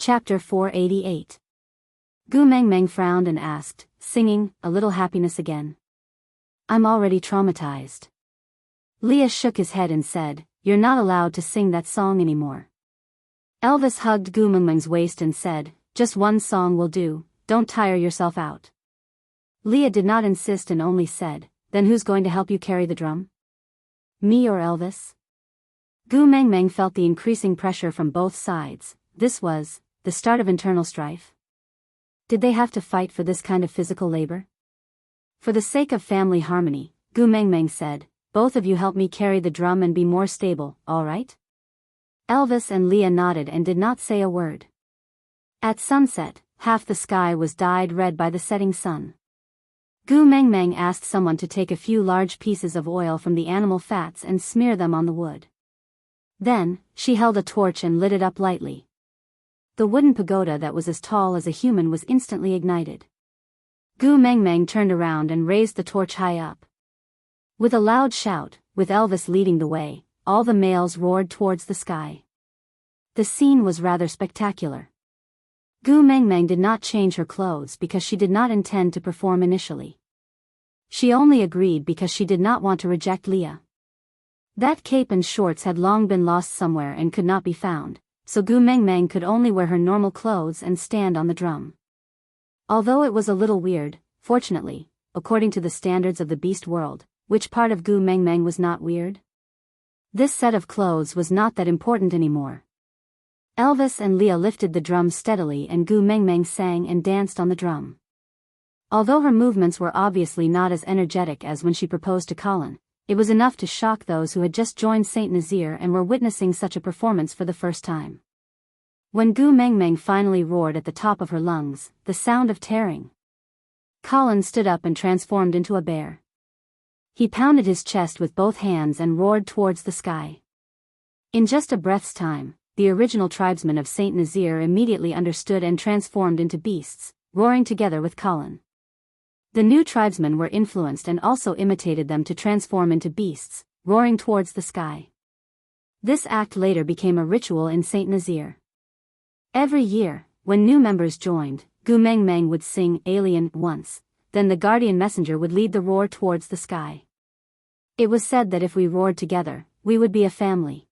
Chapter 488. Gu Mengmeng frowned and asked, singing, "A little happiness again? I'm already traumatized." Leah shook his head and said, "You're not allowed to sing that song anymore." Elvis hugged Gu Mengmeng's waist and said, "Just one song will do, don't tire yourself out." Leah did not insist and only said, "Then who's going to help you carry the drum? Me or Elvis?" Gu Mengmeng felt the increasing pressure from both sides. This was the start of internal strife. Did they have to fight for this kind of physical labor? For the sake of family harmony, Gu Mengmeng said, "Both of you help me carry the drum and be more stable, all right?" Elvis and Leah nodded and did not say a word. At sunset, half the sky was dyed red by the setting sun. Gu Mengmeng asked someone to take a few large pieces of oil from the animal fats and smear them on the wood. Then, she held a torch and lit it up lightly. The wooden pagoda that was as tall as a human was instantly ignited. Gu Mengmeng turned around and raised the torch high up. With a loud shout, with Elvis leading the way, all the males roared towards the sky. The scene was rather spectacular. Gu Mengmeng did not change her clothes because she did not intend to perform initially. She only agreed because she did not want to reject Leah. That cape and shorts had long been lost somewhere and could not be found, so Gu Mengmeng could only wear her normal clothes and stand on the drum. Although it was a little weird, fortunately, according to the standards of the beast world, which part of Gu Mengmeng was not weird? This set of clothes was not that important anymore. Elvis and Leah lifted the drum steadily and Gu Mengmeng sang and danced on the drum. Although her movements were obviously not as energetic as when she proposed to Colin, it was enough to shock those who had just joined Saint Nazaire and were witnessing such a performance for the first time. When Gu Mengmeng finally roared at the top of her lungs, the sound of tearing. Colin stood up and transformed into a bear. He pounded his chest with both hands and roared towards the sky. In just a breath's time, the original tribesmen of Saint Nazaire immediately understood and transformed into beasts, roaring together with Colin. The new tribesmen were influenced and also imitated them to transform into beasts, roaring towards the sky. This act later became a ritual in Saint Nazaire. Every year, when new members joined, Gu Mengmeng would sing "Alien" once, then the guardian messenger would lead the roar towards the sky. It was said that if we roared together, we would be a family.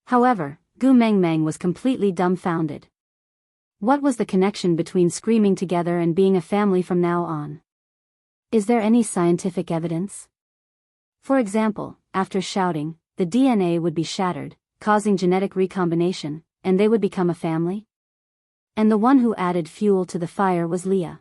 However, Gu Mengmeng was completely dumbfounded. What was the connection between screaming together and being a family from now on? Is there any scientific evidence? For example, after shouting, the DNA would be shattered, causing genetic recombination, and they would become a family? And the one who added fuel to the fire was Leah.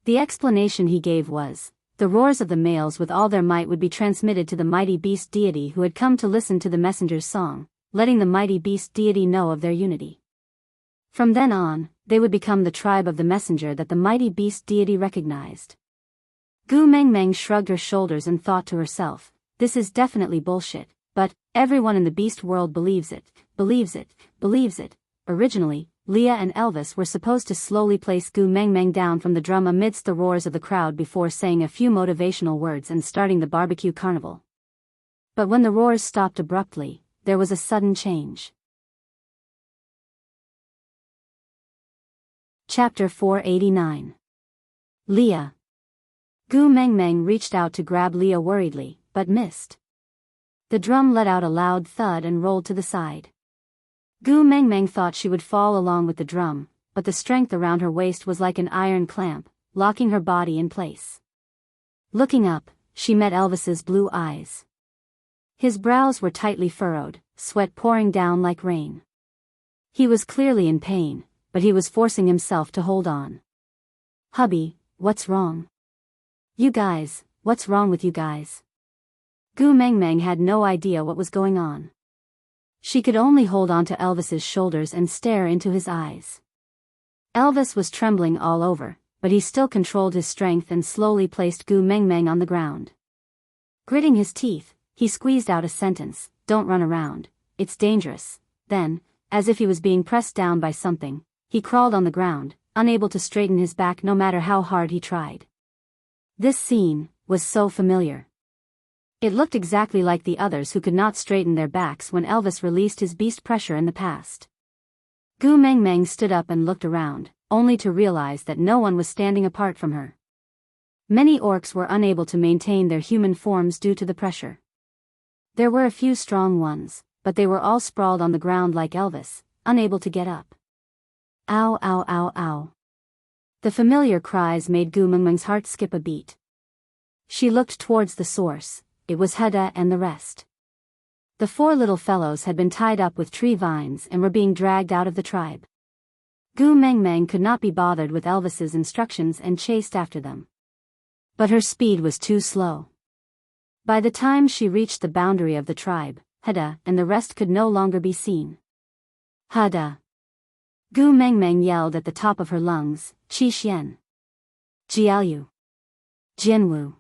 The explanation he gave was, the roars of the males with all their might would be transmitted to the mighty beast deity who had come to listen to the messenger's song, letting the mighty beast deity know of their unity. From then on, they would become the tribe of the messenger that the mighty beast deity recognized. Gu Mengmeng shrugged her shoulders and thought to herself, this is definitely bullshit, but everyone in the beast world believes it, believes it, believes it. Originally, Leah and Elvis were supposed to slowly place Gu Mengmeng down from the drum amidst the roars of the crowd before saying a few motivational words and starting the barbecue carnival. But when the roars stopped abruptly, there was a sudden change. Chapter 489. Leah. Gu Mengmeng reached out to grab Leah worriedly, but missed. The drum let out a loud thud and rolled to the side. Gu Mengmeng thought she would fall along with the drum, but the strength around her waist was like an iron clamp, locking her body in place. Looking up, she met Elvis's blue eyes. His brows were tightly furrowed, sweat pouring down like rain. He was clearly in pain, but he was forcing himself to hold on. "Hubby, what's wrong? You guys, what's wrong with you guys?" Gu Mengmeng had no idea what was going on. She could only hold on to Elvis's shoulders and stare into his eyes. Elvis was trembling all over, but he still controlled his strength and slowly placed Gu Mengmeng on the ground. Gritting his teeth, he squeezed out a sentence, "Don't run around, it's dangerous." Then, as if he was being pressed down by something, he crawled on the ground, unable to straighten his back no matter how hard he tried. This scene was so familiar. It looked exactly like the others who could not straighten their backs when Elvis released his beast pressure in the past. Gu Mengmeng stood up and looked around, only to realize that no one was standing apart from her. Many orcs were unable to maintain their human forms due to the pressure. There were a few strong ones, but they were all sprawled on the ground like Elvis, unable to get up. Ow ow ow ow. The familiar cries made Gu Mengmeng's heart skip a beat. She looked towards the source. It was Heda and the rest. The 4 little fellows had been tied up with tree vines and were being dragged out of the tribe. Gu Mengmeng could not be bothered with Elvis's instructions and chased after them. But her speed was too slow. By the time she reached the boundary of the tribe, Heda and the rest could no longer be seen. Heda! Gu Mengmeng yelled at the top of her lungs, Qi Xian. Jiaoyu. Jianwu.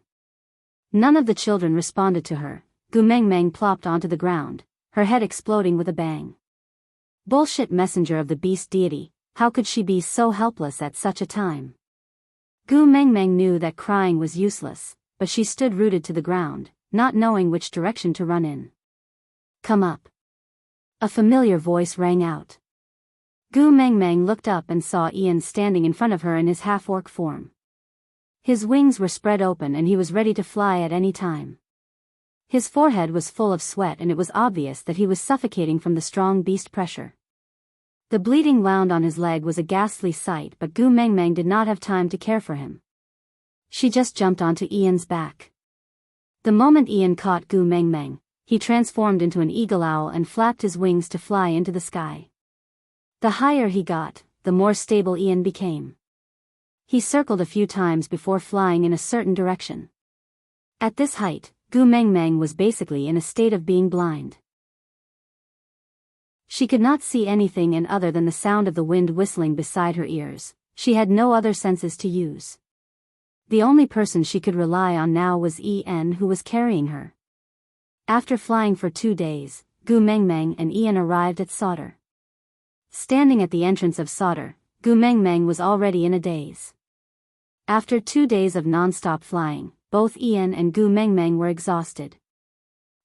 None of the children responded to her. Gu Mengmeng plopped onto the ground, her head exploding with a bang. Bullshit messenger of the beast deity, how could she be so helpless at such a time? Gu Mengmeng knew that crying was useless, but she stood rooted to the ground, not knowing which direction to run in. Come up. A familiar voice rang out. Gu Mengmeng looked up and saw Ian standing in front of her in his half-orc form. His wings were spread open and he was ready to fly at any time. His forehead was full of sweat and it was obvious that he was suffocating from the strong beast pressure. The bleeding wound on his leg was a ghastly sight, but Gu Mengmeng did not have time to care for him. She just jumped onto Ian's back. The moment Ian caught Gu Mengmeng, he transformed into an eagle owl and flapped his wings to fly into the sky. The higher he got, the more stable Ian became. He circled a few times before flying in a certain direction. At this height, Gu Mengmeng was basically in a state of being blind. She could not see anything and other than the sound of the wind whistling beside her ears. She had no other senses to use. The only person she could rely on now was Ian, who was carrying her. After flying for 2 days, Gu Mengmeng and Ian arrived at Sauter. Standing at the entrance of Sauter, Gu Mengmeng was already in a daze. After 2 days of non-stop flying, both Ian and Gu Mengmeng were exhausted.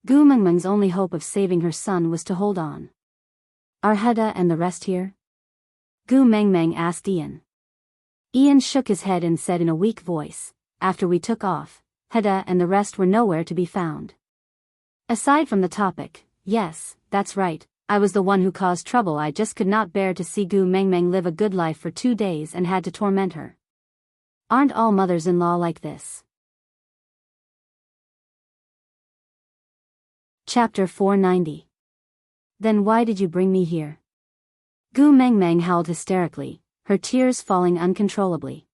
Gu Mengmeng's only hope of saving her son was to hold on. Are Heda and the rest here? Gu Mengmeng asked Ian. Ian shook his head and said in a weak voice, after we took off, Heda and the rest were nowhere to be found. Aside from the topic, yes, that's right, I was the one who caused trouble. I just could not bear to see Gu Mengmeng live a good life for 2 days and had to torment her. Aren't all mothers-in-law like this? Chapter 490. Then why did you bring me here? Gu Mengmeng howled hysterically, her tears falling uncontrollably.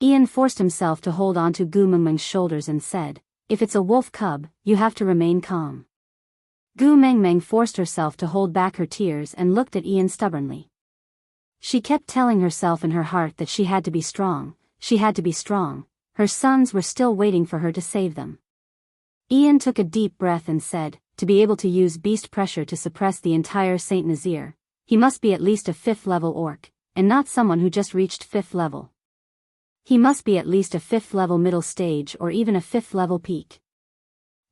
Ian forced himself to hold on to Gu Mengmeng's shoulders and said, if it's a wolf cub, you have to remain calm. Gu Mengmeng forced herself to hold back her tears and looked at Ian stubbornly. She kept telling herself in her heart that she had to be strong, she had to be strong, her sons were still waiting for her to save them. Ian took a deep breath and said, to be able to use beast pressure to suppress the entire Saint Nazir, he must be at least a 5th level orc, and not someone who just reached 5th level. He must be at least a 5th level middle stage or even a 5th level peak.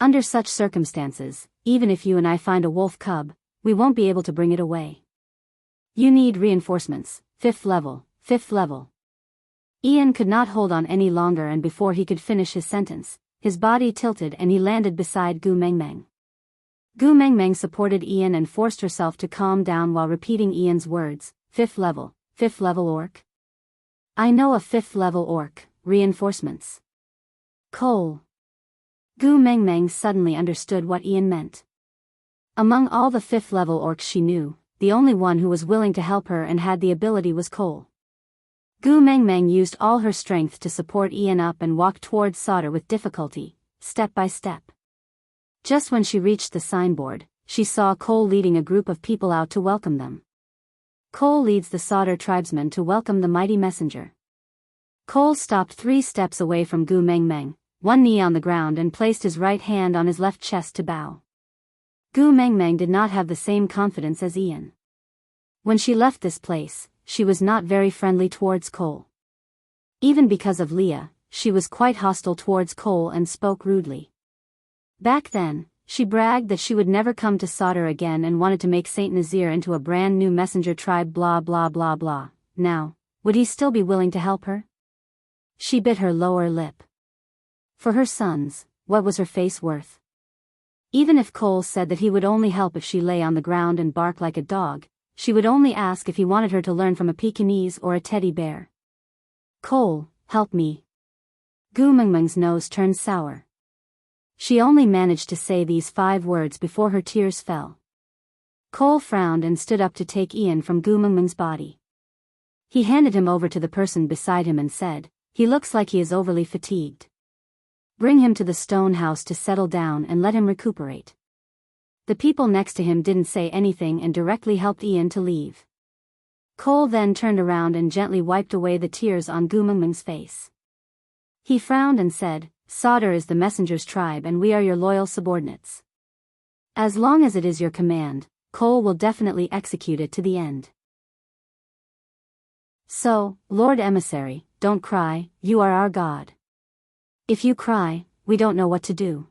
Under such circumstances, even if you and I find a wolf cub, we won't be able to bring it away. You need reinforcements, 5th level, 5th level. Ian could not hold on any longer, and before he could finish his sentence, his body tilted and he landed beside Gu Mengmeng. Gu Mengmeng supported Ian and forced herself to calm down while repeating Ian's words, 5th level orc. I know a 5th level orc, reinforcements. Cole. Gu Mengmeng suddenly understood what Ian meant. Among all the 5th level orcs she knew, the only one who was willing to help her and had the ability was Cole. Gu Mengmeng used all her strength to support Ian up and walked towards Sauter with difficulty, step by step. Just when she reached the signboard, she saw Cole leading a group of people out to welcome them. Cole leads the Sauter tribesmen to welcome the mighty messenger. Cole stopped 3 steps away from Gu Mengmeng, one knee on the ground, and placed his right hand on his left chest to bow. Gu Mengmeng did not have the same confidence as Ian. When she left this place, she was not very friendly towards Cole. Even because of Leah, she was quite hostile towards Cole and spoke rudely. Back then, she bragged that she would never come to Sauter again and wanted to make Saint Nazir into a brand new messenger tribe blah blah blah blah. Now, would he still be willing to help her? She bit her lower lip. For her sons, what was her face worth? Even if Cole said that he would only help if she lay on the ground and barked like a dog, she would only ask if he wanted her to learn from a Pekingese or a teddy bear. Cole, help me. Gu Mengmeng's nose turned sour. She only managed to say these 5 words before her tears fell. Cole frowned and stood up to take Ian from Gu Mengmeng's body. He handed him over to the person beside him and said, "He looks like he is overly fatigued. Bring him to the stone house to settle down and let him recuperate." The people next to him didn't say anything and directly helped Ian to leave. Cole then turned around and gently wiped away the tears on Gu Mengmeng's face. He frowned and said, "Sauter is the messenger's tribe and we are your loyal subordinates. As long as it is your command, Cole will definitely execute it to the end. So, Lord Emissary, don't cry, you are our god. If you cry, we don't know what to do."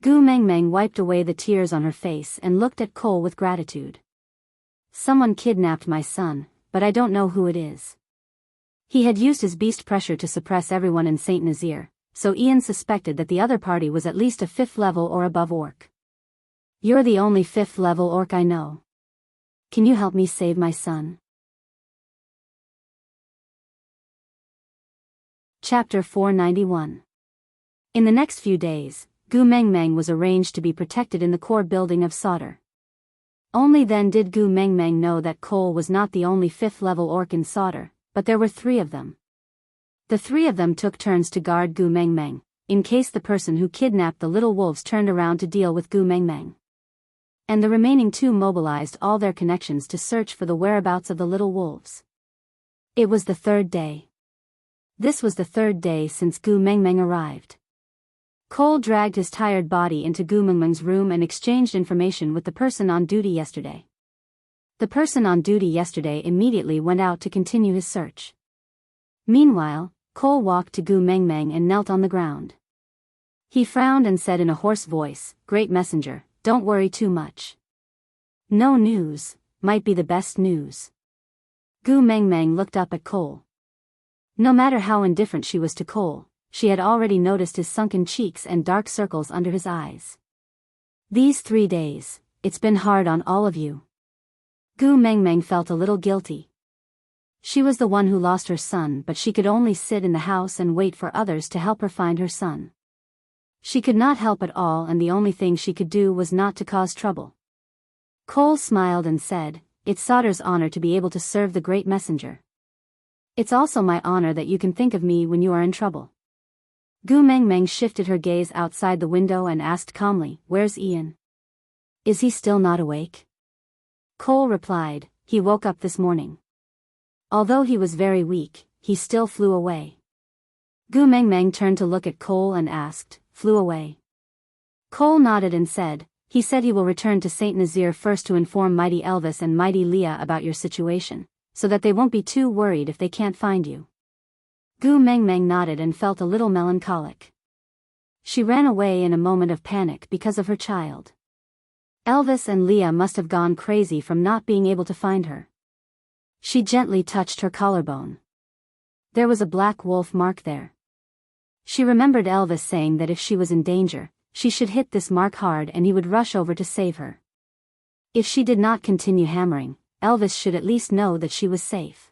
Gu Mengmeng wiped away the tears on her face and looked at Cole with gratitude. "Someone kidnapped my son, but I don't know who it is." He had used his beast pressure to suppress everyone in Saint Nazir, so Ian suspected that the other party was at least a 5th level or above orc. "You're the only 5th level orc I know. Can you help me save my son?" Chapter 491. In the next few days, Gu Mengmeng was arranged to be protected in the core building of Sauter. Only then did Gu Mengmeng know that Cole was not the only 5th level orc in Sauter, but there were 3 of them. The 3 of them took turns to guard Gu Mengmeng, in case the person who kidnapped the little wolves turned around to deal with Gu Mengmeng. And the remaining 2 mobilized all their connections to search for the whereabouts of the little wolves. It was the 3rd day. This was the 3rd day since Gu Mengmeng arrived. Cole dragged his tired body into Gu Mengmeng's room and exchanged information with the person on duty yesterday. The person on duty yesterday immediately went out to continue his search. Meanwhile, Cole walked to Gu Mengmeng and knelt on the ground. He frowned and said in a hoarse voice, "Great messenger, don't worry too much. No news, might be the best news." Gu Mengmeng looked up at Cole. No matter how indifferent she was to Cole, she had already noticed his sunken cheeks and dark circles under his eyes. "These 3 days, it's been hard on all of you." Gu Mengmeng felt a little guilty. She was the one who lost her son, but she could only sit in the house and wait for others to help her find her son. She could not help at all, and the only thing she could do was not to cause trouble. Cole smiled and said, "It's Sauter's honor to be able to serve the great messenger. It's also my honor that you can think of me when you are in trouble." Gu Mengmeng shifted her gaze outside the window and asked calmly, "Where's Ian? Is he still not awake?" Cole replied, "He woke up this morning. Although he was very weak, he still flew away." Gu Mengmeng turned to look at Cole and asked, "Flew away?" Cole nodded and said, "He said he will return to Saint Nazir first to inform Mighty Elvis and Mighty Leah about your situation, so that they won't be too worried if they can't find you." Gu Mengmeng nodded and felt a little melancholic. She ran away in a moment of panic because of her child. Elvis and Leah must have gone crazy from not being able to find her. She gently touched her collarbone. There was a black wolf mark there. She remembered Elvis saying that if she was in danger, she should hit this mark hard and he would rush over to save her. If she did not continue hammering, Elvis should at least know that she was safe.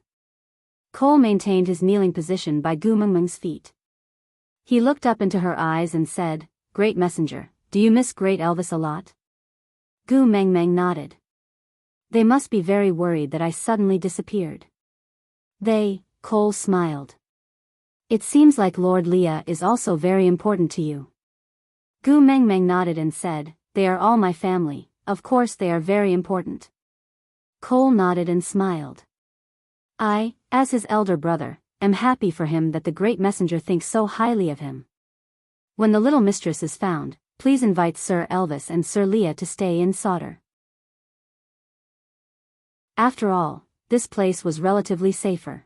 Cole maintained his kneeling position by Gu Mengmeng's feet. He looked up into her eyes and said, "Great messenger, do you miss Great Elvis a lot?" Gu Mengmeng nodded. "They must be very worried that I suddenly disappeared." Cole smiled. "It seems like Lord Leah is also very important to you." Gu Mengmeng nodded and said, "They are all my family, of course they are very important." Cole nodded and smiled. "I, as his elder brother, am happy for him that the great messenger thinks so highly of him. When the little mistress is found, please invite Sir Elvis and Sir Leah to stay in Sauter. After all, this place was relatively safer.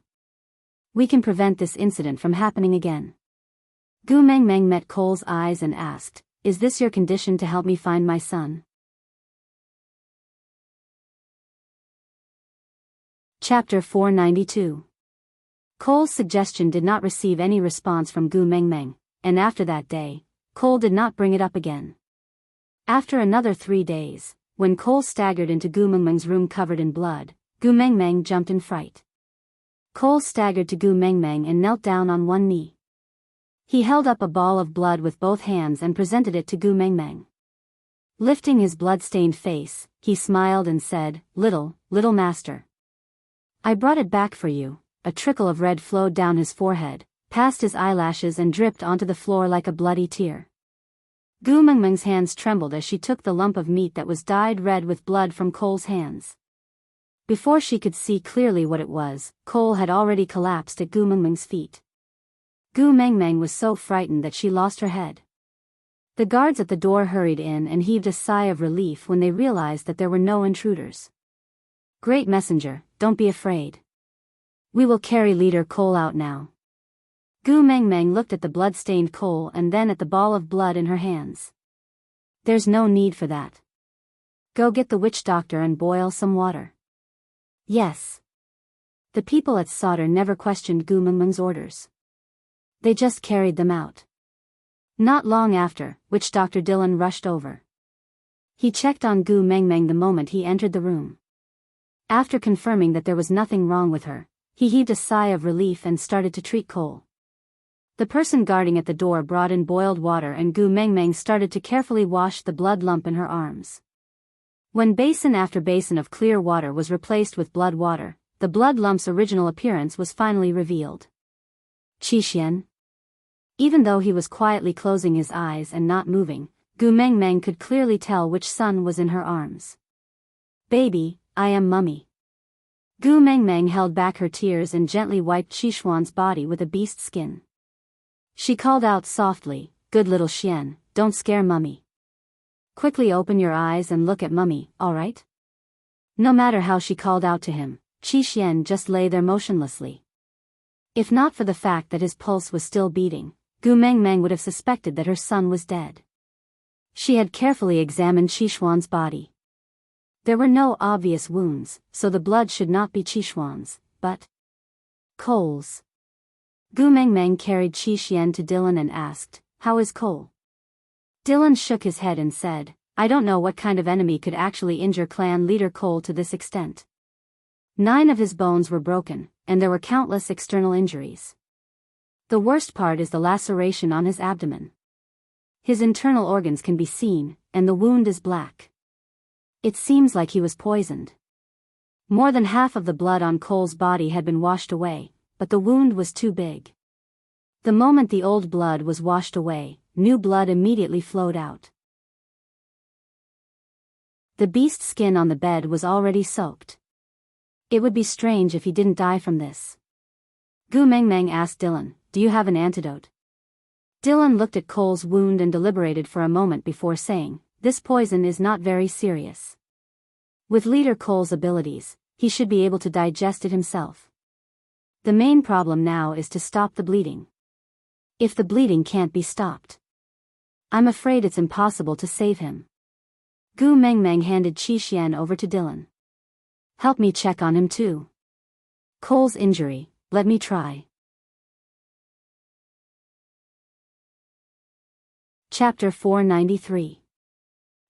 We can prevent this incident from happening again." Gu Mengmeng met Cole's eyes and asked, is this your condition to help me find my son? Chapter 492. Cole's suggestion did not receive any response from Gu Mengmeng, and after that day, Cole did not bring it up again. After another 3 days, when Cole staggered into Gu Mengmeng's room covered in blood, Gu Mengmeng jumped in fright. Cole staggered to Gu Mengmeng and knelt down on one knee. He held up a ball of blood with both hands and presented it to Gu Mengmeng. Lifting his blood-stained face, he smiled and said, little master. I brought it back for you." A trickle of red flowed down his forehead, past his eyelashes and dripped onto the floor like a bloody tear. Gu Mengmeng's hands trembled as she took the lump of meat that was dyed red with blood from Cole's hands. Before she could see clearly what it was, Cole had already collapsed at Gu Mengmeng's feet. Gu Mengmeng was so frightened that she lost her head. The guards at the door hurried in and heaved a sigh of relief when they realized that there were no intruders. "Great messenger, don't be afraid. We will carry leader Cole out now." Gu Mengmeng looked at the blood-stained Cole and then at the ball of blood in her hands. "There's no need for that. Go get the witch doctor and boil some water." "Yes." The people at Sauter never questioned Gu Mengmeng's orders. They just carried them out. Not long after, witch Dr. Dylan rushed over. He checked on Gu Mengmeng the moment he entered the room. After confirming that there was nothing wrong with her, he heaved a sigh of relief and started to treat Cole. The person guarding at the door brought in boiled water and Gu Mengmeng started to carefully wash the blood lump in her arms. When basin after basin of clear water was replaced with blood water, the blood lump's original appearance was finally revealed. Qi. Even though he was quietly closing his eyes and not moving, Gu Mengmeng could clearly tell which son was in her arms. "Baby, I am Mummy." Gu Mengmeng held back her tears and gently wiped Qishuan's body with a beast skin. She called out softly, "Good little Xian, don't scare Mummy. Quickly open your eyes and look at Mummy, alright?" No matter how she called out to him, Qi just lay there motionlessly. If not for the fact that his pulse was still beating, Gu Mengmeng would have suspected that her son was dead. She had carefully examined Qishuan's body. There were no obvious wounds, so the blood should not be Qishuan's, but Cole's. Gu Mengmeng carried Qi to Dylan and asked, "How is Cole?" Dylan shook his head and said, "I don't know what kind of enemy could actually injure clan leader Cole to this extent. 9 of his bones were broken, and there were countless external injuries. The worst part is the laceration on his abdomen. His internal organs can be seen, and the wound is black. It seems like he was poisoned." More than half of the blood on Cole's body had been washed away, but the wound was too big. The moment the old blood was washed away, new blood immediately flowed out. The beast skin on the bed was already soaked. It would be strange if he didn't die from this. Gu Mengmeng asked Dylan, "Do you have an antidote?" Dylan looked at Cole's wound and deliberated for a moment before saying, "This poison is not very serious. With Leader Cole's abilities, he should be able to digest it himself. The main problem now is to stop the bleeding. If the bleeding can't be stopped, I'm afraid it's impossible to save him." Gu Mengmeng handed Qi over to Dylan. "Help me check on him too. Cole's injury, let me try." Chapter 493.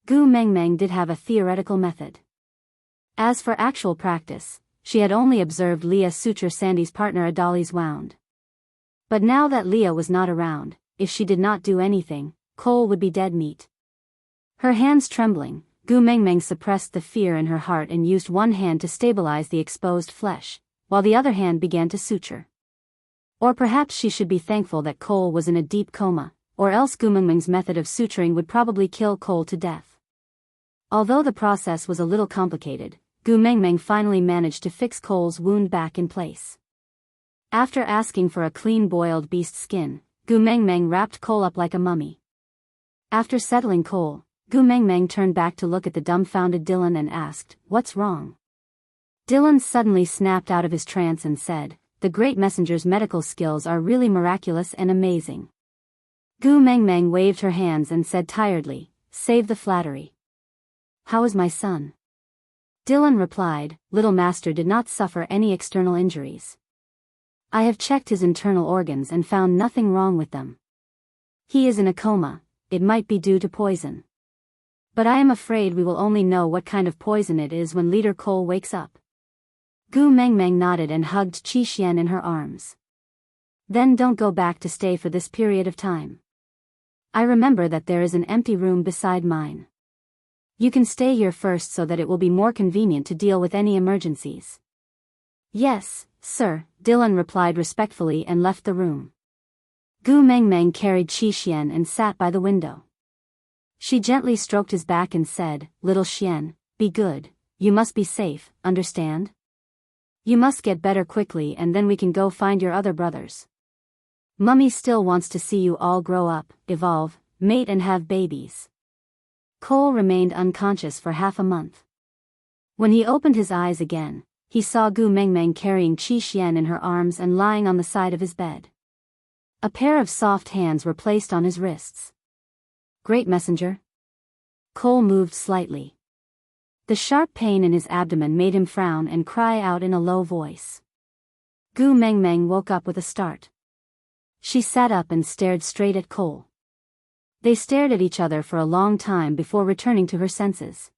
Gu Mengmeng did have a theoretical method. As for actual practice, she had only observed Leah suture Sandy's partner Adali's wound. But now that Leah was not around, if she did not do anything, Cole would be dead meat. Her hands trembling, Gu Mengmeng suppressed the fear in her heart and used one hand to stabilize the exposed flesh, while the other hand began to suture. Or perhaps she should be thankful that Cole was in a deep coma, or else Gu Mengmeng's method of suturing would probably kill Cole to death. Although the process was a little complicated, Gu Mengmeng finally managed to fix Cole's wound back in place. After asking for a clean boiled beast skin, Gu Mengmeng wrapped Cole up like a mummy. After settling Cole, Gu Mengmeng turned back to look at the dumbfounded Dylan and asked, "What's wrong?" Dylan suddenly snapped out of his trance and said, "The great messenger's medical skills are really miraculous and amazing." Gu Mengmeng waved her hands and said tiredly, "Save the flattery. How is my son?" Dylan replied, "Little master did not suffer any external injuries. I have checked his internal organs and found nothing wrong with them. He is in a coma, it might be due to poison. But I am afraid we will only know what kind of poison it is when Leader Cole wakes up." Gu Mengmeng nodded and hugged Qi Xian in her arms. "Then don't go back to stay for this period of time. I remember that there is an empty room beside mine. You can stay here first so that it will be more convenient to deal with any emergencies." "Yes, sir," Dylan replied respectfully and left the room. Gu Mengmeng carried Qi Xian and sat by the window. She gently stroked his back and said, "Little Xian, be good, you must be safe, understand? You must get better quickly and then we can go find your other brothers. Mummy still wants to see you all grow up, evolve, mate and have babies." Cole remained unconscious for half a month. When he opened his eyes again, he saw Gu Mengmeng carrying Qi Xian in her arms and lying on the side of his bed. A pair of soft hands were placed on his wrists. "Great messenger?" Cole moved slightly. The sharp pain in his abdomen made him frown and cry out in a low voice. Gu Mengmeng woke up with a start. She sat up and stared straight at Cole. They stared at each other for a long time before returning to her senses.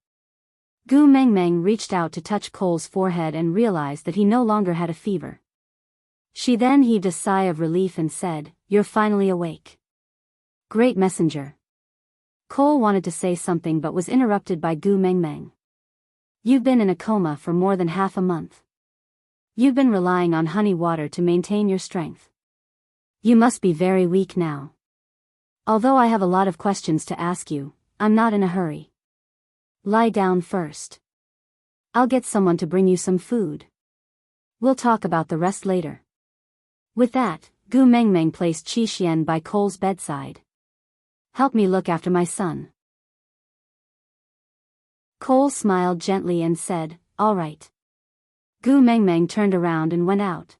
Gu Mengmeng reached out to touch Cole's forehead and realized that he no longer had a fever. She then heaved a sigh of relief and said, "You're finally awake." "Great messenger." Cole wanted to say something but was interrupted by Gu Mengmeng. "You've been in a coma for more than half a month. You've been relying on honey water to maintain your strength. You must be very weak now. Although I have a lot of questions to ask you, I'm not in a hurry. Lie down first. I'll get someone to bring you some food. We'll talk about the rest later." With that, Gu Mengmeng placed Qi Xian by Cole's bedside. "Help me look after my son." Cole smiled gently and said, "All right." Gu Mengmeng turned around and went out.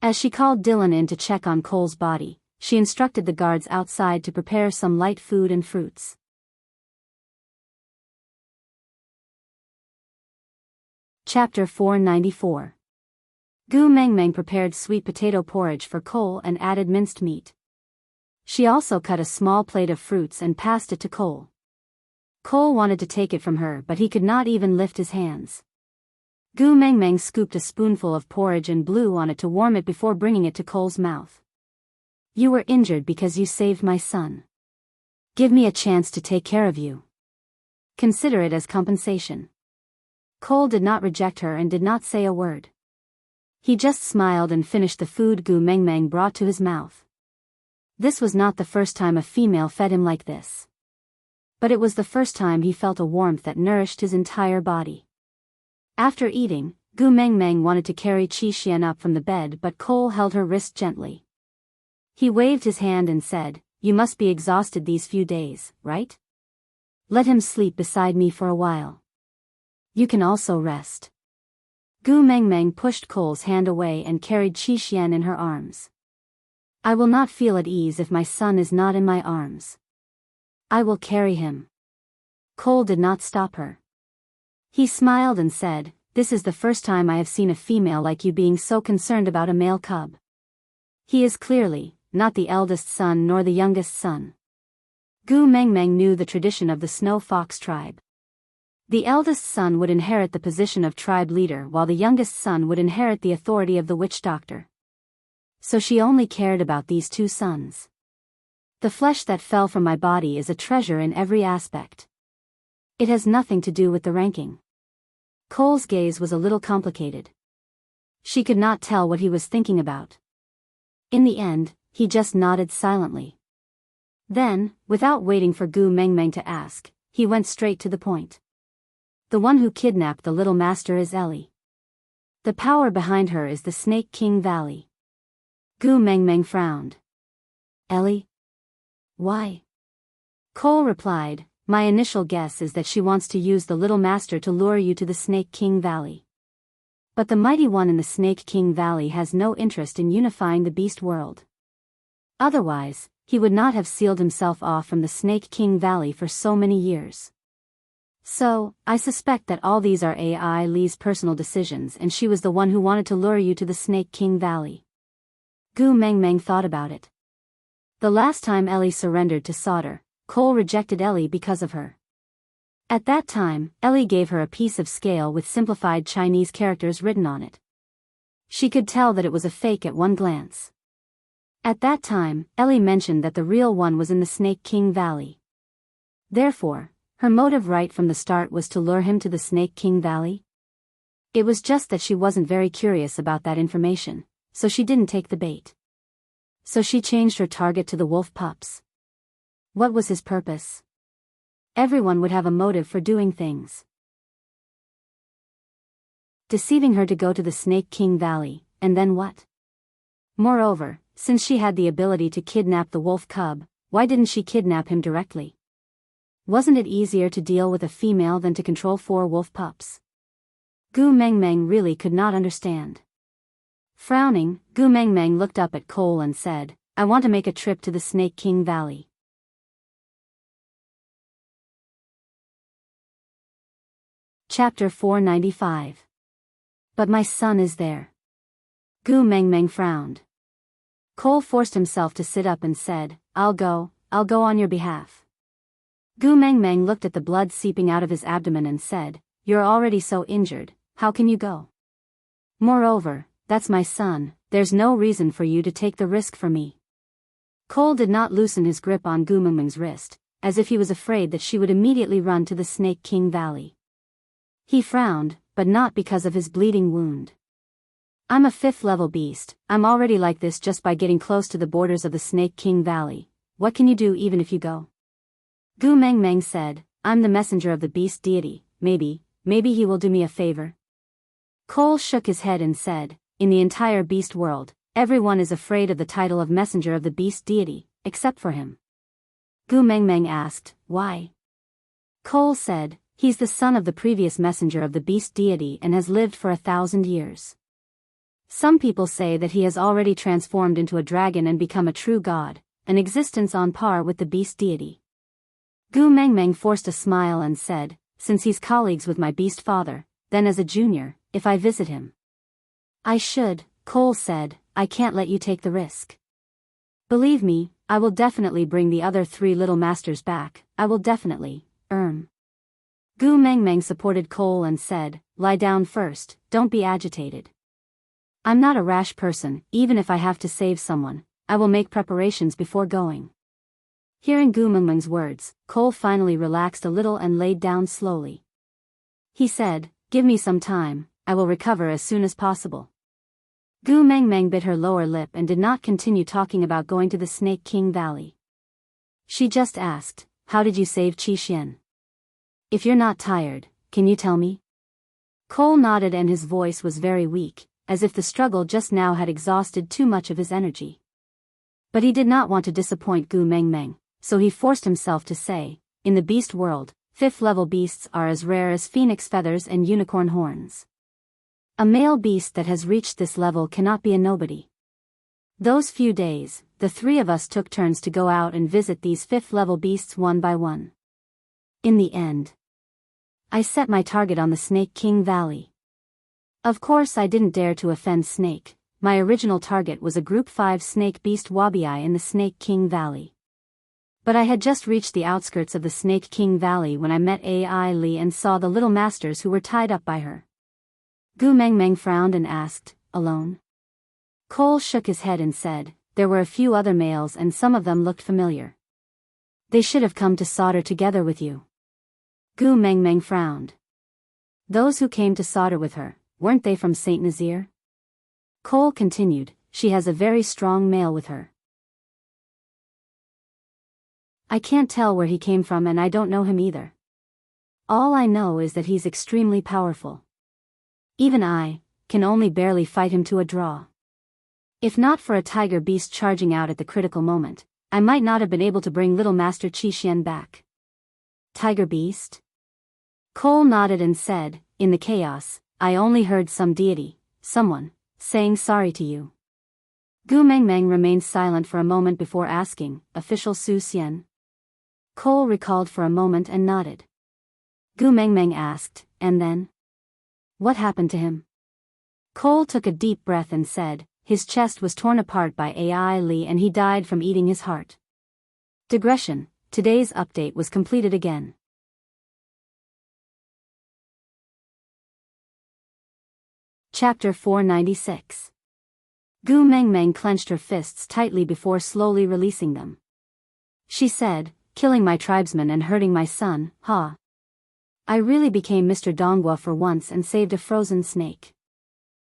As she called Dylan in to check on Cole's body, she instructed the guards outside to prepare some light food and fruits. Chapter 494. Gu Mengmeng prepared sweet potato porridge for Cole and added minced meat. She also cut a small plate of fruits and passed it to Cole. Cole wanted to take it from her but he could not even lift his hands. Gu Mengmeng scooped a spoonful of porridge and blew on it to warm it before bringing it to Cole's mouth. "You were injured because you saved my son. Give me a chance to take care of you. Consider it as compensation." Cole did not reject her and did not say a word. He just smiled and finished the food Gu Mengmeng brought to his mouth. This was not the first time a female fed him like this. But it was the first time he felt a warmth that nourished his entire body. After eating, Gu Mengmeng wanted to carry Qi Xian up from the bed but Cole held her wrist gently. He waved his hand and said, "You must be exhausted these few days, right? Let him sleep beside me for a while. You can also rest." Gu Mengmeng pushed Cole's hand away and carried Qi Xian in her arms. "I will not feel at ease if my son is not in my arms. I will carry him." Cole did not stop her. He smiled and said, "This is the first time I have seen a female like you being so concerned about a male cub. He is clearly not the eldest son nor the youngest son." Gu Mengmeng knew the tradition of the Snow Fox tribe. The eldest son would inherit the position of tribe leader while the youngest son would inherit the authority of the witch doctor. So she only cared about these two sons. "The flesh that fell from my body is a treasure in every aspect. It has nothing to do with the ranking." Cole's gaze was a little complicated. She could not tell what he was thinking about. In the end, he just nodded silently. Then, without waiting for Gu Mengmeng to ask, he went straight to the point. "The one who kidnapped the little master is Ellie. The power behind her is the Snake King Valley." Gu Mengmeng frowned. "Ellie? Why?" Cole replied, "My initial guess is that she wants to use the little master to lure you to the Snake King Valley. But the mighty one in the Snake King Valley has no interest in unifying the beast world. Otherwise, he would not have sealed himself off from the Snake King Valley for so many years. So, I suspect that all these are AI Lee's personal decisions and she was the one who wanted to lure you to the Snake King Valley. Gu Mengmeng thought about it. The last time Ellie surrendered to Sauter, Cole rejected Ellie because of her. At that time, Ellie gave her a piece of scale with simplified Chinese characters written on it. She could tell that it was a fake at one glance. At that time, Ellie mentioned that the real one was in the Snake King Valley. Therefore, her motive right from the start was to lure him to the Snake King Valley. It was just that she wasn't very curious about that information, so she didn't take the bait. So she changed her target to the wolf pups. What was his purpose? Everyone would have a motive for doing things. Deceiving her to go to the Snake King Valley, and then what? Moreover, since she had the ability to kidnap the wolf cub, why didn't she kidnap him directly? Wasn't it easier to deal with a female than to control 4 wolf pups? Gu Mengmeng really could not understand. Frowning, Gu Mengmeng looked up at Cole and said, I want to make a trip to the Snake King Valley. Chapter 495. But my son is there. Gu Mengmeng frowned. Cole forced himself to sit up and said, I'll go on your behalf. Gu Mengmeng looked at the blood seeping out of his abdomen and said, You're already so injured, how can you go? Moreover, that's my son, there's no reason for you to take the risk for me. Cole did not loosen his grip on Gu Mengmeng's wrist, as if he was afraid that she would immediately run to the Snake King Valley. He frowned, but not because of his bleeding wound. I'm a 5th level beast, I'm already like this just by getting close to the borders of the Snake King Valley. What can you do even if you go? Gu Mengmeng said, I'm the messenger of the beast deity, maybe he will do me a favor. Cole shook his head and said, in the entire beast world, everyone is afraid of the title of messenger of the beast deity, except for him. Gu Mengmeng asked, why? Cole said, he's the son of the previous messenger of the beast deity and has lived for 1,000 years. Some people say that he has already transformed into a dragon and become a true god, an existence on par with the beast deity. Gu Mengmeng forced a smile and said, since he's colleagues with my beast father, then as a junior, if I visit him. I should, Cole said, I can't let you take the risk. Believe me, I will definitely bring the other 3 little masters back, I will definitely, Gu Mengmeng supported Cole and said, lie down first, don't be agitated. I'm not a rash person, even if I have to save someone, I will make preparations before going. Hearing Gu Mengmeng's words, Cole finally relaxed a little and laid down slowly. He said, give me some time, I will recover as soon as possible. Gu Mengmeng bit her lower lip and did not continue talking about going to the Snake King Valley. She just asked, how did you save Qi Xian? If you're not tired, can you tell me? Cole nodded and his voice was very weak, as if the struggle just now had exhausted too much of his energy. But he did not want to disappoint Gu Mengmeng, so he forced himself to say, in the beast world, 5th level beasts are as rare as phoenix feathers and unicorn horns. A male beast that has reached this level cannot be a nobody. Those few days, the 3 of us took turns to go out and visit these 5th level beasts one by one. In the end, I set my target on the Snake King Valley. Of course I didn't dare to offend Snake, my original target was a Group 5 snake beast Wabiai in the Snake King Valley. But I had just reached the outskirts of the Snake King Valley when I met Ai Li and saw the little masters who were tied up by her. Gu Mengmeng frowned and asked, alone? Cole shook his head and said, there were a few other males and some of them looked familiar. They should have come to Sauter together with you. Gu Mengmeng frowned. Those who came to Sauter with her, weren't they from Saint Nazir? Cole continued, she has a very strong male with her. I can't tell where he came from and I don't know him either. All I know is that he's extremely powerful. Even I can only barely fight him to a draw. If not for a tiger beast charging out at the critical moment, I might not have been able to bring little Master Qi Xian back. Tiger beast? Cole nodded and said, in the chaos, I only heard some deity, someone, saying sorry to you. Gu Mengmeng remained silent for a moment before asking, "Official Su Xian?" Cole recalled for a moment and nodded. Gu Mengmeng asked, "And then? What happened to him?" Cole took a deep breath and said, "His chest was torn apart by Ai Li and he died from eating his heart." Digression, today's update was completed again. Chapter 496. Gu Mengmeng clenched her fists tightly before slowly releasing them. She said, "Killing my tribesmen and hurting my son, ha. I really became Mr. Donghua for once and saved a frozen snake."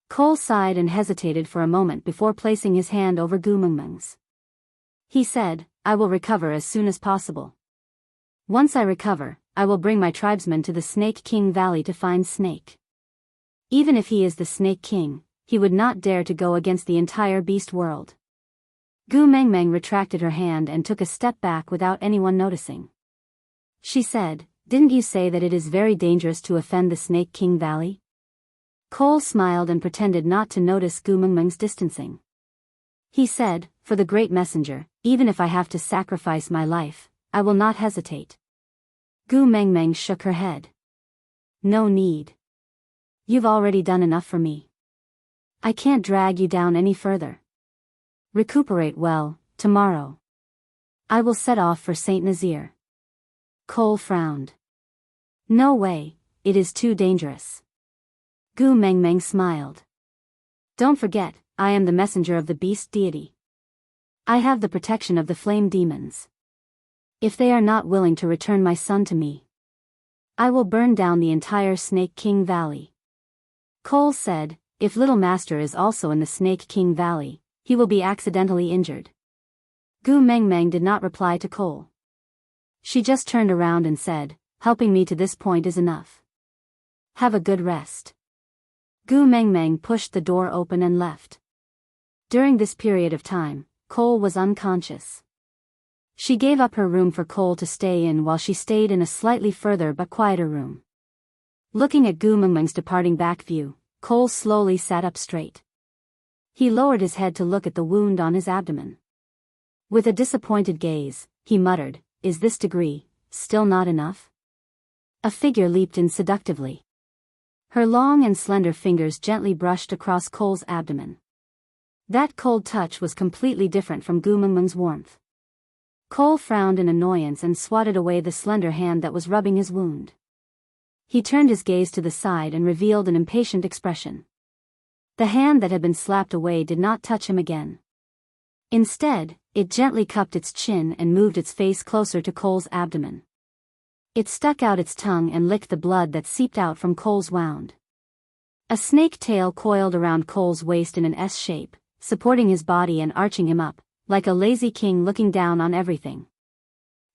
Cole sighed and hesitated for a moment before placing his hand over Gu Mengmeng's. He said, "I will recover as soon as possible. Once I recover, I will bring my tribesmen to the Snake King Valley to find Snake. Even if he is the Snake King, he would not dare to go against the entire beast world." Gu Mengmeng retracted her hand and took a step back without anyone noticing. She said, "Didn't you say that it is very dangerous to offend the Snake King Valley?" Cole smiled and pretended not to notice Gu Mengmeng's distancing. He said, "For the great messenger, even if I have to sacrifice my life, I will not hesitate." Gu Mengmeng shook her head. "No need. You've already done enough for me. I can't drag you down any further. Recuperate well, tomorrow. I will set off for Saint Nazaire." Cole frowned. "No way, it is too dangerous." Gu Mengmeng smiled. "Don't forget, I am the messenger of the beast deity. I have the protection of the flame demons. If they are not willing to return my son to me, I will burn down the entire Snake King Valley." Cole said, "If Little Master is also in the Snake King Valley, he will be accidentally injured." Gu Mengmeng did not reply to Cole. She just turned around and said, "Helping me to this point is enough. Have a good rest." Gu Mengmeng pushed the door open and left. During this period of time, Cole was unconscious. She gave up her room for Cole to stay in while she stayed in a slightly further but quieter room. Looking at Gu Mengmeng's departing back view, Cole slowly sat up straight. He lowered his head to look at the wound on his abdomen. With a disappointed gaze, he muttered, "Is this degree still not enough?" A figure leaped in seductively. Her long and slender fingers gently brushed across Cole's abdomen. That cold touch was completely different from Gu Mengmeng's warmth. Cole frowned in annoyance and swatted away the slender hand that was rubbing his wound. He turned his gaze to the side and revealed an impatient expression. The hand that had been slapped away did not touch him again. Instead, it gently cupped its chin and moved its face closer to Cole's abdomen. It stuck out its tongue and licked the blood that seeped out from Cole's wound. A snake tail coiled around Cole's waist in an S shape, supporting his body and arching him up, like a lazy king looking down on everything.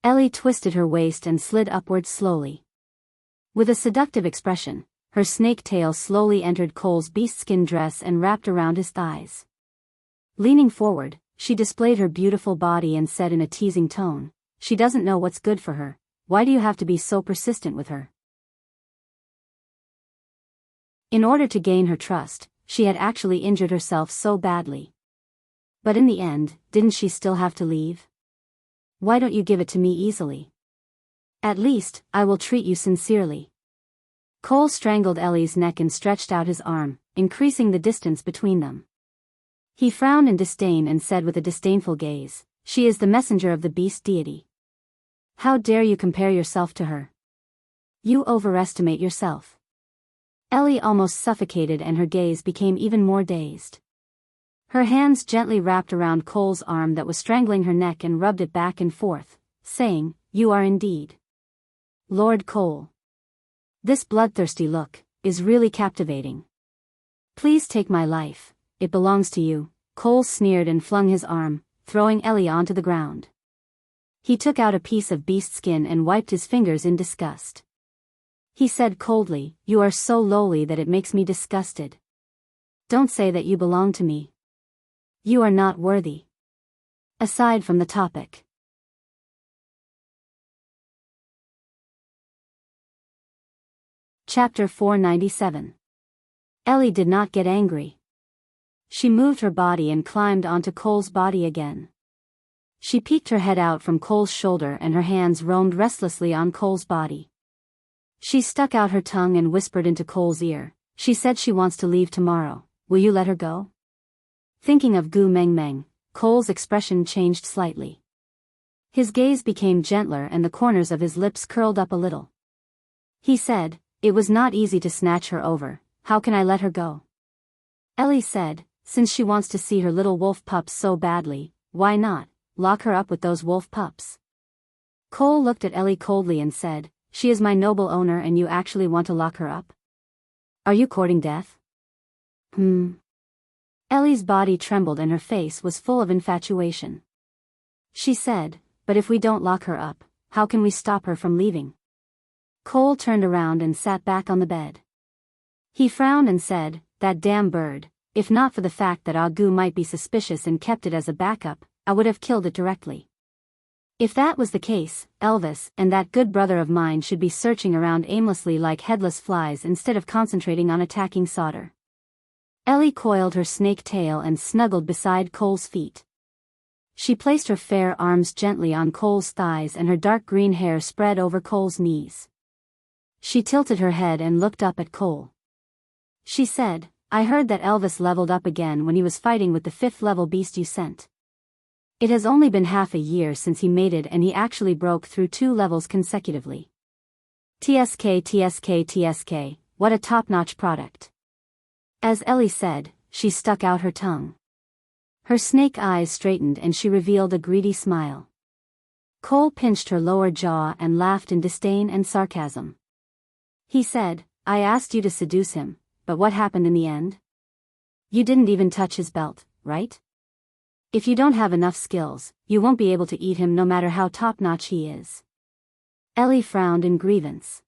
Ellie twisted her waist and slid upwards slowly. With a seductive expression, her snake tail slowly entered Cole's beastskin dress and wrapped around his thighs. Leaning forward, she displayed her beautiful body and said in a teasing tone, "She doesn't know what's good for her. Why do you have to be so persistent with her?" In order to gain her trust, she had actually injured herself so badly. But in the end, didn't she still have to leave? "Why don't you give it to me easily? At least, I will treat you sincerely." Cole strangled Ellie's neck and stretched out his arm, increasing the distance between them. He frowned in disdain and said with a disdainful gaze, "She is the messenger of the beast deity. How dare you compare yourself to her? You overestimate yourself." Ellie almost suffocated and her gaze became even more dazed. Her hands gently wrapped around Cole's arm that was strangling her neck and rubbed it back and forth, saying, "You are indeed Lord Cole. This bloodthirsty look is really captivating. Please take my life, it belongs to you." Cole sneered and flung his arm, throwing Ellie onto the ground. He took out a piece of beast skin and wiped his fingers in disgust. He said coldly, "You are so lowly that it makes me disgusted. Don't say that you belong to me. You are not worthy." Aside from the topic. Chapter 497. Ellie did not get angry. She moved her body and climbed onto Cole's body again. She peeked her head out from Cole's shoulder and her hands roamed restlessly on Cole's body. She stuck out her tongue and whispered into Cole's ear. She said she wants to leave tomorrow. Will you let her go? Thinking of Gu Meng Meng, Cole's expression changed slightly. His gaze became gentler and the corners of his lips curled up a little. He said, "It was not easy to snatch her over. How can I let her go?" Ellie said, "Since she wants to see her little wolf pups so badly, why not lock her up with those wolf pups?" Cole looked at Ellie coldly and said, "She is my noble owner and you actually want to lock her up? Are you courting death?" Ellie's body trembled and her face was full of infatuation. She said, "But if we don't lock her up, how can we stop her from leaving?" Cole turned around and sat back on the bed. He frowned and said, "That damn bird, if not for the fact that Agu might be suspicious and kept it as a backup, I would have killed it directly. If that was the case, Elvis and that good brother of mine should be searching around aimlessly like headless flies instead of concentrating on attacking Sauter." Ellie coiled her snake tail and snuggled beside Cole's feet. She placed her fair arms gently on Cole's thighs and her dark green hair spread over Cole's knees. She tilted her head and looked up at Cole. She said, "I heard that Elvis leveled up again when he was fighting with the 5th level beast you sent. It has only been half a year since he mated and he actually broke through 2 levels consecutively. TSK TSK TSK, what a top-notch product." As Ellie said, she stuck out her tongue. Her snake eyes straightened and she revealed a greedy smile. Cole pinched her lower jaw and laughed in disdain and sarcasm. He said, "I asked you to seduce him, but what happened in the end? You didn't even touch his belt, right? If you don't have enough skills, you won't be able to eat him no matter how top-notch he is." Ellie frowned in grievance.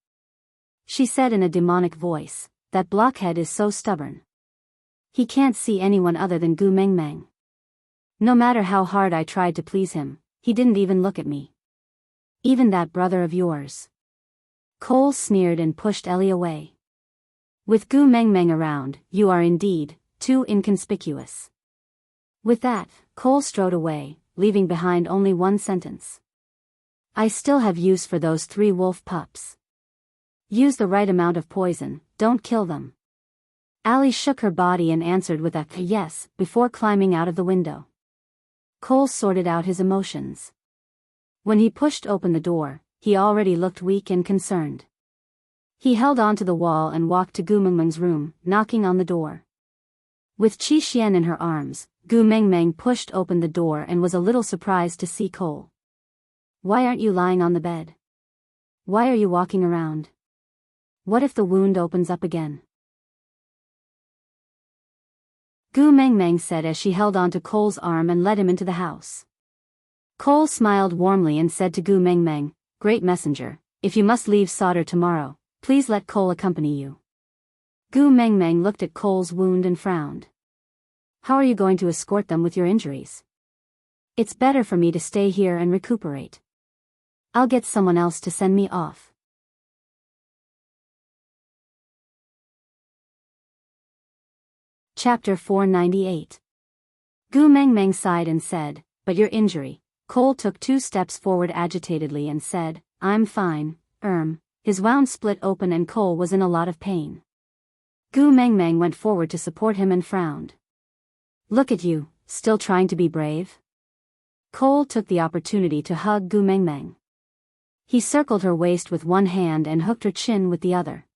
She said in a demonic voice, "That blockhead is so stubborn. He can't see anyone other than Gu Meng Meng. No matter how hard I tried to please him, he didn't even look at me. Even that brother of yours." Cole sneered and pushed Ellie away. "With Gu Meng Meng around, you are indeed too inconspicuous." With that, Cole strode away, leaving behind only one sentence. "I still have use for those 3 wolf pups. Use the right amount of poison, don't kill them." Allie shook her body and answered with a yes before climbing out of the window. Cole sorted out his emotions. When he pushed open the door, he already looked weak and concerned. He held onto the wall and walked to Gu Mengmeng's room, knocking on the door. With Qi Xian in her arms, Gu Mengmeng pushed open the door and was a little surprised to see Cole. "Why aren't you lying on the bed? Why are you walking around? What if the wound opens up again?" Gu Mengmeng said as she held onto Cole's arm and led him into the house. Cole smiled warmly and said to Gu Mengmeng, "Great messenger, if you must leave Sauter tomorrow, please let Cole accompany you." Gu Mengmeng looked at Cole's wound and frowned. "How are you going to escort them with your injuries? It's better for me to stay here and recuperate. I'll get someone else to send me off." Chapter 498. Gu Mengmeng sighed and said, "But your injury." Cole took 2 steps forward agitatedly and said, "I'm fine, His wound split open and Cole was in a lot of pain. Gu Mengmeng went forward to support him and frowned. "Look at you, still trying to be brave?" Cole took the opportunity to hug Gu Mengmeng. He circled her waist with one hand and hooked her chin with the other.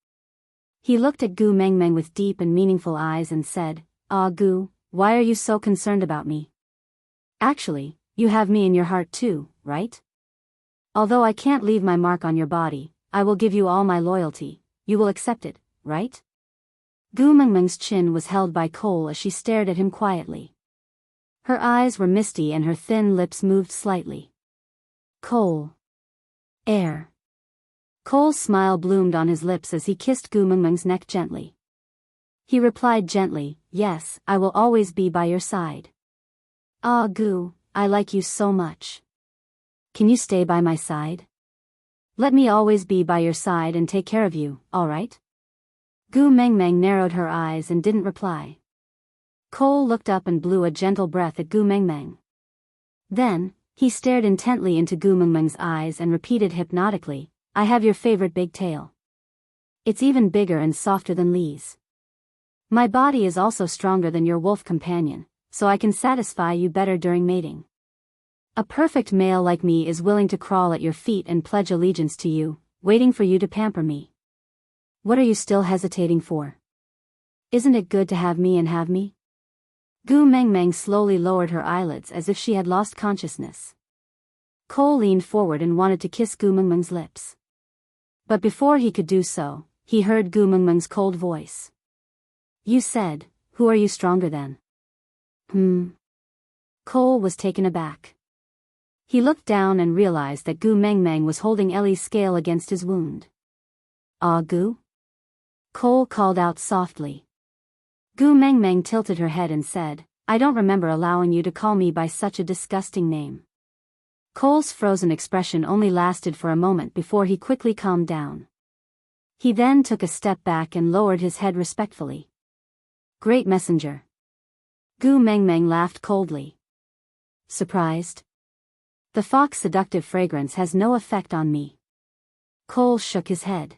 He looked at Gu Mengmeng with deep and meaningful eyes and said, "Ah Gu, why are you so concerned about me? Actually, you have me in your heart too, right? Although I can't leave my mark on your body, I will give you all my loyalty. You will accept it, right?" Gu Mengmeng's chin was held by Cole as she stared at him quietly. Her eyes were misty and her thin lips moved slightly. "Cole. Air." Cole's smile bloomed on his lips as he kissed Gu Mengmeng's neck gently. He replied gently, "Yes, I will always be by your side." "Ah Gu, I like you so much. Can you stay by my side? Let me always be by your side and take care of you, alright?" Gu Mengmeng narrowed her eyes and didn't reply. Cole looked up and blew a gentle breath at Gu Mengmeng. Then, he stared intently into Gu Mengmeng's eyes and repeated hypnotically, I have your favorite big tail. It's even bigger and softer than Li's. My body is also stronger than your wolf companion, so I can satisfy you better during mating. A perfect male like me is willing to crawl at your feet and pledge allegiance to you, waiting for you to pamper me. What are you still hesitating for? Isn't it good to have me and have me? Gu Mengmeng slowly lowered her eyelids as if she had lost consciousness. Cole leaned forward and wanted to kiss Gu Mengmeng's lips. But before he could do so, he heard Gu Mengmeng's cold voice. You said, who are you stronger than? Cole was taken aback. He looked down and realized that Gu Mengmeng was holding Ellie's scale against his wound. Ah, Gu? Cole called out softly. Gu Mengmeng tilted her head and said, I don't remember allowing you to call me by such a disgusting name. Cole's frozen expression only lasted for a moment before he quickly calmed down. He then took a step back and lowered his head respectfully. Great messenger. Gu Mengmeng laughed coldly. Surprised? The fox seductive fragrance has no effect on me. Cole shook his head.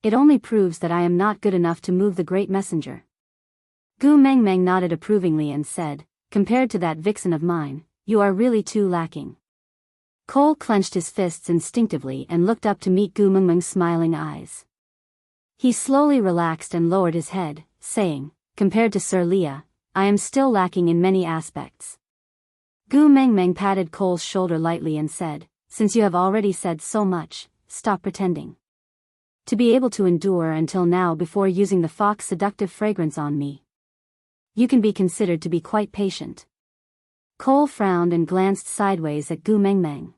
It only proves that I am not good enough to move the great messenger. Gu Mengmeng nodded approvingly and said, compared to that vixen of mine, you are really too lacking. Cole clenched his fists instinctively and looked up to meet Gu Mengmeng's smiling eyes. He slowly relaxed and lowered his head, saying, compared to Sir Leah, I am still lacking in many aspects. Gu Mengmeng patted Cole's shoulder lightly and said, since you have already said so much, stop pretending. To be able to endure until now before using the fox seductive fragrance on me, you can be considered to be quite patient. Cole frowned and glanced sideways at Gu Mengmeng.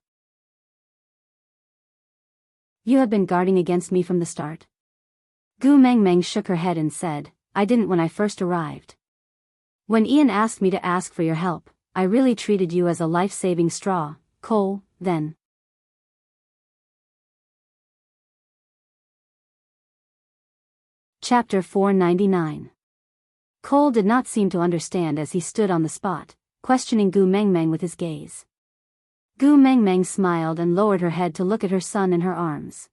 You have been guarding against me from the start? Gu Mengmeng shook her head and said, I didn't when I first arrived. When Ian asked me to ask for your help, I really treated you as a life-saving straw, Cole, then. Chapter 499. Cole did not seem to understand as he stood on the spot, questioning Gu Mengmeng with his gaze. Gu Mengmeng smiled and lowered her head to look at her son in her arms.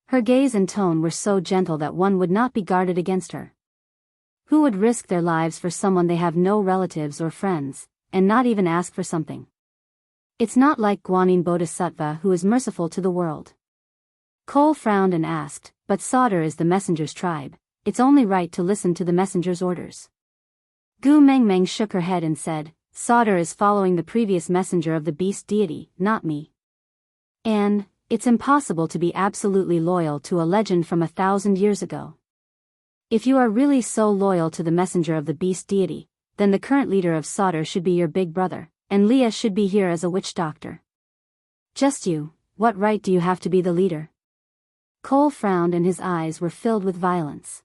Her gaze and tone were so gentle that one would not be guarded against her. Who would risk their lives for someone they have no relatives or friends, and not even ask for something? It's not like Guanyin Bodhisattva who is merciful to the world. Cole frowned and asked, but Sauter is the messenger's tribe, it's only right to listen to the messenger's orders. Gu Mengmeng shook her head and said, Sauter is following the previous messenger of the beast deity, not me. And, it's impossible to be absolutely loyal to a legend from 1,000 years ago. If you are really so loyal to the messenger of the beast deity, then the current leader of Sauter should be your big brother, and Leah should be here as a witch doctor. Just you, what right do you have to be the leader? Cole frowned and his eyes were filled with violence.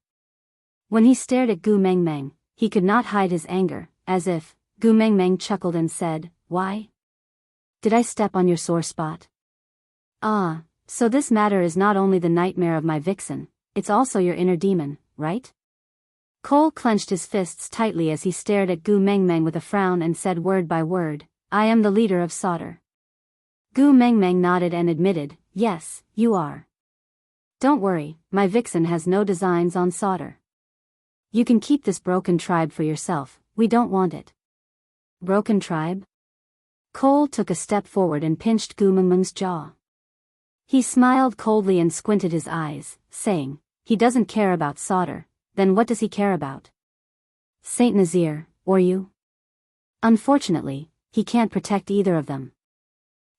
When he stared at Gu Mengmeng, he could not hide his anger, as if, Gu Mengmeng chuckled and said, why? Did I step on your sore spot? Ah, so this matter is not only the nightmare of my vixen, it's also your inner demon, right? Cole clenched his fists tightly as he stared at Gu Mengmeng with a frown and said word by word, I am the leader of Sauter. Gu Mengmeng nodded and admitted, yes, you are. Don't worry, my vixen has no designs on Sauter. You can keep this broken tribe for yourself, we don't want it. Broken tribe? Cole took a step forward and pinched Gu Mengmeng's jaw. He smiled coldly and squinted his eyes, saying, he doesn't care about Sauter, then what does he care about? Saint Nazir, or you? Unfortunately, he can't protect either of them.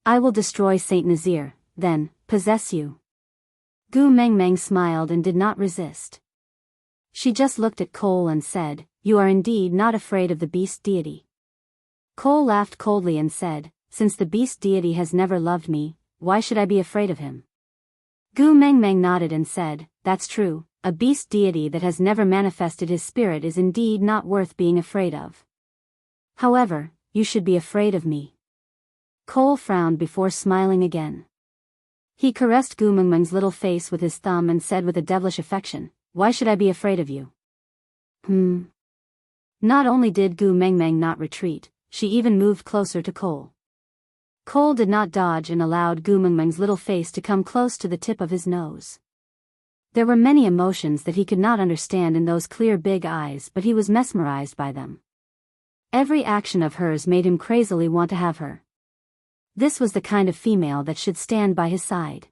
I will destroy Saint Nazir, then, possess you. Gu Mengmeng smiled and did not resist. She just looked at Cole and said, you are indeed not afraid of the beast deity. Cole laughed coldly and said, since the beast deity has never loved me, why should I be afraid of him? Gu Mengmeng nodded and said, that's true, a beast deity that has never manifested his spirit is indeed not worth being afraid of. However, you should be afraid of me. Cole frowned before smiling again. He caressed Gu Mengmeng's little face with his thumb and said with a devilish affection, why should I be afraid of you? Not only did Gu Mengmeng not retreat, she even moved closer to Cole. Cole did not dodge and allowed Gu Mengmeng's little face to come close to the tip of his nose. There were many emotions that he could not understand in those clear big eyes, but he was mesmerized by them. Every action of hers made him crazily want to have her. This was the kind of female that should stand by his side.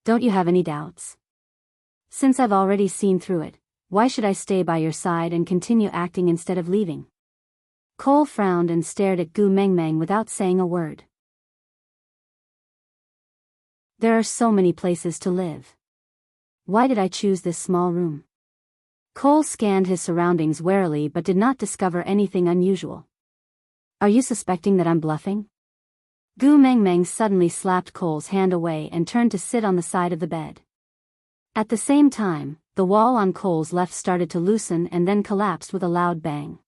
Don't you have any doubts? Since I've already seen through it, why should I stay by your side and continue acting instead of leaving? Cole frowned and stared at Gu Mengmeng without saying a word. There are so many places to live. Why did I choose this small room? Cole scanned his surroundings warily but did not discover anything unusual. Are you suspecting that I'm bluffing? Gu Mengmeng suddenly slapped Cole's hand away and turned to sit on the side of the bed. At the same time, the wall on Cole's left started to loosen and then collapsed with a loud bang.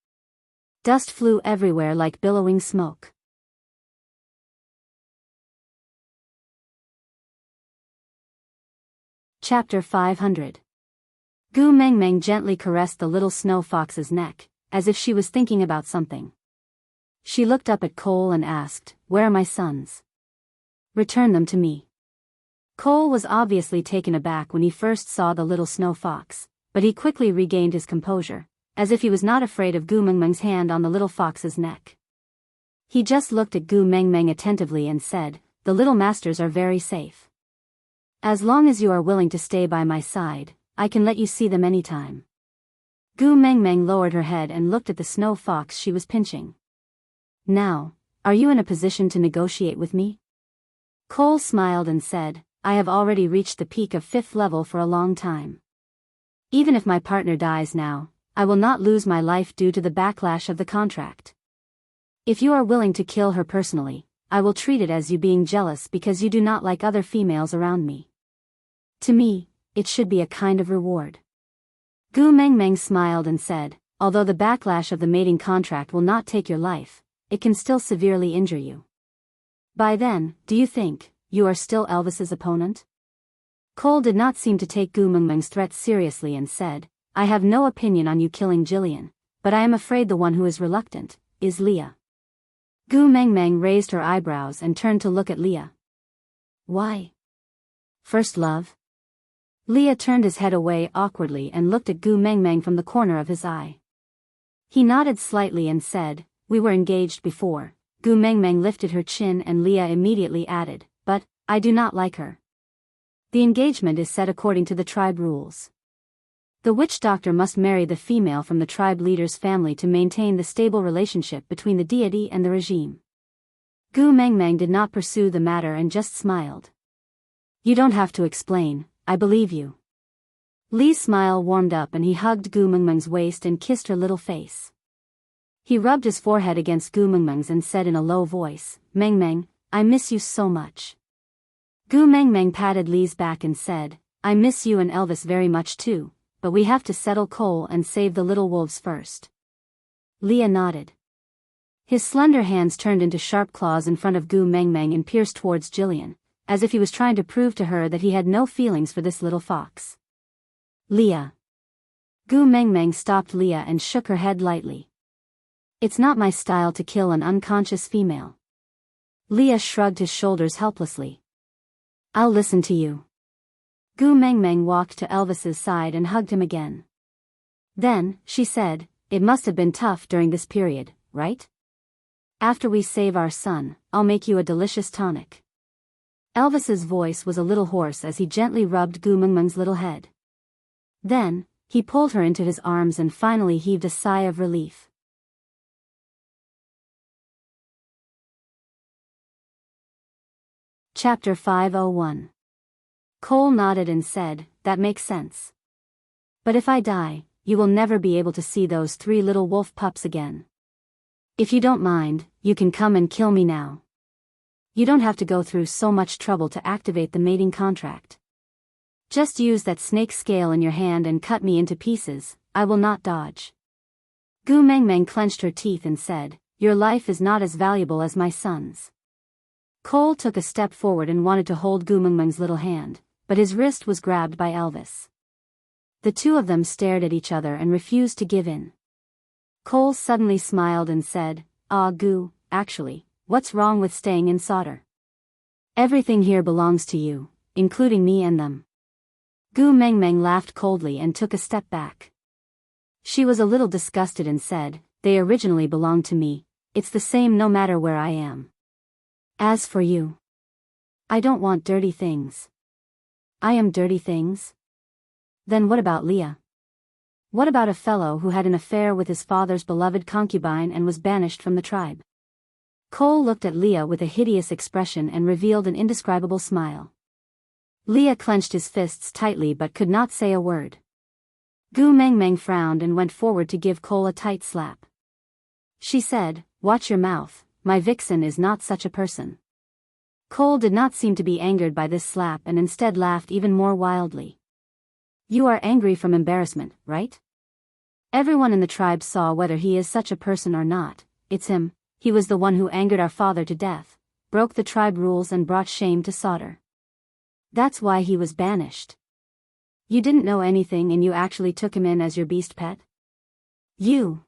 Dust flew everywhere like billowing smoke. Chapter 500. Gu Mengmeng gently caressed the little snow fox's neck, as if she was thinking about something. She looked up at Cole and asked, "Where are my sons?" "Return them to me." Cole was obviously taken aback when he first saw the little snow fox, but he quickly regained his composure, as if he was not afraid of Gu Mengmeng's hand on the little fox's neck. He just looked at Gu Mengmeng attentively and said, "The little masters are very safe. As long as you are willing to stay by my side, I can let you see them anytime." Gu Mengmeng lowered her head and looked at the snow fox she was pinching. "Now, are you in a position to negotiate with me?" Cole smiled and said, "I have already reached the peak of 5th level for a long time. Even if my partner dies now, I will not lose my life due to the backlash of the contract. If you are willing to kill her personally, I will treat it as you being jealous because you do not like other females around me. To me, it should be a kind of reward." Gu Mengmeng smiled and said, "Although the backlash of the mating contract will not take your life, it can still severely injure you. By then, do you think you are still Elvis's opponent?" Cole did not seem to take Gu Mengmeng's threats seriously and said, "I have no opinion on you killing Jillian, but I am afraid the one who is reluctant is Leah." Gu Mengmeng raised her eyebrows and turned to look at Leah. "Why? First love?" Leah turned his head away awkwardly and looked at Gu Mengmeng from the corner of his eye. He nodded slightly and said, "We were engaged before." Gu Mengmeng lifted her chin and Leah immediately added, "But I do not like her. The engagement is set according to the tribe rules. The witch doctor must marry the female from the tribe leader's family to maintain the stable relationship between the deity and the regime." Gu Mengmeng did not pursue the matter and just smiled. "You don't have to explain, I believe you." Lee's smile warmed up and he hugged Gu Mengmeng's waist and kissed her little face. He rubbed his forehead against Gu Mengmeng's and said in a low voice, "Mengmeng, I miss you so much." Gu Mengmeng patted Lee's back and said, "I miss you and Elvis very much too, but we have to settle Cole and save the little wolves first." Leah nodded. His slender hands turned into sharp claws in front of Gu Mengmeng and pierced towards Jillian, as if he was trying to prove to her that he had no feelings for this little fox. "Leah." Gu Mengmeng stopped Leah and shook her head lightly. "It's not my style to kill an unconscious female." Leah shrugged his shoulders helplessly. "I'll listen to you." Gu Mengmeng walked to Elvis's side and hugged him again. Then, she said, "It must have been tough during this period, right? After we save our son, I'll make you a delicious tonic." Elvis's voice was a little hoarse as he gently rubbed Gu Mengmeng's little head. Then, he pulled her into his arms and finally heaved a sigh of relief. Chapter 501. Cole nodded and said, "That makes sense. But if I die, you will never be able to see those 3 little wolf pups again. If you don't mind, you can come and kill me now. You don't have to go through so much trouble to activate the mating contract. Just use that snake scale in your hand and cut me into pieces, I will not dodge." Gu Mengmeng clenched her teeth and said, "Your life is not as valuable as my son's." Cole took a step forward and wanted to hold Gu Mengmeng's little hand, but his wrist was grabbed by Elvis. The two of them stared at each other and refused to give in. Cole suddenly smiled and said, "Ah, Gu, actually, what's wrong with staying in Sauter? Everything here belongs to you, including me and them." Gu Mengmeng laughed coldly and took a step back. She was a little disgusted and said, "They originally belonged to me, it's the same no matter where I am. As for you, I don't want dirty things." "I am dirty things? Then what about Leah? What about a fellow who had an affair with his father's beloved concubine and was banished from the tribe?" Cole looked at Leah with a hideous expression and revealed an indescribable smile. Leah clenched his fists tightly but could not say a word. Gu Mengmeng frowned and went forward to give Cole a tight slap. She said, "Watch your mouth, my vixen is not such a person." Cole did not seem to be angered by this slap and instead laughed even more wildly. "You are angry from embarrassment, right? Everyone in the tribe saw whether he is such a person or not. It's him. He was the one who angered our father to death, broke the tribe rules and brought shame to Sauter. That's why he was banished. You didn't know anything and you actually took him in as your beast pet? You!"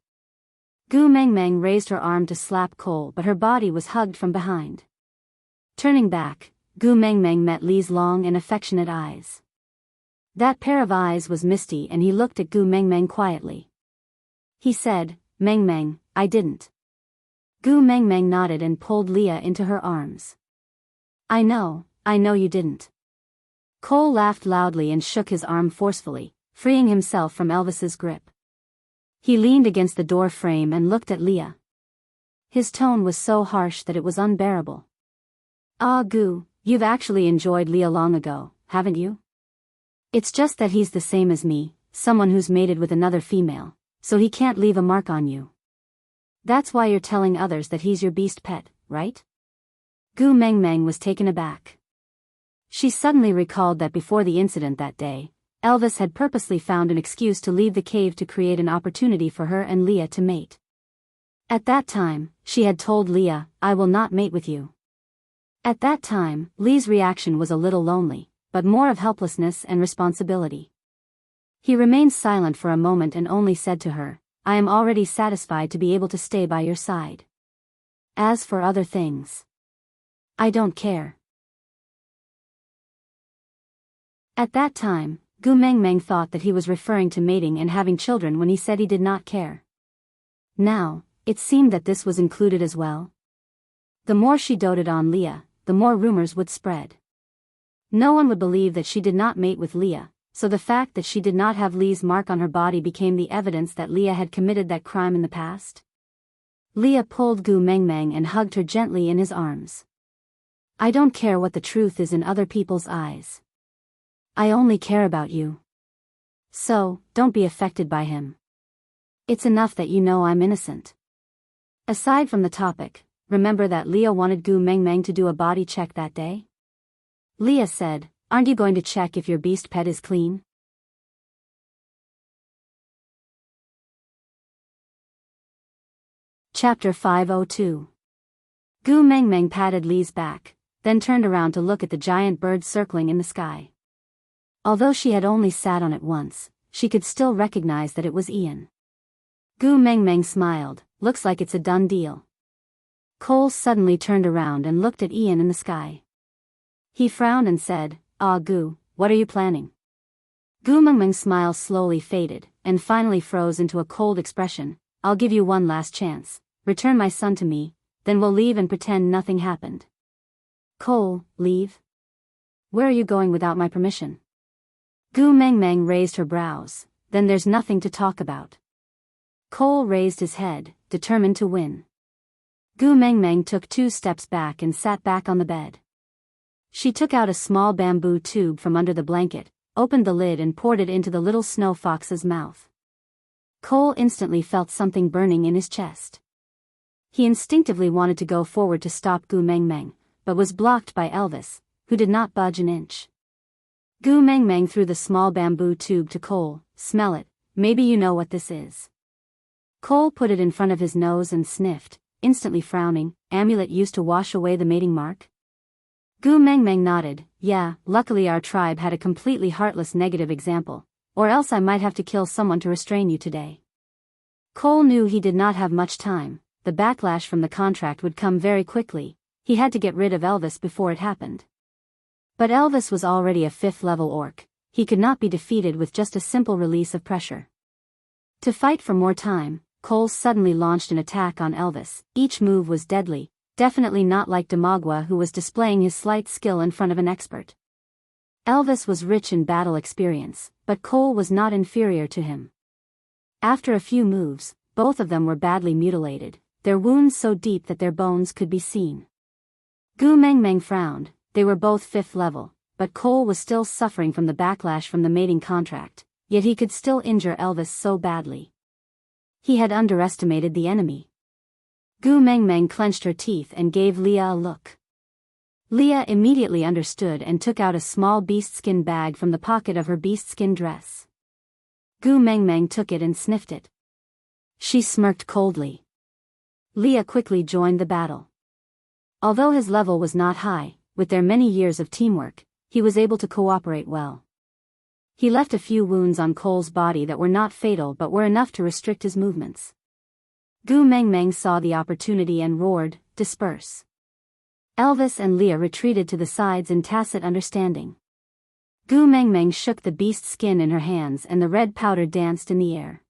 Gu Mengmeng raised her arm to slap Cole, but her body was hugged from behind. Turning back, Gu Mengmeng met Li's long and affectionate eyes. That pair of eyes was misty and he looked at Gu Mengmeng quietly. He said, "Mengmeng, I didn't." Gu Mengmeng nodded and pulled Leah into her arms. I know you didn't." Cole laughed loudly and shook his arm forcefully, freeing himself from Elvis's grip. He leaned against the door frame and looked at Leah. His tone was so harsh that it was unbearable. "Ah, Gu, you've actually enjoyed Leah long ago, haven't you? It's just that he's the same as me, someone who's mated with another female, so he can't leave a mark on you. That's why you're telling others that he's your beast pet, right?" Gu Mengmeng was taken aback. She suddenly recalled that before the incident that day, Elvis had purposely found an excuse to leave the cave to create an opportunity for her and Leah to mate. At that time, she had told Leah, "I will not mate with you." At that time, Lee's reaction was a little lonely, but more of helplessness and responsibility. He remained silent for a moment and only said to her, "I am already satisfied to be able to stay by your side. As for other things, I don't care." At that time, Gu Mengmeng thought that he was referring to mating and having children when he said he did not care. Now, it seemed that this was included as well. The more she doted on Leah, the more rumors would spread. No one would believe that she did not mate with Leah, so the fact that she did not have Leah's mark on her body became the evidence that Leah had committed that crime in the past. Leah pulled Gu Mengmeng and hugged her gently in his arms. "I don't care what the truth is in other people's eyes. I only care about you. So, don't be affected by him. It's enough that you know I'm innocent." Aside from the topic, remember that Leah wanted Gu Mengmeng to do a body check that day? Leah said, "Aren't you going to check if your beast pet is clean?" Chapter 502. Gu Mengmeng patted Li's back, then turned around to look at the giant bird circling in the sky. Although she had only sat on it once, she could still recognize that it was Ian. Gu Mengmeng smiled, "Looks like it's a done deal." Cole suddenly turned around and looked at Ian in the sky. He frowned and said, "Ah, Gu, what are you planning?" Gu Mengmeng's smile slowly faded, and finally froze into a cold expression. "I'll give you one last chance. Return my son to me, then we'll leave and pretend nothing happened." "Cole, leave? Where are you going without my permission?" Gu Mengmeng raised her brows. "Then there's nothing to talk about." Cole raised his head, determined to win. Gu Mengmeng took 2 steps back and sat back on the bed. She took out a small bamboo tube from under the blanket, opened the lid and poured it into the little snow fox's mouth. Cole instantly felt something burning in his chest. He instinctively wanted to go forward to stop Gu Mengmeng, but was blocked by Elvis, who did not budge an inch. Gu Mengmeng threw the small bamboo tube to Cole. "Smell it, maybe you know what this is." Cole put it in front of his nose and sniffed, instantly frowning. "Amulet used to wash away the mating mark?" Gu Mengmeng nodded. "Yeah, luckily our tribe had a completely heartless negative example, or else I might have to kill someone to restrain you today." Cole knew he did not have much time. The backlash from the contract would come very quickly. He had to get rid of Elvis before it happened. But Elvis was already a 5th-level orc. He could not be defeated with just a simple release of pressure. To fight for more time, Cole suddenly launched an attack on Elvis. Each move was deadly, definitely not like Damagua, who was displaying his slight skill in front of an expert. Elvis was rich in battle experience, but Cole was not inferior to him. After a few moves, both of them were badly mutilated, their wounds so deep that their bones could be seen. Gu Meng frowned. They were both 5th level, but Cole was still suffering from the backlash from the mating contract, yet he could still injure Elvis so badly. He had underestimated the enemy. Gu Meng clenched her teeth and gave Leah a look. Leah immediately understood and took out a small beast-skin bag from the pocket of her beast-skin dress. Gu Meng took it and sniffed it. She smirked coldly. Leah quickly joined the battle. Although his level was not high, with their many years of teamwork, he was able to cooperate well. He left a few wounds on Cole's body that were not fatal but were enough to restrict his movements. Gu Meng saw the opportunity and roared, "Disperse!" Elvis and Leah retreated to the sides in tacit understanding. Gu Meng shook the beast skin in her hands and the red powder danced in the air.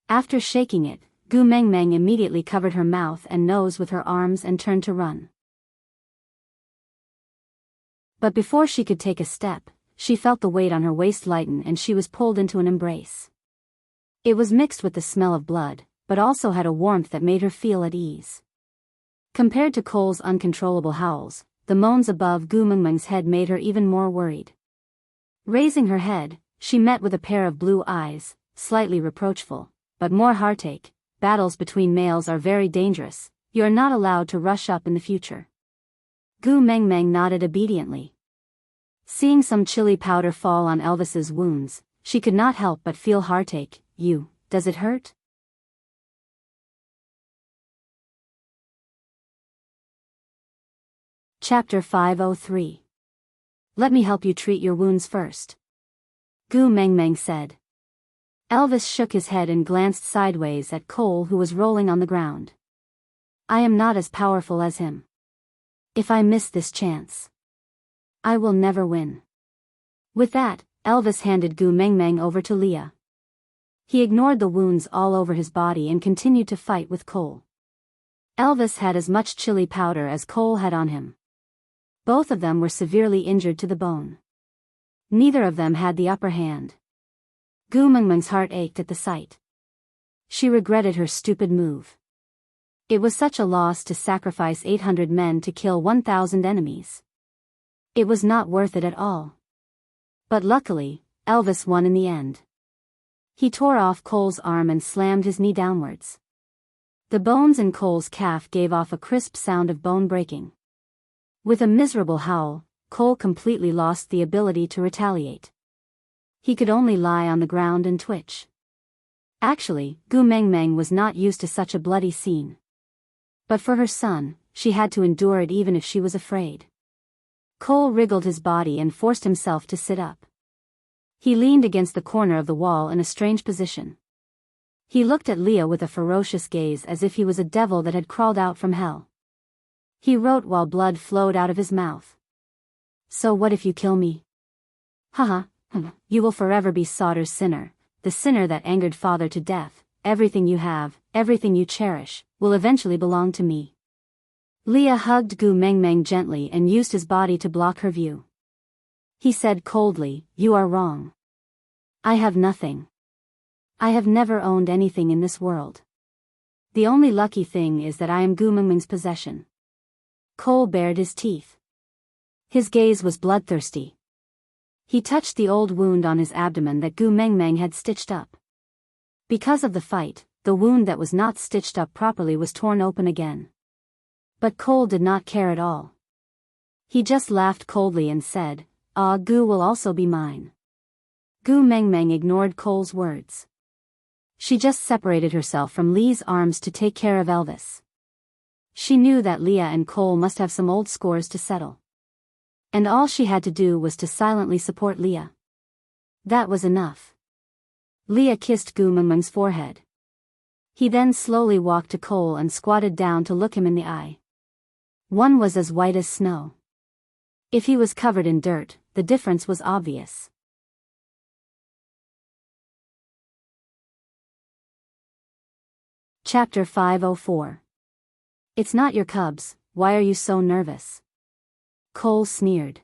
After shaking it, Gu Meng immediately covered her mouth and nose with her arms and turned to run. But before she could take a step, she felt the weight on her waist lighten and she was pulled into an embrace. It was mixed with the smell of blood, but also had a warmth that made her feel at ease. Compared to Cole's uncontrollable howls, the moans above Gu Meng's head made her even more worried. Raising her head, she met with a pair of blue eyes, slightly reproachful, but more heartache. "Battles between males are very dangerous. You are not allowed to rush up in the future." Gu Meng nodded obediently. Seeing some chili powder fall on Elvis's wounds, she could not help but feel heartache. Does it hurt?" Chapter 503. "Let me help you treat your wounds first," Gu Meng said. Elvis shook his head and glanced sideways at Cole, who was rolling on the ground. "I am not as powerful as him. If I miss this chance, I will never win." With that, Elvis handed Gu Meng over to Leah. He ignored the wounds all over his body and continued to fight with Cole. Elvis had as much chili powder as Cole had on him. Both of them were severely injured to the bone. Neither of them had the upper hand. Gu Meng's heart ached at the sight. She regretted her stupid move. It was such a loss to sacrifice 800 men to kill 1,000 enemies. It was not worth it at all. But luckily, Elvis won in the end. He tore off Cole's arm and slammed his knee downwards. The bones in Cole's calf gave off a crisp sound of bone breaking. With a miserable howl, Cole completely lost the ability to retaliate. He could only lie on the ground and twitch. Actually, Gu Meng was not used to such a bloody scene. But for her son, she had to endure it even if she was afraid. Cole wriggled his body and forced himself to sit up. He leaned against the corner of the wall in a strange position. He looked at Leah with a ferocious gaze as if he was a devil that had crawled out from hell. He wrote while blood flowed out of his mouth. "So what if you kill me? Haha. You will forever be Sauter's sinner, the sinner that angered father to death. Everything you have, everything you cherish, will eventually belong to me." Leah hugged Gu Meng gently and used his body to block her view. He said coldly, "You are wrong. I have nothing. I have never owned anything in this world. The only lucky thing is that I am Gu Meng's possession." Cole bared his teeth. His gaze was bloodthirsty. He touched the old wound on his abdomen that Gu Meng had stitched up. Because of the fight, the wound that was not stitched up properly was torn open again. But Cole did not care at all. He just laughed coldly and said, Gu will also be mine." Gu Meng ignored Cole's words. She just separated herself from Lee's arms to take care of Elvis. She knew that Leah and Cole must have some old scores to settle. And all she had to do was to silently support Leah. That was enough. Leah kissed Gu Meng's forehead. He then slowly walked to Cole and squatted down to look him in the eye. One was as white as snow. If he was covered in dirt, the difference was obvious. Chapter 504. It's not your cubs, why are you so nervous? Cole sneered.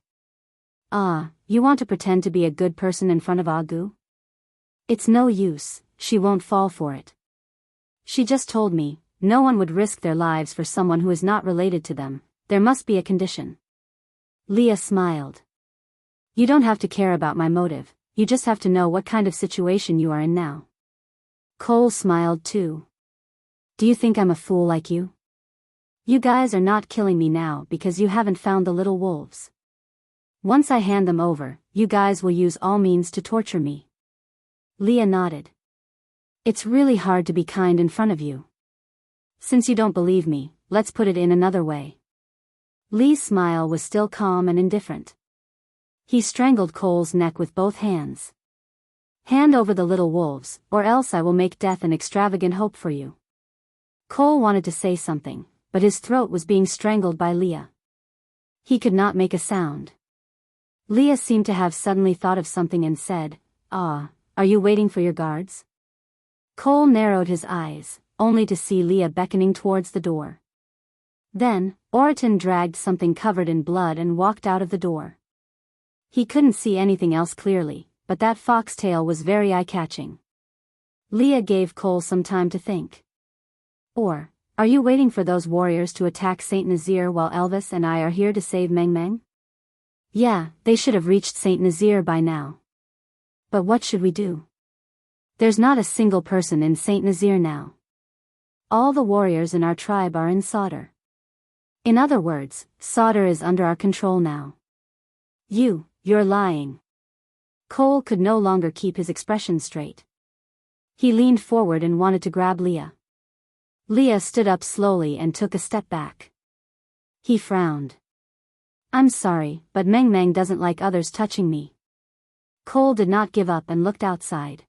Ah, you want to pretend to be a good person in front of Agu? It's no use, she won't fall for it. She just told me, no one would risk their lives for someone who is not related to them, there must be a condition. Leah smiled. You don't have to care about my motive, you just have to know what kind of situation you are in now. Cole smiled too. Do you think I'm a fool like you? You guys are not killing me now because you haven't found the little wolves. Once I hand them over, you guys will use all means to torture me. Leah nodded. It's really hard to be kind in front of you. Since you don't believe me, let's put it in another way. Lee's smile was still calm and indifferent. He strangled Cole's neck with both hands. Hand over the little wolves, or else I will make death an extravagant hope for you. Cole wanted to say something, but his throat was being strangled by Leah. He could not make a sound. Leah seemed to have suddenly thought of something and said, "Ah, are you waiting for your guards?" Cole narrowed his eyes, only to see Leah beckoning towards the door. Then, Oriton dragged something covered in blood and walked out of the door. He couldn't see anything else clearly, but that foxtail was very eye-catching. Leah gave Cole some time to think. Or, are you waiting for those warriors to attack Saint Nazir while Elvis and I are here to save Meng Meng? Yeah, they should have reached Saint Nazir by now. But what should we do? There's not a single person in Saint Nazir now. All the warriors in our tribe are in Sauder. In other words, Sauder is under our control now. You're lying. Cole could no longer keep his expression straight. He leaned forward and wanted to grab Leah. Leah stood up slowly and took a step back. He frowned. I'm sorry, but Meng Meng doesn't like others touching me. Cole did not give up and looked outside.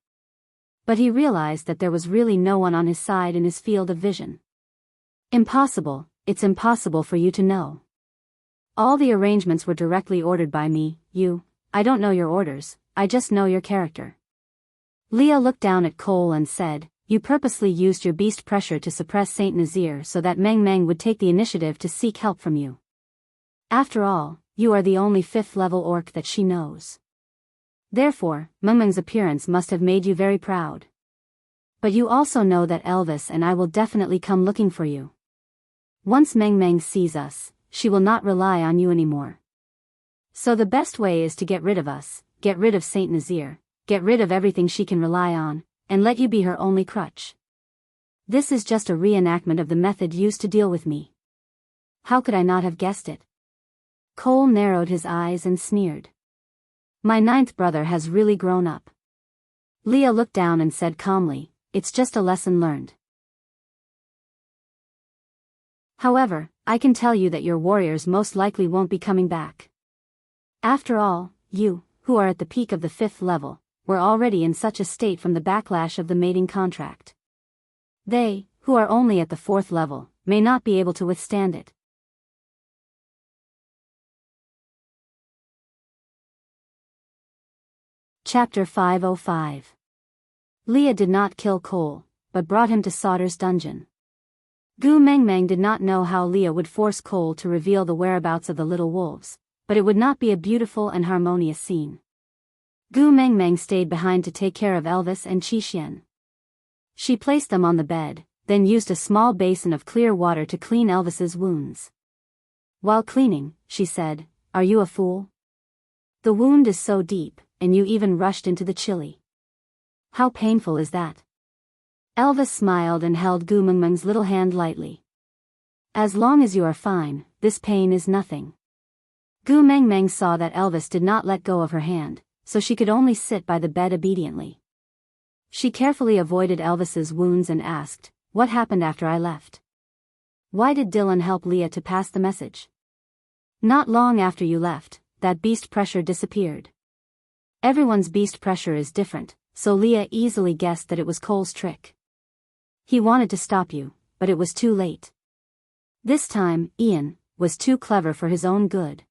But he realized that there was really no one on his side in his field of vision. Impossible, it's impossible for you to know. All the arrangements were directly ordered by me, I don't know your orders, I just know your character. Leah looked down at Cole and said, You purposely used your beast pressure to suppress Saint Nazir so that Meng Meng would take the initiative to seek help from you. After all, you are the only 5th-level orc that she knows. Therefore, Meng Meng's appearance must have made you very proud. But you also know that Elvis and I will definitely come looking for you. Once Meng Meng sees us, she will not rely on you anymore. So the best way is to get rid of us, get rid of Saint Nazir, get rid of everything she can rely on, and let you be her only crutch. This is just a reenactment of the method used to deal with me. How could I not have guessed it? Cole narrowed his eyes and sneered. My 9th brother has really grown up. Leah looked down and said calmly, It's just a lesson learned. However, I can tell you that your warriors most likely won't be coming back. After all, you, who are at the peak of the 5th level, were already in such a state from the backlash of the mating contract. They, who are only at the 4th level, may not be able to withstand it. Chapter 505. Leah did not kill Cole, but brought him to Sauder's dungeon. Gu Meng Meng did not know how Leah would force Cole to reveal the whereabouts of the little wolves, but it would not be a beautiful and harmonious scene. Gu Meng Meng stayed behind to take care of Elvis and Qixuan. She placed them on the bed, then used a small basin of clear water to clean Elvis's wounds. While cleaning, she said, Are you a fool? The wound is so deep, and you even rushed into the chili. How painful is that? Elvis smiled and held Gu Meng Meng's little hand lightly. As long as you are fine, this pain is nothing. Gu Meng Meng saw that Elvis did not let go of her hand, so she could only sit by the bed obediently. She carefully avoided Elvis's wounds and asked, What happened after I left? Why did Dylan help Leah to pass the message? Not long after you left, that beast pressure disappeared. Everyone's beast pressure is different, so Leah easily guessed that it was Cole's trick. He wanted to stop you, but it was too late. This time, Ian was too clever for his own good.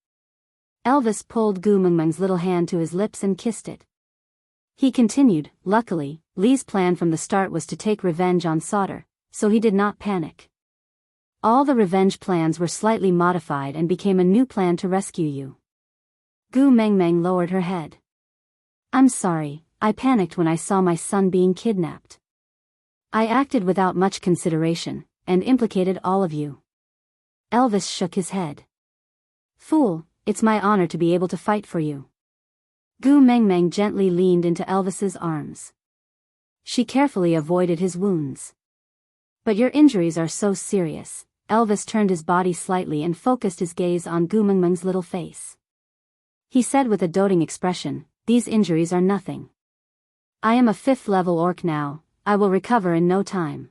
Elvis pulled Gu Mengmeng's little hand to his lips and kissed it. He continued, luckily, Lee's plan from the start was to take revenge on Sauter, so he did not panic. All the revenge plans were slightly modified and became a new plan to rescue you. Gu Mengmeng lowered her head. I'm sorry, I panicked when I saw my son being kidnapped. I acted without much consideration, and implicated all of you. Elvis shook his head. Fool, it's my honor to be able to fight for you. Gu Mengmeng gently leaned into Elvis's arms. She carefully avoided his wounds. But your injuries are so serious. Elvis turned his body slightly and focused his gaze on Gu Mengmeng's little face. He said with a doting expression, these injuries are nothing. I am a 5th-level orc now, I will recover in no time.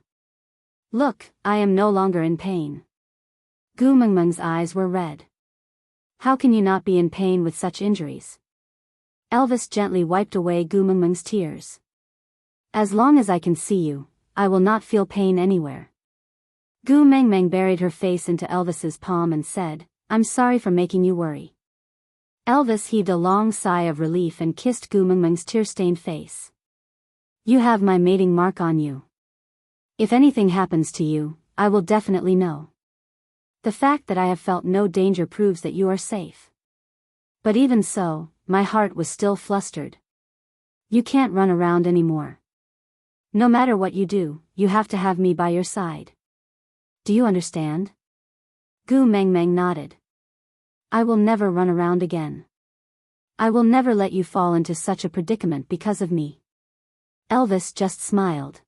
Look, I am no longer in pain. Gu Mengmeng's eyes were red. How can you not be in pain with such injuries? Elvis gently wiped away Gu Mengmeng's tears. As long as I can see you, I will not feel pain anywhere. Gu Mengmeng buried her face into Elvis's palm and said, I'm sorry for making you worry. Elvis heaved a long sigh of relief and kissed Gu Mengmeng's tear-stained face. You have my mating mark on you. If anything happens to you, I will definitely know. The fact that I have felt no danger proves that you are safe. But even so, my heart was still flustered. You can't run around anymore. No matter what you do, you have to have me by your side. Do you understand? Gu Mengmeng nodded. I will never run around again. I will never let you fall into such a predicament because of me. Elvis just smiled.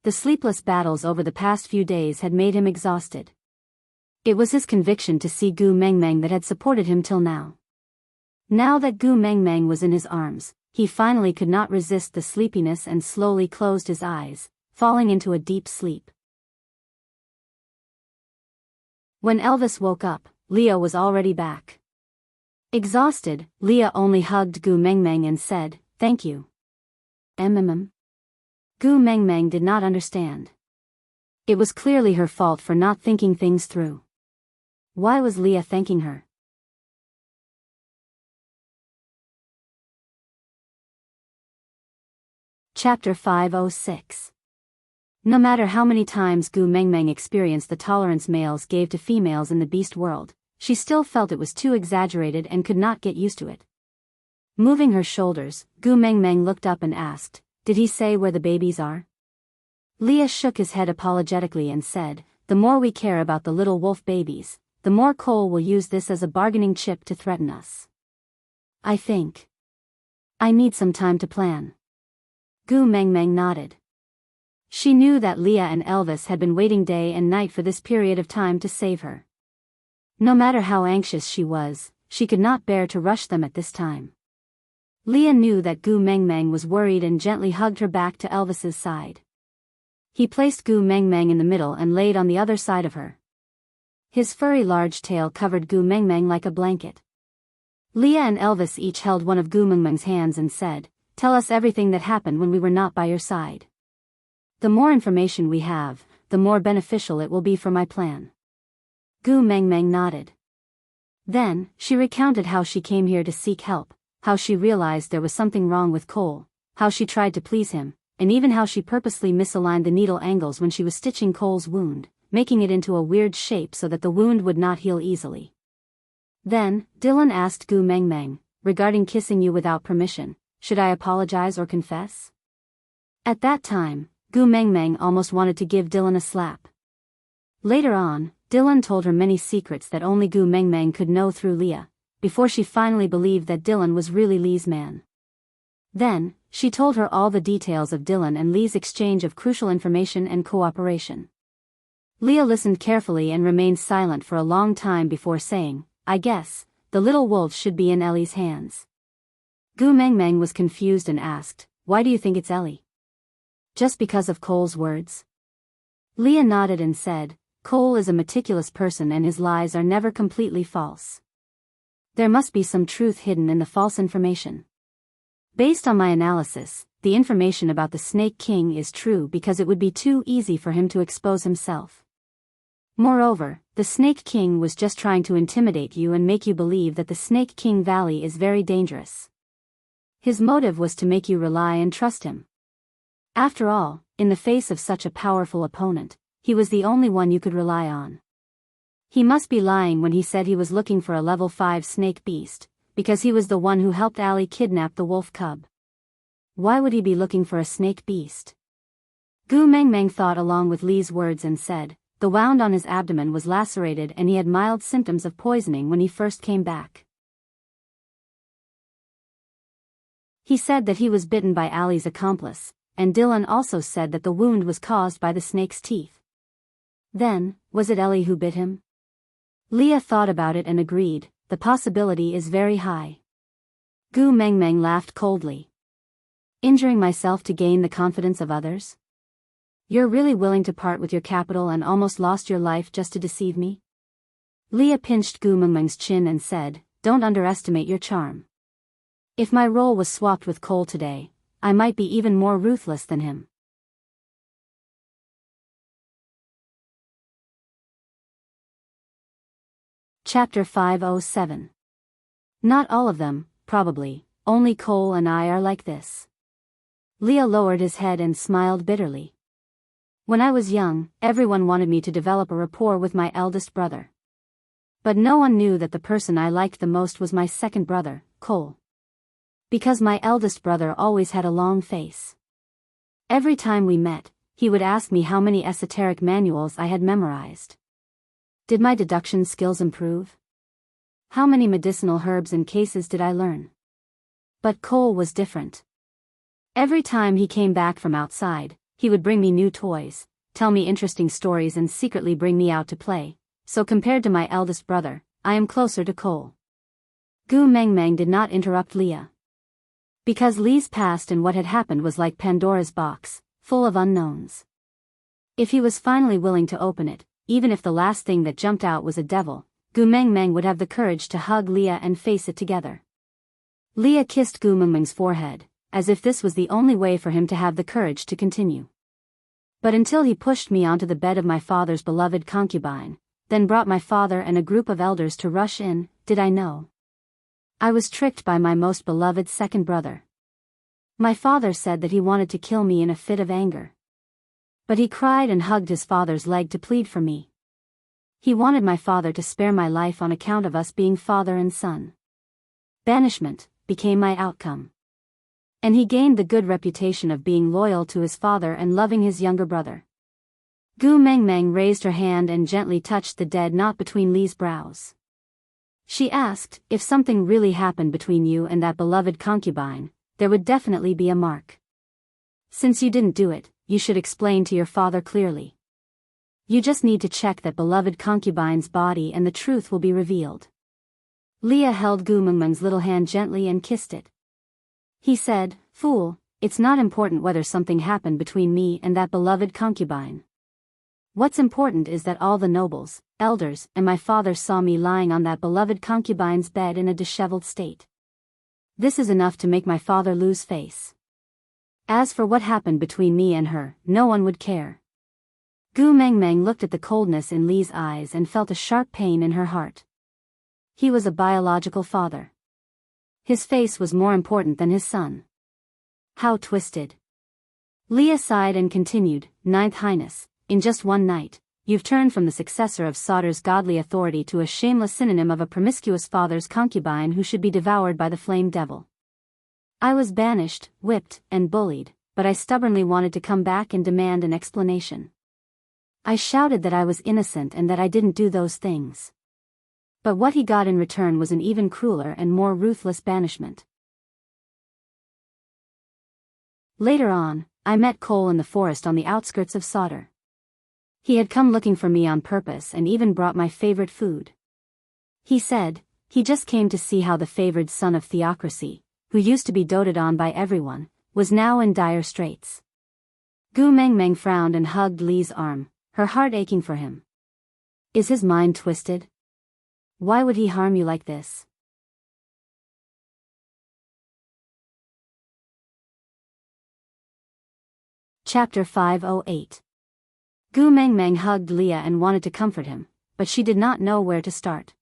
The sleepless battles over the past few days had made him exhausted. It was his conviction to see Gu Mengmeng that had supported him till now. Now that Gu Mengmeng was in his arms, he finally could not resist the sleepiness and slowly closed his eyes, falling into a deep sleep. When Elvis woke up, Leah was already back. Exhausted, Leah only hugged Gu Mengmeng and said, thank you. Gu Mengmeng did not understand. It was clearly her fault for not thinking things through. Why was Leah thanking her? Chapter 506. No matter how many times Gu Mengmeng experienced the tolerance males gave to females in the beast world, she still felt it was too exaggerated and could not get used to it. Moving her shoulders, Gu Mengmeng looked up and asked, did he say where the babies are? Leah shook his head apologetically and said, the more we care about the little wolf babies, the more Cole will use this as a bargaining chip to threaten us. I think I need some time to plan. Gu Mengmeng nodded. She knew that Leah and Elvis had been waiting day and night for this period of time to save her. No matter how anxious she was, she could not bear to rush them at this time. Leah knew that Gu Mengmeng was worried and gently hugged her back to Elvis's side. He placed Gu Mengmeng in the middle and laid on the other side of her. His furry large tail covered Gu Mengmeng like a blanket. Leah and Elvis each held one of Gu Mengmeng's hands and said, tell us everything that happened when we were not by your side. The more information we have, the more beneficial it will be for my plan. Gu Mengmeng nodded. Then, she recounted how she came here to seek help, how she realized there was something wrong with Cole, how she tried to please him, and even how she purposely misaligned the needle angles when she was stitching Cole's wound, making it into a weird shape so that the wound would not heal easily. Then, Dylan asked Gu Mengmeng, regarding kissing you without permission, should I apologize or confess? At that time, Gu Mengmeng almost wanted to give Dylan a slap. Later on, Dylan told her many secrets that only Gu Mengmeng could know through Leah, before she finally believed that Dylan was really Lee's man. Then, she told her all the details of Dylan and Lee's exchange of crucial information and cooperation. Leah listened carefully and remained silent for a long time before saying, I guess, the little wolf should be in Ellie's hands. Gu Mengmeng was confused and asked, why do you think it's Ellie? Just because of Cole's words? Leah nodded and said, Cole is a meticulous person and his lies are never completely false. There must be some truth hidden in the false information. Based on my analysis, the information about the Snake King is true because it would be too easy for him to expose himself. Moreover, the Snake King was just trying to intimidate you and make you believe that the Snake King Valley is very dangerous. His motive was to make you rely and trust him. After all, in the face of such a powerful opponent, he was the only one you could rely on. He must be lying when he said he was looking for a level 5 snake beast, because he was the one who helped Allie kidnap the wolf cub. Why would he be looking for a snake beast? Gu Mengmeng thought along with Li's words and said, the wound on his abdomen was lacerated and he had mild symptoms of poisoning when he first came back. He said that he was bitten by Allie's accomplice, and Dylan also said that the wound was caused by the snake's teeth. Then, was it Ellie who bit him? Leah thought about it and agreed, the possibility is very high. Gu Mengmeng laughed coldly. Injuring myself to gain the confidence of others? You're really willing to part with your capital and almost lost your life just to deceive me? Leah pinched Gu Mengmeng's chin and said, don't underestimate your charm. If my role was swapped with Cole today, I might be even more ruthless than him. Chapter 507. Not all of them, probably, only Cole and I are like this. Leah lowered his head and smiled bitterly. When I was young, everyone wanted me to develop a rapport with my eldest brother. But no one knew that the person I liked the most was my second brother, Cole. Because my eldest brother always had a long face. Every time we met, he would ask me how many esoteric manuals I had memorized. Did my deduction skills improve? How many medicinal herbs and cases did I learn? But Cole was different. Every time he came back from outside, he would bring me new toys, tell me interesting stories and secretly bring me out to play, so compared to my eldest brother, I am closer to Cole. Gu Mengmeng did not interrupt Leah. Because Li's past and what had happened was like Pandora's box, full of unknowns. If he was finally willing to open it, even if the last thing that jumped out was a devil, Gu Mengmeng would have the courage to hug Leah and face it together. Leah kissed Gu Mengmeng's forehead, as if this was the only way for him to have the courage to continue. But until he pushed me onto the bed of my father's beloved concubine, then brought my father and a group of elders to rush in, did I know. I was tricked by my most beloved second brother. My father said that he wanted to kill me in a fit of anger. But he cried and hugged his father's leg to plead for me. He wanted my father to spare my life on account of us being father and son. Banishment became my outcome. And he gained the good reputation of being loyal to his father and loving his younger brother. Gu Mengmeng raised her hand and gently touched the dead knot between Li's brows. She asked, if something really happened between you and that beloved concubine, there would definitely be a mark. Since you didn't do it, you should explain to your father clearly. You just need to check that beloved concubine's body and the truth will be revealed. Leah held Gu Mengmeng's little hand gently and kissed it. He said, fool, it's not important whether something happened between me and that beloved concubine. What's important is that all the nobles, elders, and my father saw me lying on that beloved concubine's bed in a disheveled state. This is enough to make my father lose face. As for what happened between me and her, no one would care. Gu Mengmeng looked at the coldness in Li's eyes and felt a sharp pain in her heart. He was a biological father. His face was more important than his son. How twisted. Leah sighed and continued, Ninth Highness, in just one night, you've turned from the successor of Sauter's godly authority to a shameless synonym of a promiscuous father's concubine who should be devoured by the flame devil. I was banished, whipped, and bullied, but I stubbornly wanted to come back and demand an explanation. I shouted that I was innocent and that I didn't do those things. But what he got in return was an even crueler and more ruthless banishment. Later on, I met Cole in the forest on the outskirts of Sauter. He had come looking for me on purpose and even brought my favorite food. He said, he just came to see how the favored son of theocracy, who used to be doted on by everyone, was now in dire straits. Gu Mengmeng frowned and hugged Li's arm, her heart aching for him. Is his mind twisted? Why would he harm you like this? Chapter 508. Gu Mengmeng hugged Leah and wanted to comfort him, but she did not know where to start.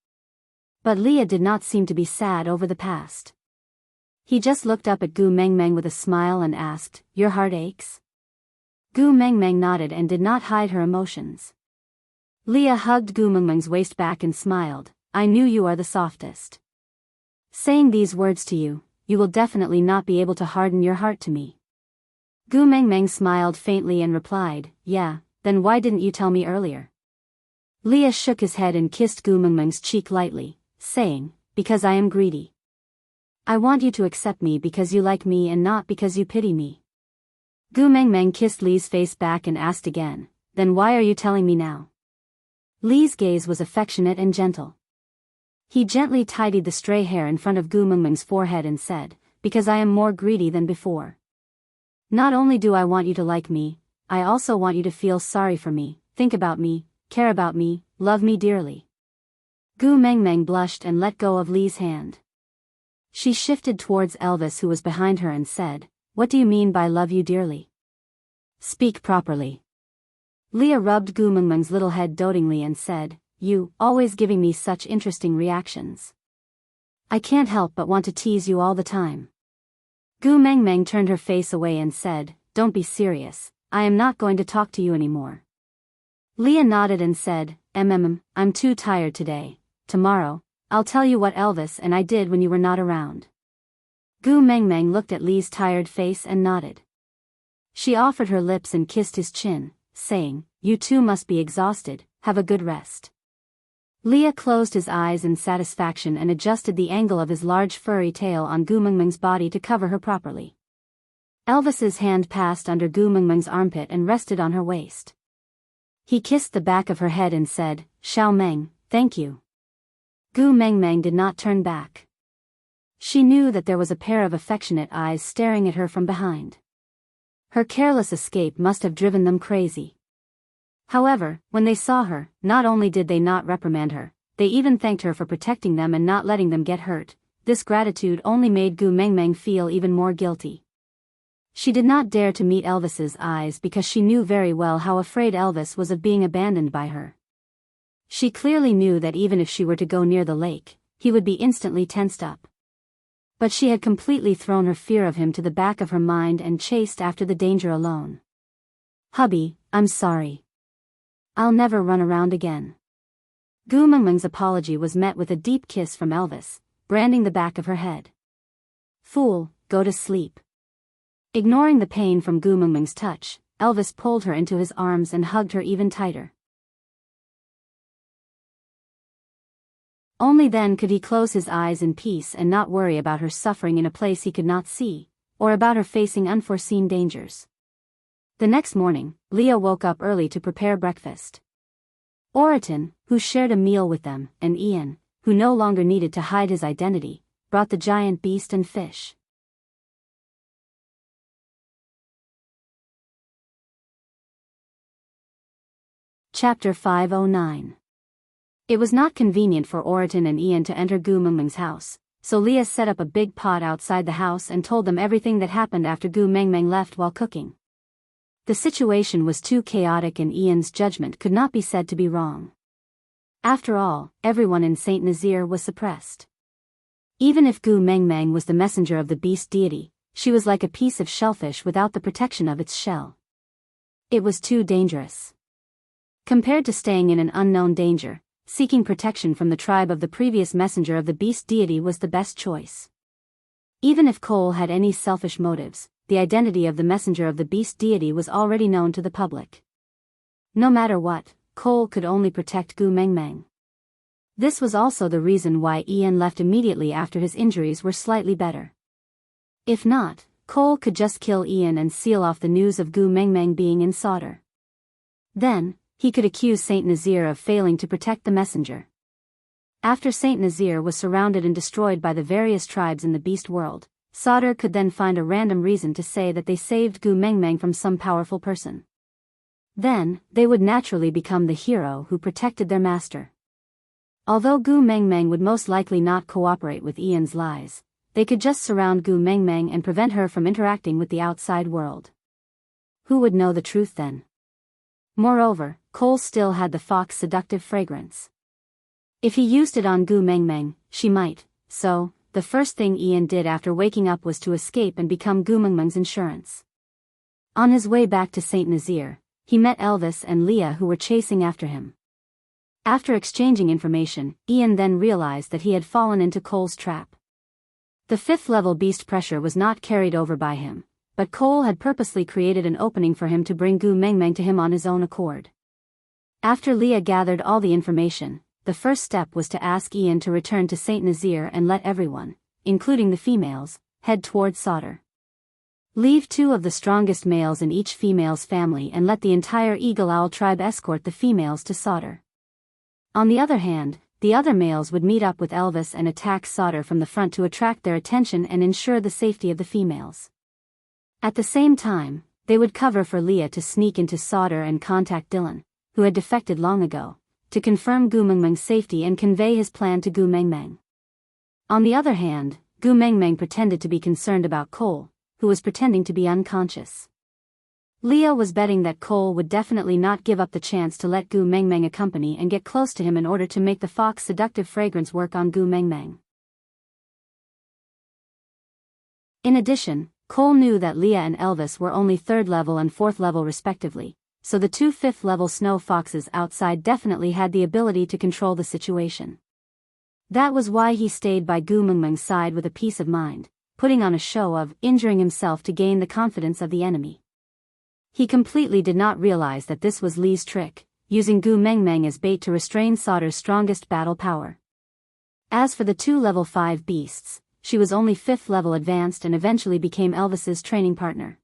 But Leah did not seem to be sad over the past. He just looked up at Gu Mengmeng with a smile and asked, "Your heart aches?" Gu Mengmeng nodded and did not hide her emotions. Leah hugged Gu Mengmeng's waist back and smiled, "I knew you are the softest. Saying these words to you, you will definitely not be able to harden your heart to me." Gu Mengmeng smiled faintly and replied, "Yeah, then why didn't you tell me earlier?" Leah shook his head and kissed Gu Mengmeng's cheek lightly, saying, "Because I am greedy. I want you to accept me because you like me and not because you pity me." Gu Mengmeng kissed Lee's face back and asked again, "Then why are you telling me now?" Lee's gaze was affectionate and gentle. He gently tidied the stray hair in front of Gu Mengmeng's forehead and said, "Because I am more greedy than before. Not only do I want you to like me, I also want you to feel sorry for me, think about me, care about me, love me dearly." Gu Mengmeng blushed and let go of Lee's hand. She shifted towards Elvis, who was behind her, and said, "What do you mean by love you dearly? Speak properly." Leah rubbed Gu Mengmeng's little head dotingly and said, "You, always giving me such interesting reactions. I can't help but want to tease you all the time." Gu Mengmeng turned her face away and said, "Don't be serious, I am not going to talk to you anymore." Leah nodded and said, I'm too tired today. Tomorrow, I'll tell you what Elvis and I did when you were not around." Gu Mengmeng looked at Lee's tired face and nodded. She offered her lips and kissed his chin, saying, "You too must be exhausted, have a good rest." Leah closed his eyes in satisfaction and adjusted the angle of his large furry tail on Gu Mengmeng's body to cover her properly. Elvis's hand passed under Gu Mengmeng's armpit and rested on her waist. He kissed the back of her head and said, "Xiao Meng, thank you." Gu Mengmeng did not turn back. She knew that there was a pair of affectionate eyes staring at her from behind. Her careless escape must have driven them crazy. However, when they saw her, not only did they not reprimand her, they even thanked her for protecting them and not letting them get hurt. This gratitude only made Gu Mengmeng feel even more guilty. She did not dare to meet Elvis's eyes because she knew very well how afraid Elvis was of being abandoned by her. She clearly knew that even if she were to go near the lake, he would be instantly tensed up. But she had completely thrown her fear of him to the back of her mind and chased after the danger alone. "Hubby, I'm sorry. I'll never run around again." Gu Mengmeng's apology was met with a deep kiss from Elvis, branding the back of her head. "Fool, go to sleep." Ignoring the pain from Gu Mengmeng's touch, Elvis pulled her into his arms and hugged her even tighter. Only then could he close his eyes in peace and not worry about her suffering in a place he could not see, or about her facing unforeseen dangers. The next morning, Leah woke up early to prepare breakfast. Oriton, who shared a meal with them, and Ian, who no longer needed to hide his identity, brought the giant beast and fish. Chapter 509. It was not convenient for Oriton and Ian to enter Gu Mengmeng's house, so Leah set up a big pot outside the house and told them everything that happened after Gu Mengmeng left while cooking. The situation was too chaotic and Ian's judgment could not be said to be wrong. After all, everyone in Saint Nazir was suppressed. Even if Gu Mengmeng was the messenger of the beast deity, she was like a piece of shellfish without the protection of its shell. It was too dangerous. Compared to staying in an unknown danger, seeking protection from the tribe of the previous messenger of the beast deity was the best choice. Even if Cole had any selfish motives, the identity of the messenger of the beast deity was already known to the public. No matter what, Cole could only protect Gu Mengmeng. This was also the reason why Ian left immediately after his injuries were slightly better. If not, Cole could just kill Ian and seal off the news of Gu Mengmeng being in solder. Then, he could accuse Saint Nazir of failing to protect the messenger. After Saint Nazir was surrounded and destroyed by the various tribes in the beast world, Sauter could then find a random reason to say that they saved Gu Mengmeng from some powerful person. Then, they would naturally become the hero who protected their master. Although Gu Mengmeng would most likely not cooperate with Ian's lies, they could just surround Gu Mengmeng and prevent her from interacting with the outside world. Who would know the truth then? Moreover, Cole still had the fox's seductive fragrance. If he used it on Gu Mengmeng, she might, so, the first thing Ian did after waking up was to escape and become Gu Mengmeng's insurance. On his way back to St. Nazaire, he met Elvis and Leah who were chasing after him. After exchanging information, Ian then realized that he had fallen into Cole's trap. The 5th level beast pressure was not carried over by him, but Cole had purposely created an opening for him to bring Gu Mengmeng to him on his own accord. After Leah gathered all the information, the first step was to ask Ian to return to St. Nazaire and let everyone, including the females, head toward Sauter. Leave 2 of the strongest males in each female's family and let the entire Eagle Owl tribe escort the females to Sauter. On the other hand, the other males would meet up with Elvis and attack Sauter from the front to attract their attention and ensure the safety of the females. At the same time, they would cover for Leah to sneak into Sauter and contact Dylan, who had defected long ago, to confirm Gu Mengmeng's safety and convey his plan to Gu Mengmeng. On the other hand, Gu Mengmeng pretended to be concerned about Cole, who was pretending to be unconscious. Leah was betting that Cole would definitely not give up the chance to let Gu Mengmeng accompany and get close to him in order to make the fox's seductive fragrance work on Gu Mengmeng. In addition, Cole knew that Leah and Elvis were only 3rd level and 4th level respectively, so the 2 5th level snow foxes outside definitely had the ability to control the situation. That was why he stayed by Gu Mengmeng's side with a peace of mind, putting on a show of injuring himself to gain the confidence of the enemy. He completely did not realize that this was Lee's trick, using Gu Mengmeng as bait to restrain Sauter's strongest battle power. As for the 2 level 5 beasts, she was only 5th level advanced and eventually became Elvis's training partner.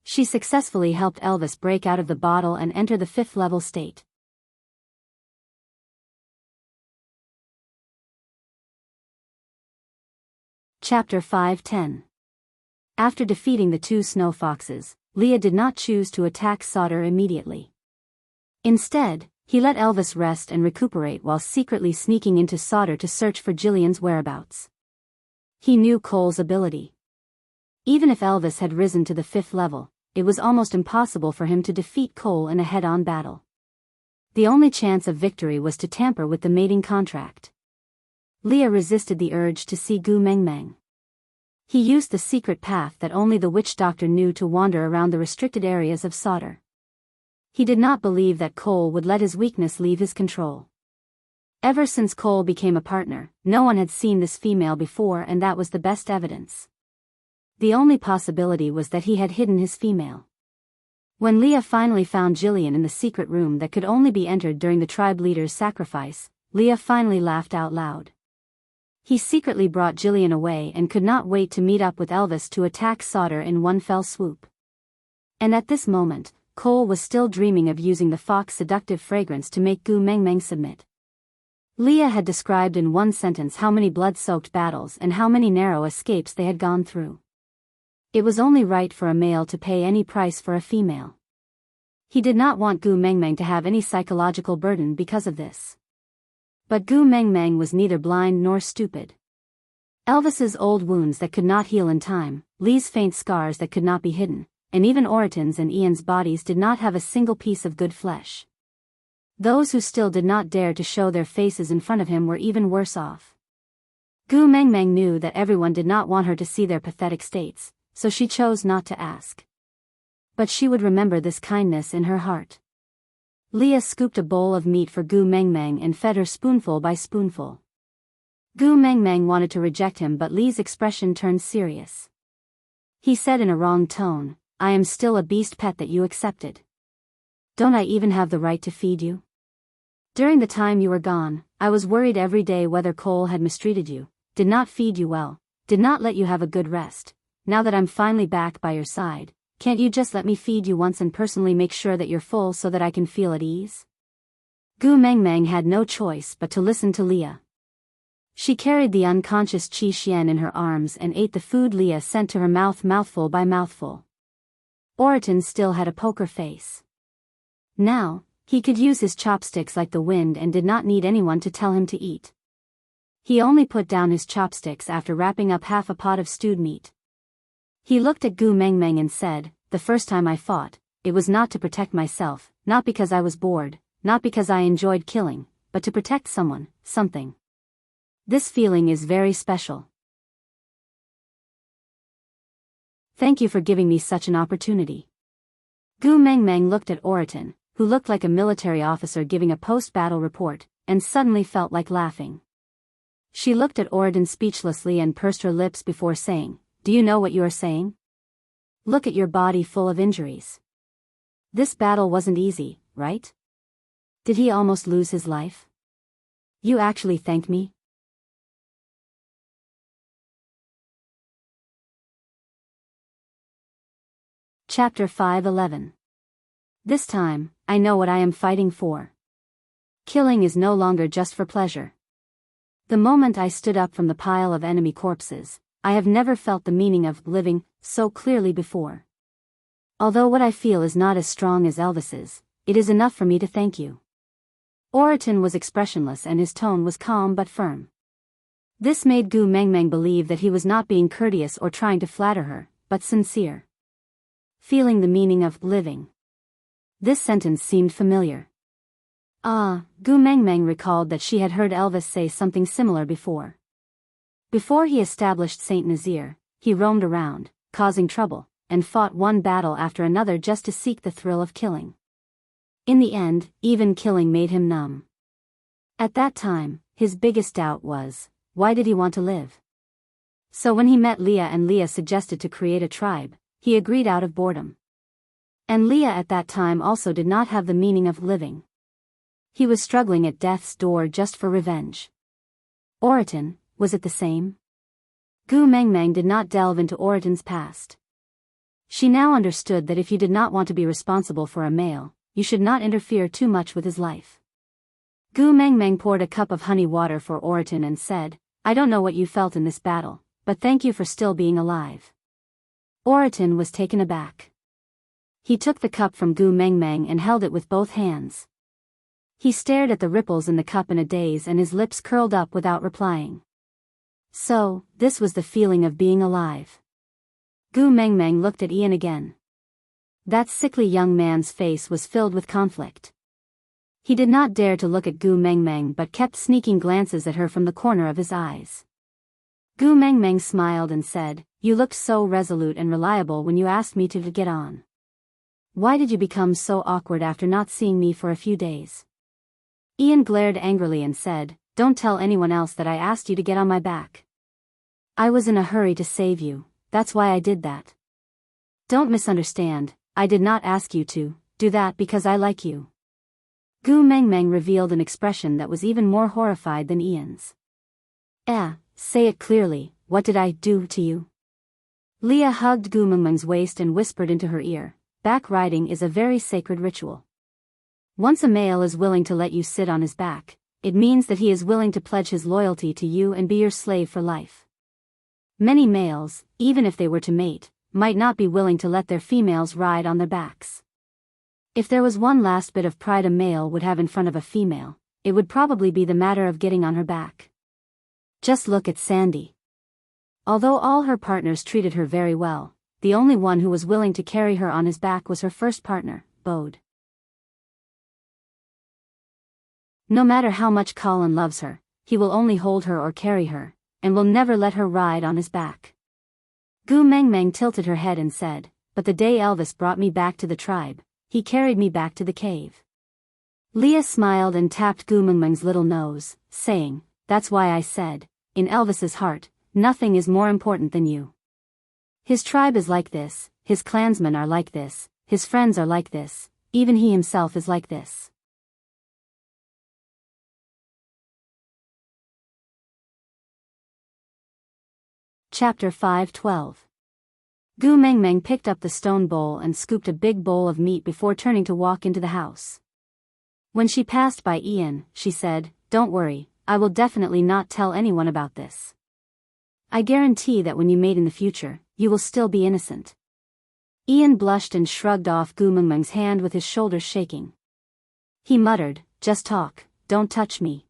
She successfully helped Elvis break out of the bottle and enter the 5th level state. Chapter 5:10. After defeating the 2 snow foxes, Leah did not choose to attack Sauter immediately. Instead, he let Elvis rest and recuperate while secretly sneaking into Sauter to search for Jillian's whereabouts. He knew Cole's ability. Even if Elvis had risen to the 5th level, it was almost impossible for him to defeat Cole in a head-on battle. The only chance of victory was to tamper with the mating contract. Leah resisted the urge to see Gu Mengmeng. He used the secret path that only the witch doctor knew to wander around the restricted areas of Sauter. He did not believe that Cole would let his weakness leave his control. Ever since Cole became a partner, no one had seen this female before, and that was the best evidence. The only possibility was that he had hidden his female. When Leah finally found Jillian in the secret room that could only be entered during the tribe leader's sacrifice, Leah finally laughed out loud. He secretly brought Jillian away and could not wait to meet up with Elvis to attack Sauter in one fell swoop. And at this moment, Cole was still dreaming of using the fox's seductive fragrance to make Gu Mengmeng submit. Leah had described in one sentence how many blood-soaked battles and how many narrow escapes they had gone through. It was only right for a male to pay any price for a female. He did not want Gu Mengmeng to have any psychological burden because of this. But Gu Mengmeng was neither blind nor stupid. Elvis's old wounds that could not heal in time, Lee's faint scars that could not be hidden, and even Oriton's and Ian's bodies did not have a single piece of good flesh. Those who still did not dare to show their faces in front of him were even worse off. Gu Mengmeng knew that everyone did not want her to see their pathetic states, so she chose not to ask. But she would remember this kindness in her heart. Leah scooped a bowl of meat for Gu Mengmeng and fed her spoonful by spoonful. Gu Mengmeng wanted to reject him, but Lee's expression turned serious. He said in a wrong tone, "I am still a beast pet that you accepted. Don't I even have the right to feed you? During the time you were gone, I was worried every day whether Cole had mistreated you, did not feed you well, did not let you have a good rest. Now that I'm finally back by your side, can't you just let me feed you once and personally make sure that you're full so that I can feel at ease?" Gu Mengmeng had no choice but to listen to Leah. She carried the unconscious Qi Xian in her arms and ate the food Leah sent to her mouth mouthful by mouthful. Oriton still had a poker face. Now, he could use his chopsticks like the wind and did not need anyone to tell him to eat. He only put down his chopsticks after wrapping up half a pot of stewed meat. He looked at Gu Mengmeng and said, the first time I fought, it was not to protect myself, not because I was bored, not because I enjoyed killing, but to protect someone, something. This feeling is very special. Thank you for giving me such an opportunity. Gu Mengmeng looked at Oriton, who looked like a military officer giving a post-battle report, and suddenly felt like laughing. She looked at Oriton speechlessly and pursed her lips before saying, "Do you know what you are saying? Look at your body full of injuries. This battle wasn't easy, right? Did he almost lose his life? You actually thanked me?" Chapter 5:11. This time, I know what I am fighting for. Killing is no longer just for pleasure. The moment I stood up from the pile of enemy corpses, I have never felt the meaning of living so clearly before. Although what I feel is not as strong as Elvis's, it is enough for me to thank you. Oriton was expressionless and his tone was calm but firm. This made Gu Mengmeng believe that he was not being courteous or trying to flatter her, but sincere. Feeling the meaning of living. This sentence seemed familiar. Gu Mengmeng recalled that she had heard Elvis say something similar before. Before he established Saint Nazaire, he roamed around, causing trouble, and fought one battle after another just to seek the thrill of killing. In the end, even killing made him numb. At that time, his biggest doubt was, why did he want to live? So when he met Leah and Leah suggested to create a tribe, he agreed out of boredom. And Leah at that time also did not have the meaning of living. He was struggling at death's door just for revenge. Oriton, was it the same? Gu Mengmeng did not delve into Oriton's past. She now understood that if you did not want to be responsible for a male, you should not interfere too much with his life. Gu Mengmeng poured a cup of honey water for Oriton and said, "I don't know what you felt in this battle, but thank you for still being alive." Oriton was taken aback. He took the cup from Gu Mengmeng and held it with both hands. He stared at the ripples in the cup in a daze and his lips curled up without replying. So, this was the feeling of being alive. Gu Mengmeng looked at Ian again. That sickly young man's face was filled with conflict. He did not dare to look at Gu Mengmeng but kept sneaking glances at her from the corner of his eyes. Gu Mengmeng smiled and said, "You looked so resolute and reliable when you asked me to get on. Why did you become so awkward after not seeing me for a few days?" Ian glared angrily and said, "Don't tell anyone else that I asked you to get on my back. I was in a hurry to save you, that's why I did that. Don't misunderstand, I did not ask you to do that because I like you." Gu Mengmeng revealed an expression that was even more horrified than Ian's. Say it clearly, what did I do to you?" Leah hugged Gu Mengmeng's waist and whispered into her ear, "Back riding is a very sacred ritual. Once a male is willing to let you sit on his back, it means that he is willing to pledge his loyalty to you and be your slave for life. Many males, even if they were to mate, might not be willing to let their females ride on their backs. If there was one last bit of pride a male would have in front of a female, it would probably be the matter of getting on her back. Just look at Sandy. Although all her partners treated her very well, the only one who was willing to carry her on his back was her first partner, Bode. No matter how much Colin loves her, he will only hold her or carry her, and will never let her ride on his back. Gu Mengmeng tilted her head and said, "But the day Elvis brought me back to the tribe, he carried me back to the cave." Leah smiled and tapped Gu Mengmeng's little nose, saying, "That's why I said, in Elvis's heart, nothing is more important than you. His tribe is like this, his clansmen are like this, his friends are like this, even he himself is like this." Chapter 5:12. Gu Mengmeng picked up the stone bowl and scooped a big bowl of meat before turning to walk into the house. When she passed by Ian, she said, "Don't worry, I will definitely not tell anyone about this. I guarantee that when you mate in the future, you will still be innocent." Ian blushed and shrugged off Gu Mengmeng's hand with his shoulders shaking. He muttered, "Just talk, don't touch me."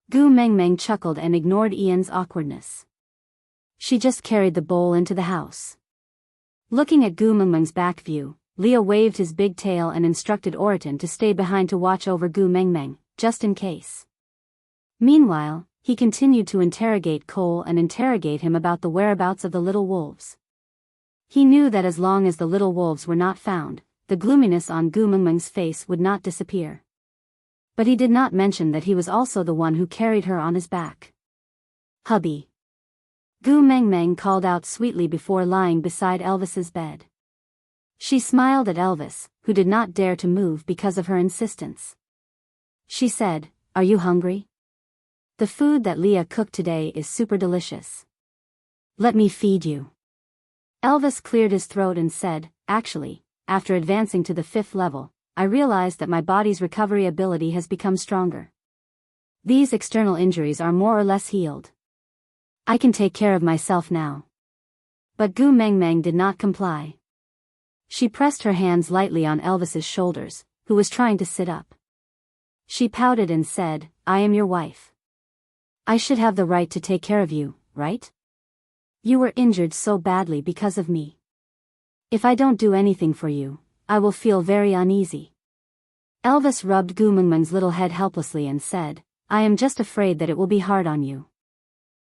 Gu Mengmeng chuckled and ignored Ian's awkwardness. She just carried the bowl into the house. Looking at Gu Mengmeng's back view, Leah waved his big tail and instructed Oriton to stay behind to watch over Gu Mengmeng, just in case. Meanwhile, he continued to interrogate Cole and interrogate him about the whereabouts of the little wolves. He knew that as long as the little wolves were not found, the gloominess on Gu Mengmeng's face would not disappear. But he did not mention that he was also the one who carried her on his back. "Hubby." Gu Mengmeng called out sweetly before lying beside Elvis's bed. She smiled at Elvis, who did not dare to move because of her insistence. She said, "Are you hungry? The food that Leah cooked today is super delicious. Let me feed you." Elvis cleared his throat and said, "Actually, after advancing to the 5th level, I realized that my body's recovery ability has become stronger. These external injuries are more or less healed. I can take care of myself now." But Gu Mengmeng did not comply. She pressed her hands lightly on Elvis's shoulders, who was trying to sit up. She pouted and said, "I am your wife. I should have the right to take care of you, right? You were injured so badly because of me. If I don't do anything for you, I will feel very uneasy." Elvis rubbed Gu Mengmeng's little head helplessly and said, "I am just afraid that it will be hard on you."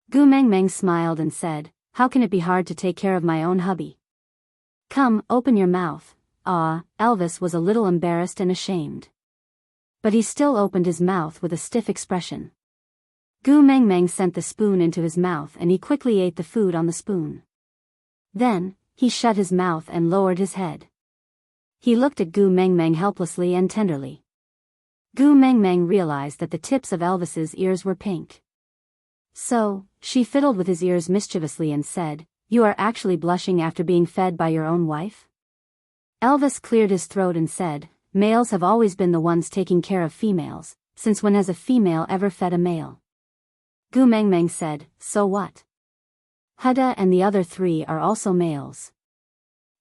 Gu Mengmeng smiled and said, "How can it be hard to take care of my own hubby? Come, open your mouth." Elvis was a little embarrassed and ashamed. But he still opened his mouth with a stiff expression. Gu Mengmeng sent the spoon into his mouth and he quickly ate the food on the spoon. Then, he shut his mouth and lowered his head. He looked at Gu Mengmeng helplessly and tenderly. Gu Mengmeng realized that the tips of Elvis's ears were pink. So, she fiddled with his ears mischievously and said, "You are actually blushing after being fed by your own wife?" Elvis cleared his throat and said, "Males have always been the ones taking care of females, since when has a female ever fed a male?" Gu Mengmeng said, "So what? Huda and the other 3 are also males."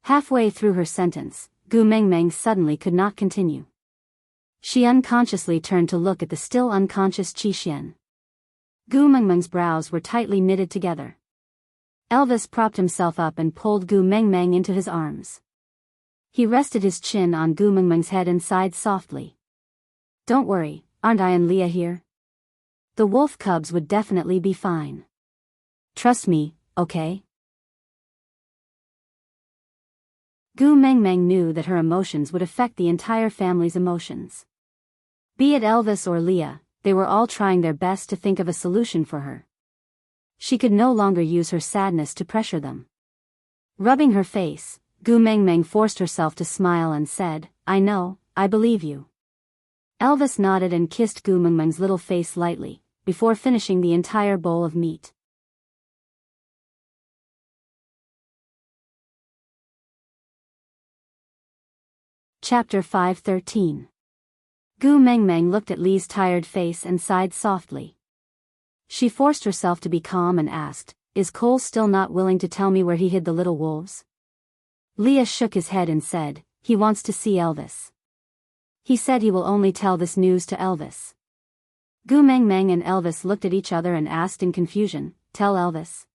Halfway through her sentence, Gu Mengmeng suddenly could not continue. She unconsciously turned to look at the still unconscious Qi. Gu Mengmeng's brows were tightly knitted together. Elvis propped himself up and pulled Gu Mengmeng into his arms. He rested his chin on Gu Mengmeng's head and sighed softly. "Don't worry, aren't I and Leah here? The wolf cubs would definitely be fine. Trust me, okay?" Gu Mengmeng knew that her emotions would affect the entire family's emotions. Be it Elvis or Leah, they were all trying their best to think of a solution for her. She could no longer use her sadness to pressure them. Rubbing her face, Gu Mengmeng forced herself to smile and said, "I know, I believe you." Elvis nodded and kissed Gu Mengmeng's little face lightly, before finishing the entire bowl of meat. Chapter 5:13. Gu Mengmeng looked at Li's tired face and sighed softly. She forced herself to be calm and asked, "Is Cole still not willing to tell me where he hid the little wolves?" Leah shook his head and said, "He wants to see Elvis. He said he will only tell this news to Elvis." Gu Mengmeng and Elvis looked at each other and asked in confusion, "Tell Elvis?"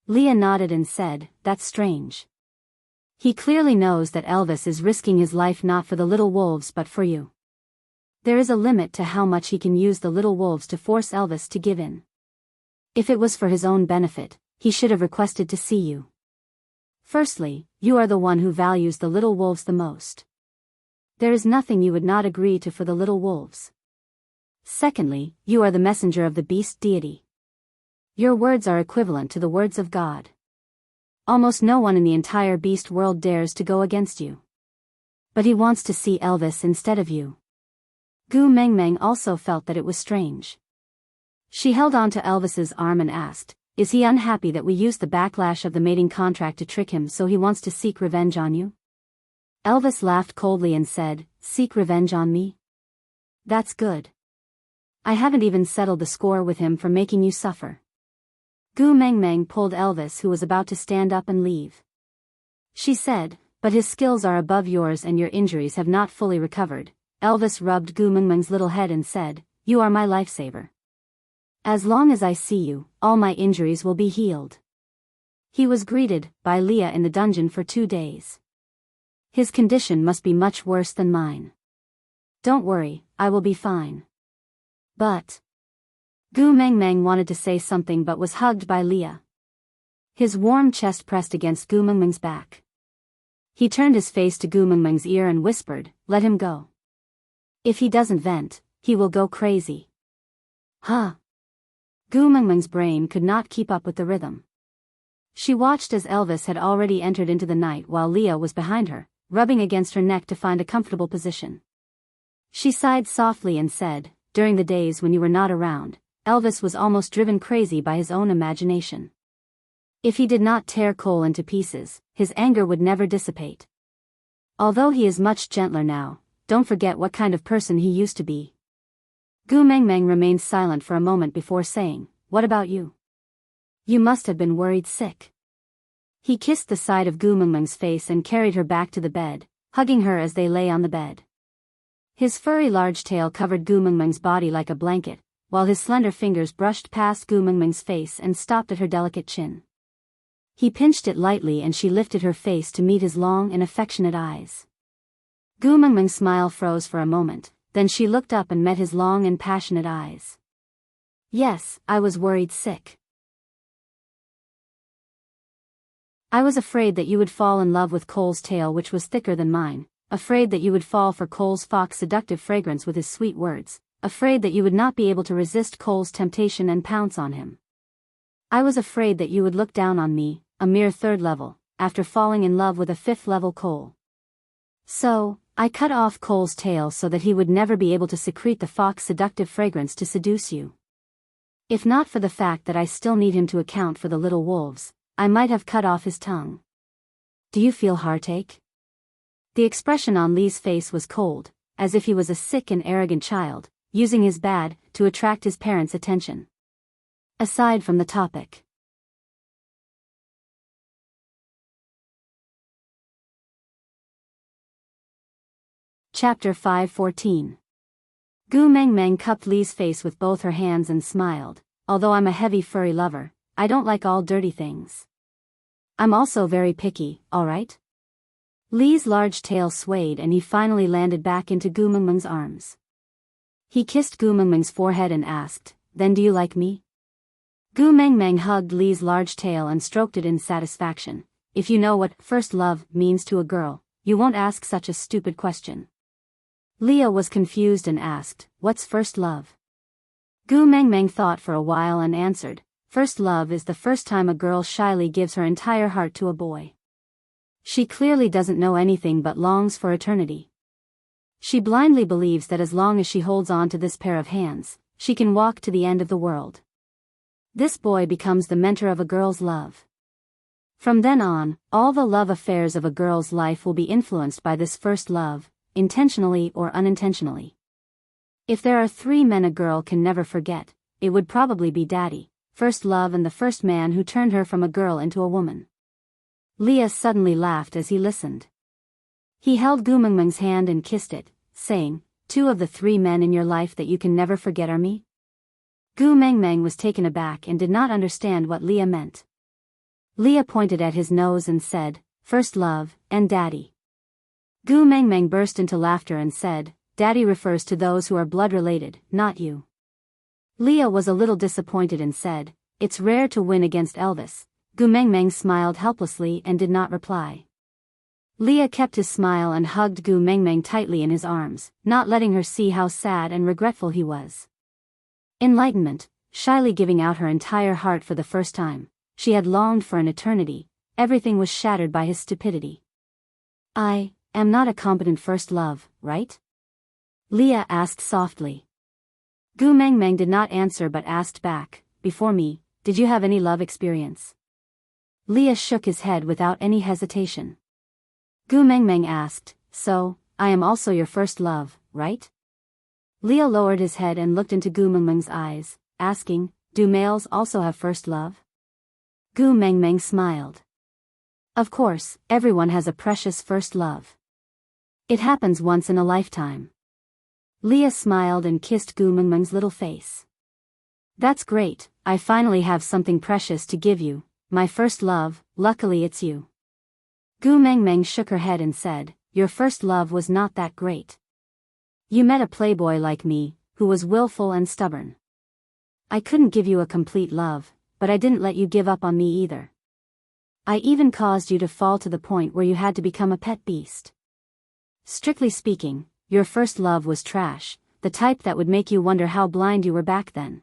Leah nodded and said, "That's strange. He clearly knows that Elvis is risking his life not for the little wolves but for you. There is a limit to how much he can use the little wolves to force Elvis to give in. If it was for his own benefit, he should have requested to see you. Firstly, you are the one who values the little wolves the most. There is nothing you would not agree to for the little wolves. Secondly, you are the messenger of the beast deity. Your words are equivalent to the words of God. Almost no one in the entire beast world dares to go against you. But he wants to see Elvis instead of you." Gu Mengmeng also felt that it was strange. She held on to Elvis's arm and asked, "Is he unhappy that we used the backlash of the mating contract to trick him so he wants to seek revenge on you?" Elvis laughed coldly and said, "Seek revenge on me? That's good. I haven't even settled the score with him for making you suffer." Gu Mengmeng pulled Elvis, who was about to stand up and leave. She said, "But his skills are above yours and your injuries have not fully recovered." Elvis rubbed Gu Mengmeng's little head and said, "You are my lifesaver. As long as I see you, all my injuries will be healed." He was greeted by Leah in the dungeon for 2 days. His condition must be much worse than mine. Don't worry, I will be fine. But Gu Mengmeng wanted to say something but was hugged by Leah. His warm chest pressed against Gu Mengmeng's back. He turned his face to Gu Mengmeng's ear and whispered, "Let him go. If he doesn't vent, he will go crazy." Huh? Gu Mengmeng's brain could not keep up with the rhythm. She watched as Elvis had already entered into the night while Leah was behind her, rubbing against her neck to find a comfortable position. She sighed softly and said, "During the days when you were not around, Elvis was almost driven crazy by his own imagination. If he did not tear Cole into pieces, his anger would never dissipate. Although he is much gentler now, don't forget what kind of person he used to be." Gu Mengmeng remained silent for a moment before saying, "What about you? You must have been worried sick." He kissed the side of Gu Mengmeng's face and carried her back to the bed, hugging her as they lay on the bed. His furry large tail covered Gu Mengmeng's body like a blanket, while his slender fingers brushed past Gu Mengmeng's face and stopped at her delicate chin. He pinched it lightly and she lifted her face to meet his long and affectionate eyes. Gu Mengmeng's smile froze for a moment, then she looked up and met his long and passionate eyes. "Yes, I was worried sick. I was afraid that you would fall in love with Cole's tail, which was thicker than mine, afraid that you would fall for Cole's fox seductive fragrance with his sweet words, afraid that you would not be able to resist Cole's temptation and pounce on him. I was afraid that you would look down on me, a mere 3rd level, after falling in love with a 5th level Cole. So, I cut off Cole's tail so that he would never be able to secrete the fox seductive fragrance to seduce you. If not for the fact that I still need him to account for the little wolves, I might have cut off his tongue. Do you feel heartache?" The expression on Lee's face was cold, as if he was a sick and arrogant child, using his bad to attract his parents' attention. Aside from the topic. Chapter 5:14. Gu Mengmeng cupped Lee's face with both her hands and smiled, "Although I'm a heavy furry lover, I don't like all dirty things. I'm also very picky, alright?" Lee's large tail swayed and he finally landed back into Gu Mengmeng's arms. He kissed Gu Mengmeng's forehead and asked, "Then do you like me?" Gu Mengmeng hugged Lee's large tail and stroked it in satisfaction. "If you know what first love means to a girl, you won't ask such a stupid question." Leah was confused and asked, "What's first love?" Gu Mengmeng thought for a while and answered, "First love is the first time a girl shyly gives her entire heart to a boy. She clearly doesn't know anything but longs for eternity. She blindly believes that as long as she holds on to this pair of hands, she can walk to the end of the world. This boy becomes the mentor of a girl's love. From then on, all the love affairs of a girl's life will be influenced by this first love, intentionally or unintentionally. If there are 3 men a girl can never forget, it would probably be daddy, first love, and the first man who turned her from a girl into a woman." Leah suddenly laughed as he listened. He held Gu Mengmeng's hand and kissed it, saying, "2 of the 3 men in your life that you can never forget are me?" Gu Mengmeng was taken aback and did not understand what Leah meant. Leah pointed at his nose and said, "First love, and daddy." Gu Mengmeng burst into laughter and said, "Daddy refers to those who are blood-related, not you." Leah was a little disappointed and said, "It's rare to win against Elvis." Gu Mengmeng smiled helplessly and did not reply. Leah kept his smile and hugged Gu Mengmeng tightly in his arms, not letting her see how sad and regretful he was. Enlightenment, shyly giving out her entire heart for the first time, she had longed for an eternity, everything was shattered by his stupidity. "I am not a competent first love, right?" Leah asked softly. Gu Mengmeng did not answer but asked back, "Before me, did you have any love experience?" Leah shook his head without any hesitation. Gu Mengmeng asked, "So, I am also your first love, right?" Leah lowered his head and looked into Gu Mengmeng's eyes, asking, "Do males also have first love?" Gu Mengmeng smiled. "Of course, everyone has a precious first love. It happens once in a lifetime." Leah smiled and kissed Gu Mengmeng's little face. "That's great, I finally have something precious to give you," my first love, luckily it's you. Gu Mengmeng shook her head and said, your first love was not that great. You met a playboy like me, who was willful and stubborn. I couldn't give you a complete love, but I didn't let you give up on me either. I even caused you to fall to the point where you had to become a pet beast. Strictly speaking, your first love was trash, the type that would make you wonder how blind you were back then.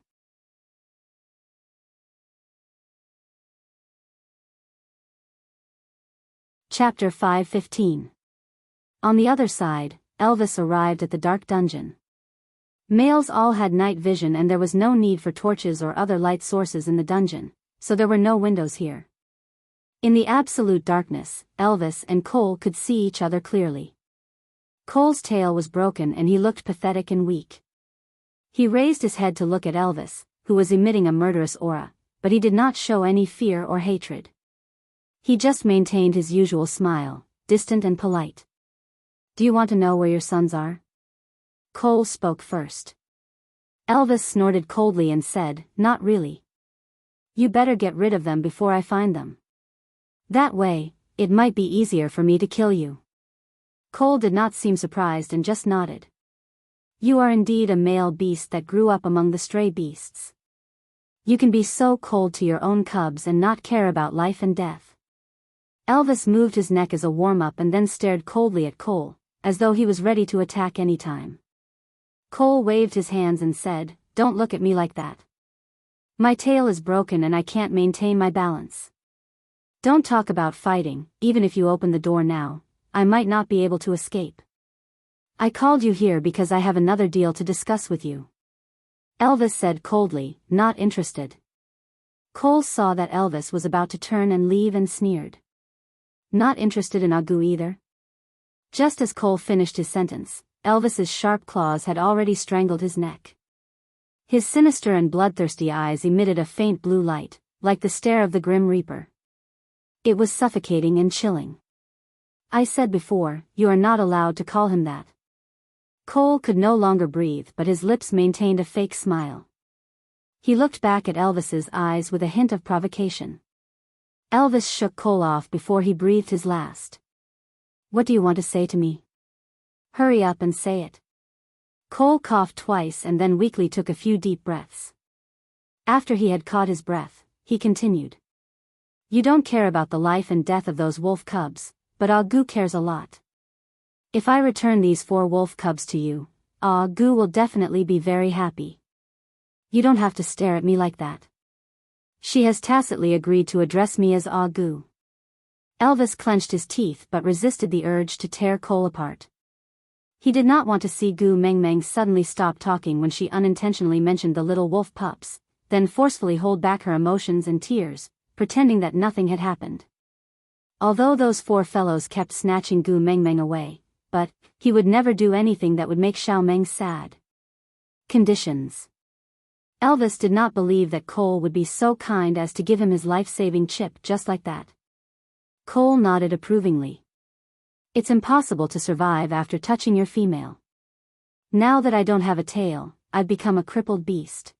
Chapter 5:15. On the other side, Elvis arrived at the dark dungeon. Males all had night vision and there was no need for torches or other light sources in the dungeon, so there were no windows here. In the absolute darkness, Elvis and Cole could see each other clearly. Cole's tail was broken and he looked pathetic and weak. He raised his head to look at Elvis, who was emitting a murderous aura, but he did not show any fear or hatred. He just maintained his usual smile, distant and polite. Do you want to know where your sons are? Cole spoke first. Elvis snorted coldly and said, not really. You better get rid of them before I find them. That way, it might be easier for me to kill you. Cole did not seem surprised and just nodded. You are indeed a male beast that grew up among the stray beasts. You can be so cold to your own cubs and not care about life and death. Elvis moved his neck as a warm-up and then stared coldly at Cole, as though he was ready to attack any time. Cole waved his hands and said, don't look at me like that. My tail is broken and I can't maintain my balance. Don't talk about fighting, even if you open the door now, I might not be able to escape. I called you here because I have another deal to discuss with you. Elvis said coldly, not interested. Cole saw that Elvis was about to turn and leave and sneered. Not interested in Agu either? Just as Cole finished his sentence, Elvis's sharp claws had already strangled his neck. His sinister and bloodthirsty eyes emitted a faint blue light, like the stare of the Grim Reaper. It was suffocating and chilling. I said before, you are not allowed to call him that. Cole could no longer breathe but his lips maintained a fake smile. He looked back at Elvis's eyes with a hint of provocation. Elvis shook Cole off before he breathed his last. What do you want to say to me? Hurry up and say it. Cole coughed twice and then weakly took a few deep breaths. After he had caught his breath, he continued. You don't care about the life and death of those wolf cubs, but Agu cares a lot. If I return these 4 wolf cubs to you, Agu will definitely be very happy. You don't have to stare at me like that. She has tacitly agreed to address me as Agu. Elvis clenched his teeth but resisted the urge to tear Cole apart. He did not want to see Gu Mengmeng suddenly stop talking when she unintentionally mentioned the little wolf pups, then forcefully hold back her emotions and tears, pretending that nothing had happened. Although those 4 fellows kept snatching Gu Mengmeng away, but he would never do anything that would make Xiaomeng sad. Conditions. Elvis did not believe that Cole would be so kind as to give him his life-saving chip just like that. Cole nodded approvingly. It's impossible to survive after touching your female. Now that I don't have a tail, I've become a crippled beast.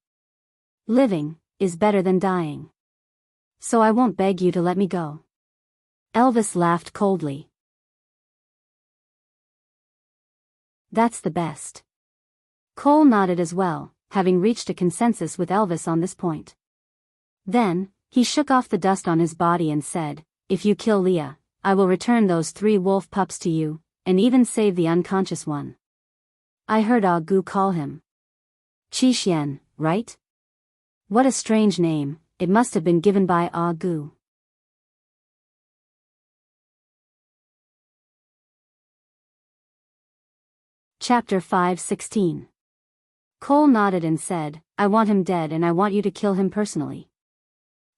Living is better than dying. So I won't beg you to let me go. Elvis laughed coldly. That's the best. Cole nodded as well, having reached a consensus with Elvis on this point. Then, he shook off the dust on his body and said, if you kill Leah, I will return those 3 wolf pups to you, and even save the unconscious one. I heard Agu call him Qixuan, right? What a strange name, it must have been given by Agu. Chapter 5:16. Cole nodded and said, I want him dead and I want you to kill him personally.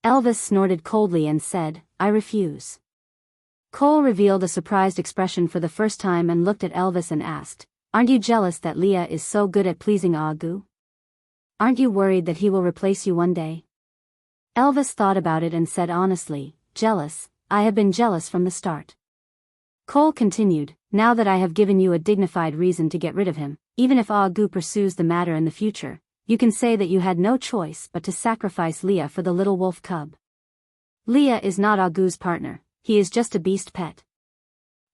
Elvis snorted coldly and said, I refuse. Cole revealed a surprised expression for the first time and looked at Elvis and asked, aren't you jealous that Leah is so good at pleasing Agu? Aren't you worried that he will replace you one day? Elvis thought about it and said honestly, jealous, I have been jealous from the start. Cole continued, now that I have given you a dignified reason to get rid of him, even if Agu pursues the matter in the future, you can say that you had no choice but to sacrifice Leah for the little wolf cub. Leah is not Agu's partner, he is just a beast pet.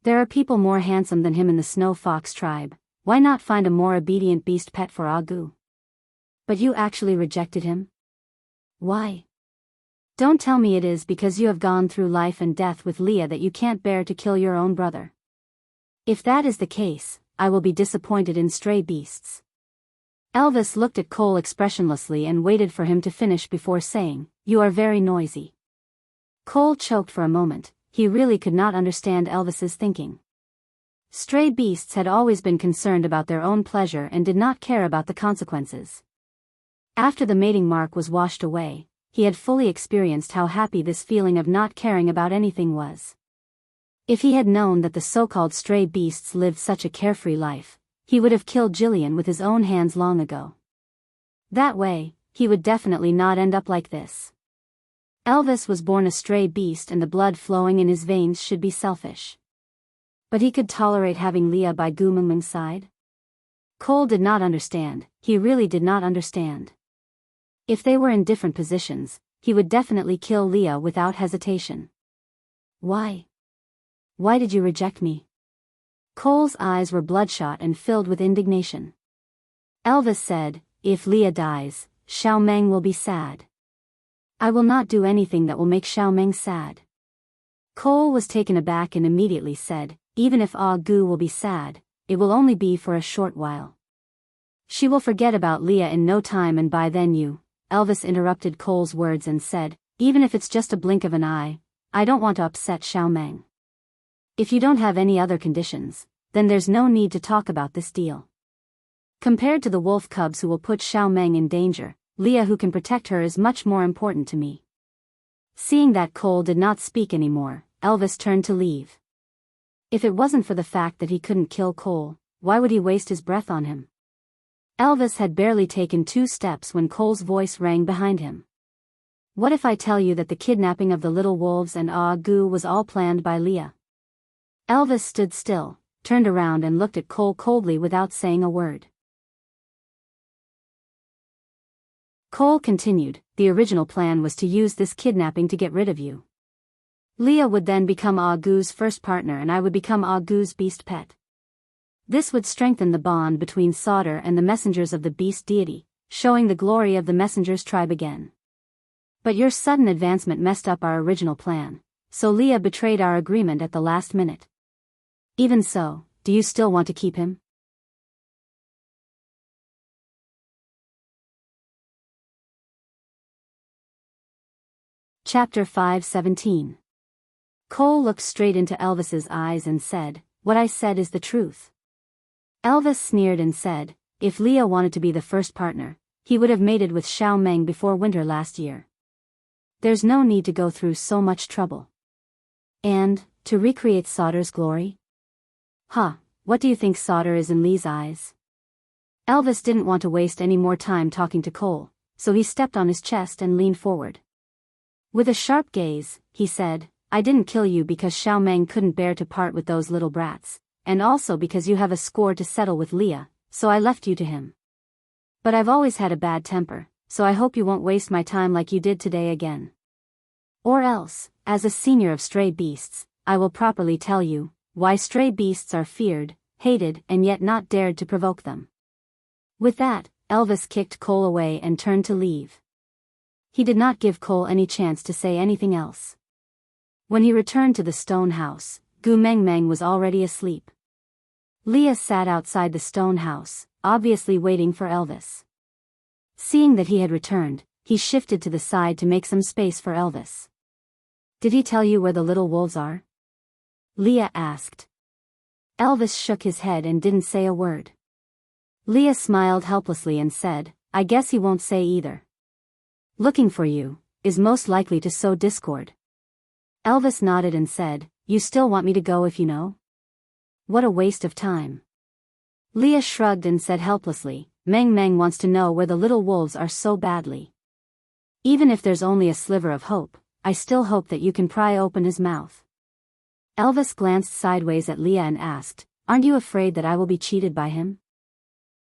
There are people more handsome than him in the snow fox tribe, why not find a more obedient beast pet for Agu? But you actually rejected him? Why? Don't tell me it is because you have gone through life and death with Leah that you can't bear to kill your own brother. If that is the case, I will be disappointed in stray beasts. Elvis looked at Cole expressionlessly and waited for him to finish before saying, "You are very noisy." Cole choked for a moment, he really could not understand Elvis's thinking. Stray beasts had always been concerned about their own pleasure and did not care about the consequences. After the mating mark was washed away, he had fully experienced how happy this feeling of not caring about anything was. If he had known that the so-called stray beasts lived such a carefree life, he would have killed Jillian with his own hands long ago. That way, he would definitely not end up like this. Elvis was born a stray beast and the blood flowing in his veins should be selfish. But he could tolerate having Leah by Gumung's side? Cole did not understand, he really did not understand. If they were in different positions, he would definitely kill Leah without hesitation. Why? Why did you reject me? Cole's eyes were bloodshot and filled with indignation. Elvis said, "If Leah dies, Xiao Meng will be sad." "I will not do anything that will make Xiao Meng sad." Cole was taken aback and immediately said, "Even if Gu will be sad, it will only be for a short while. She will forget about Leah in no time and by then you." Elvis interrupted Cole's words and said, "Even if it's just a blink of an eye, I don't want to upset Xiao Meng. If you don't have any other conditions, then there's no need to talk about this deal. Compared to the wolf cubs who will put Xiao Meng in danger, Leah who can protect her is much more important to me." Seeing that Cole did not speak anymore, Elvis turned to leave. If it wasn't for the fact that he couldn't kill Cole, why would he waste his breath on him? Elvis had barely taken 2 steps when Cole's voice rang behind him. "What if I tell you that the kidnapping of the little wolves and Gu was all planned by Leah?" Elvis stood still, turned around and looked at Cole coldly without saying a word. Cole continued, "The original plan was to use this kidnapping to get rid of you. Leah would then become Gu's first partner and I would become Gu's beast pet. This would strengthen the bond between Sauter and the messengers of the beast deity, showing the glory of the messengers tribe again. But your sudden advancement messed up our original plan, so Leah betrayed our agreement at the last minute. Even so, do you still want to keep him?" Chapter 5:17. Cole looked straight into Elvis's eyes and said, "What I said is the truth." Elvis sneered and said, "If Leah wanted to be the first partner, he would have mated with Xiao Meng before winter last year. There's no need to go through so much trouble. And, to recreate Sauter's glory? What do you think Sauter is in Lee's eyes?" Elvis didn't want to waste any more time talking to Cole, so he stepped on his chest and leaned forward. With a sharp gaze, he said, "I didn't kill you because Xiao Meng couldn't bear to part with those little brats, and also because you have a score to settle with Leah, so I left you to him. But I've always had a bad temper, so I hope you won't waste my time like you did today again. Or else, as a senior of stray beasts, I will properly tell you why stray beasts are feared, hated and yet not dared to provoke them." With that, Elvis kicked Cole away and turned to leave. He did not give Cole any chance to say anything else. When he returned to the stone house, Gu Meng was already asleep. Leah sat outside the stone house, obviously waiting for Elvis. Seeing that he had returned, he shifted to the side to make some space for Elvis. "Did he tell you where the little wolves are?" Leah asked. Elvis shook his head and didn't say a word. Leah smiled helplessly and said, "I guess he won't say either. Looking for you is most likely to sow discord." Elvis nodded and said, "You still want me to go if you know? What a waste of time." Leah shrugged and said helplessly, Meng wants to know where the little wolves are so badly. Even if there's only a sliver of hope, I still hope that you can pry open his mouth." Elvis glanced sideways at Leah and asked, "Aren't you afraid that I will be cheated by him?"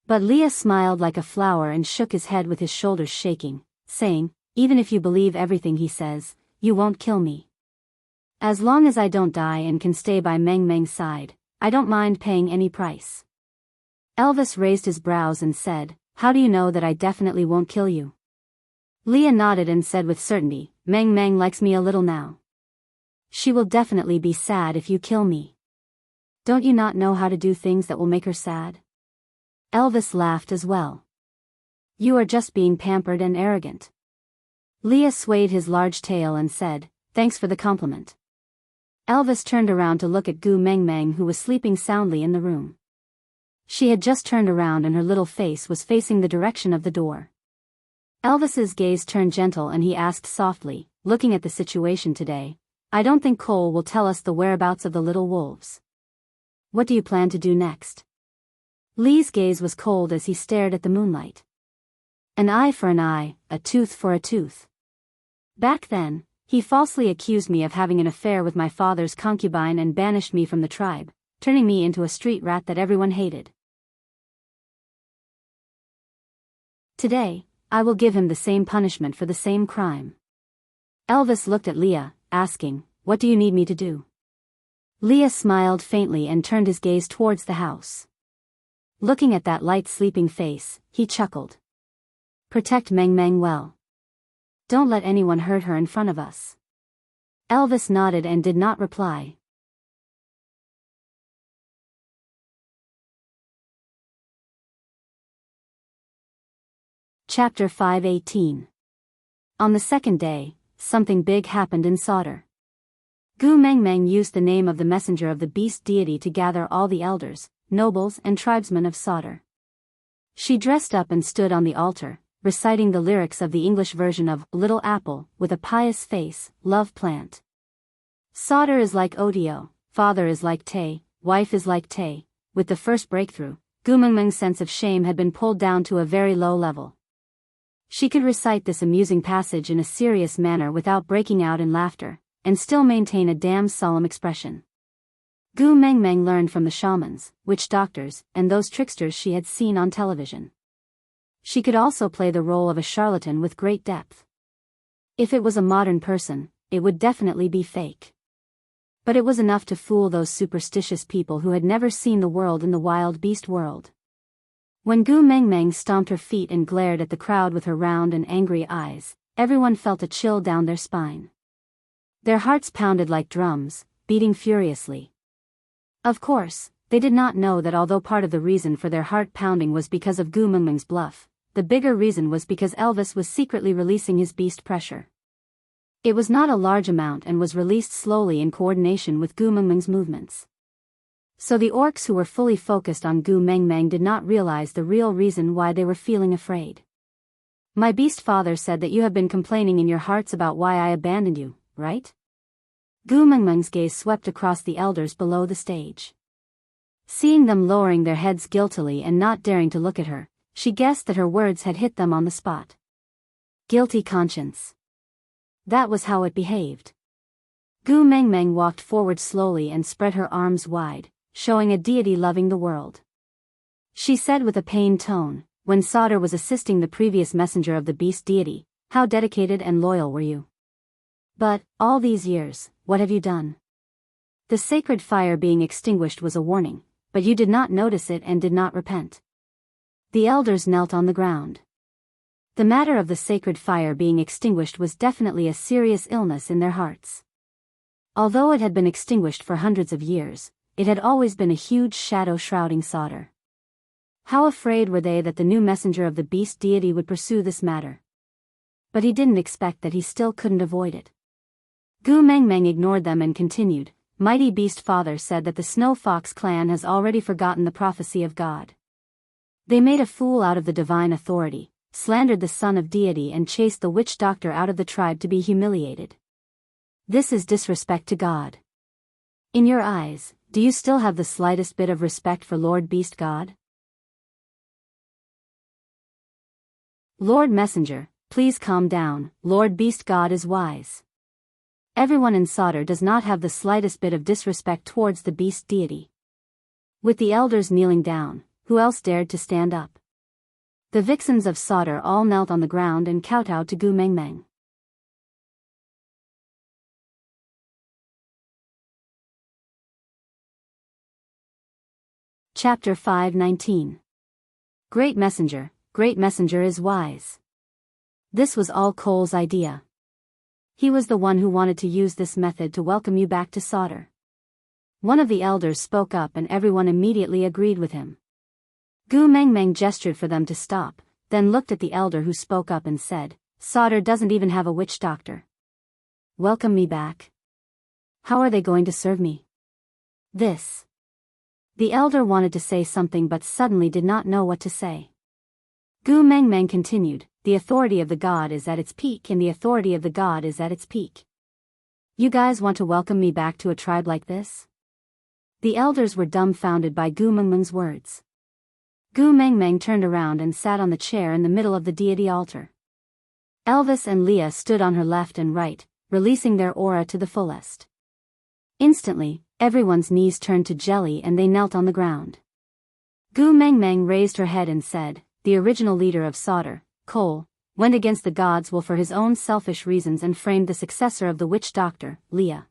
But Leah smiled like a flower and shook his head with his shoulders shaking, saying, "Even if you believe everything he says, you won't kill me. As long as I don't die and can stay by Meng Meng's side, I don't mind paying any price. Elvis raised his brows and said, how do you know that I definitely won't kill you? Leah nodded and said with certainty, Meng Meng likes me a little now. She will definitely be sad if you kill me. Don't you not know how to do things that will make her sad? Elvis laughed as well. You are just being pampered and arrogant. Leah swayed his large tail and said, thanks for the compliment. Elvis turned around to look at Gu Meng Meng, who was sleeping soundly in the room. She had just turned around and her little face was facing the direction of the door. Elvis's gaze turned gentle and he asked softly, looking at the situation today, I don't think Cole will tell us the whereabouts of the little wolves. What do you plan to do next? Lee's gaze was cold as he stared at the moonlight. An eye for an eye, a tooth for a tooth. Back then, he falsely accused me of having an affair with my father's concubine and banished me from the tribe, turning me into a street rat that everyone hated. Today, I will give him the same punishment for the same crime. Elvis looked at Leah, asking, what do you need me to do? Leah smiled faintly and turned his gaze towards the house. Looking at that light sleeping face, he chuckled. Protect Meng Meng well. Don't let anyone hurt her in front of us. Elvis nodded and did not reply. Chapter 5:18. On the second day, something big happened in Sauter. Gu Meng Meng used the name of the messenger of the beast deity to gather all the elders, nobles and tribesmen of Sauter. She dressed up and stood on the altar, reciting the lyrics of the English version of Little Apple, with a pious face, love plant. Sauter is like Odio, father is like Tay, wife is like Tay. With the first breakthrough, Gu Meng Meng's sense of shame had been pulled down to a very low level. She could recite this amusing passage in a serious manner without breaking out in laughter, and still maintain a damn solemn expression. Gu Meng Meng learned from the shamans, witch doctors, and those tricksters she had seen on television. She could also play the role of a charlatan with great depth. If it was a modern person, it would definitely be fake. But it was enough to fool those superstitious people who had never seen the world in the wild beast world. When Gu Meng Meng stomped her feet and glared at the crowd with her round and angry eyes, everyone felt a chill down their spine. Their hearts pounded like drums, beating furiously. Of course, they did not know that although part of the reason for their heart pounding was because of Gu Meng Meng's bluff, the bigger reason was because Elvis was secretly releasing his beast pressure. It was not a large amount and was released slowly in coordination with Gu Meng Meng's movements. So the orcs who were fully focused on Gu Meng Meng did not realize the real reason why they were feeling afraid. My beast father said that you have been complaining in your hearts about why I abandoned you, right? Gu Meng Meng's gaze swept across the elders below the stage. Seeing them lowering their heads guiltily and not daring to look at her, she guessed that her words had hit them on the spot. Guilty conscience. That was how it behaved. Gu Meng Meng walked forward slowly and spread her arms wide, showing a deity loving the world. She said with a pained tone, when Sauter was assisting the previous messenger of the beast deity, how dedicated and loyal were you? But, all these years, what have you done? The sacred fire being extinguished was a warning, but you did not notice it and did not repent. The elders knelt on the ground. The matter of the sacred fire being extinguished was definitely a serious illness in their hearts. Although it had been extinguished for hundreds of years, it had always been a huge shadow shrouding Sauter. How afraid were they that the new messenger of the beast deity would pursue this matter? But he didn't expect that he still couldn't avoid it. Gu Meng Meng ignored them and continued, Mighty Beast Father said that the Snow Fox clan has already forgotten the prophecy of God. They made a fool out of the divine authority, slandered the son of deity and chased the witch doctor out of the tribe to be humiliated. This is disrespect to God. In your eyes, do you still have the slightest bit of respect for Lord Beast God? Lord Messenger, please calm down, Lord Beast God is wise. Everyone in Sauter does not have the slightest bit of disrespect towards the beast deity. With the elders kneeling down, who else dared to stand up? The vixens of Sauter all knelt on the ground and kowtowed to Gu Meng Meng. Chapter 5:19. Great Messenger is wise. This was all Cole's idea. He was the one who wanted to use this method to welcome you back to Sauder. One of the elders spoke up and everyone immediately agreed with him. Gu Mengmeng gestured for them to stop, then looked at the elder who spoke up and said, Sauder doesn't even have a witch doctor. Welcome me back? How are they going to serve me? This. The elder wanted to say something but suddenly did not know what to say. Gu Mengmeng continued, the authority of the god is at its peak and the authority of the god is at its peak. You guys want to welcome me back to a tribe like this? The elders were dumbfounded by Gu Mengmeng's words. Gu Mengmeng turned around and sat on the chair in the middle of the deity altar. Elvis and Leah stood on her left and right, releasing their aura to the fullest. Instantly, everyone's knees turned to jelly and they knelt on the ground. Gu Mengmeng raised her head and said, the original leader of Sauder, Cole, went against the gods' will for his own selfish reasons and framed the successor of the witch doctor, Leah.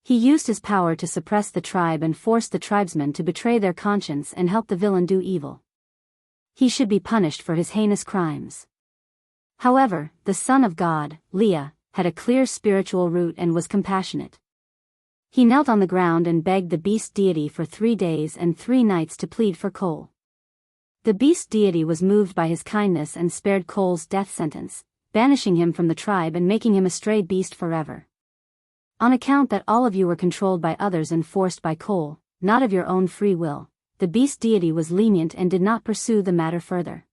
He used his power to suppress the tribe and forced the tribesmen to betray their conscience and help the villain do evil. He should be punished for his heinous crimes. However, the son of God, Leah, had a clear spiritual root and was compassionate. He knelt on the ground and begged the beast deity for 3 days and 3 nights to plead for Cole. The beast deity was moved by his kindness and spared Cole's death sentence, banishing him from the tribe and making him a stray beast forever. On account that all of you were controlled by others and forced by Cole, not of your own free will, the beast deity was lenient and did not pursue the matter further.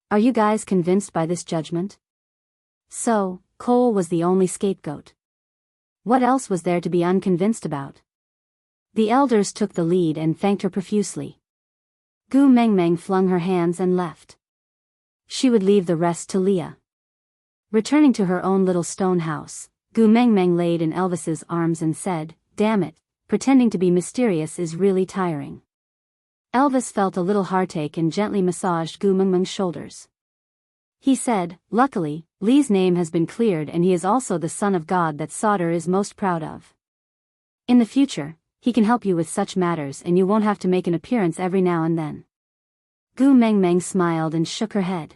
Are you guys convinced by this judgment? So, Cole was the only scapegoat. What else was there to be unconvinced about? The elders took the lead and thanked her profusely. Gu Mengmeng flung her hands and left. She would leave the rest to Leah. Returning to her own little stone house, Gu Mengmeng laid in Elvis's arms and said, damn it, pretending to be mysterious is really tiring. Elvis felt a little heartache and gently massaged Gu Mengmeng's shoulders. He said, luckily, Lee's name has been cleared and he is also the son of God that Sauder is most proud of. In the future, he can help you with such matters and you won't have to make an appearance every now and then. Gu Mengmeng smiled and shook her head.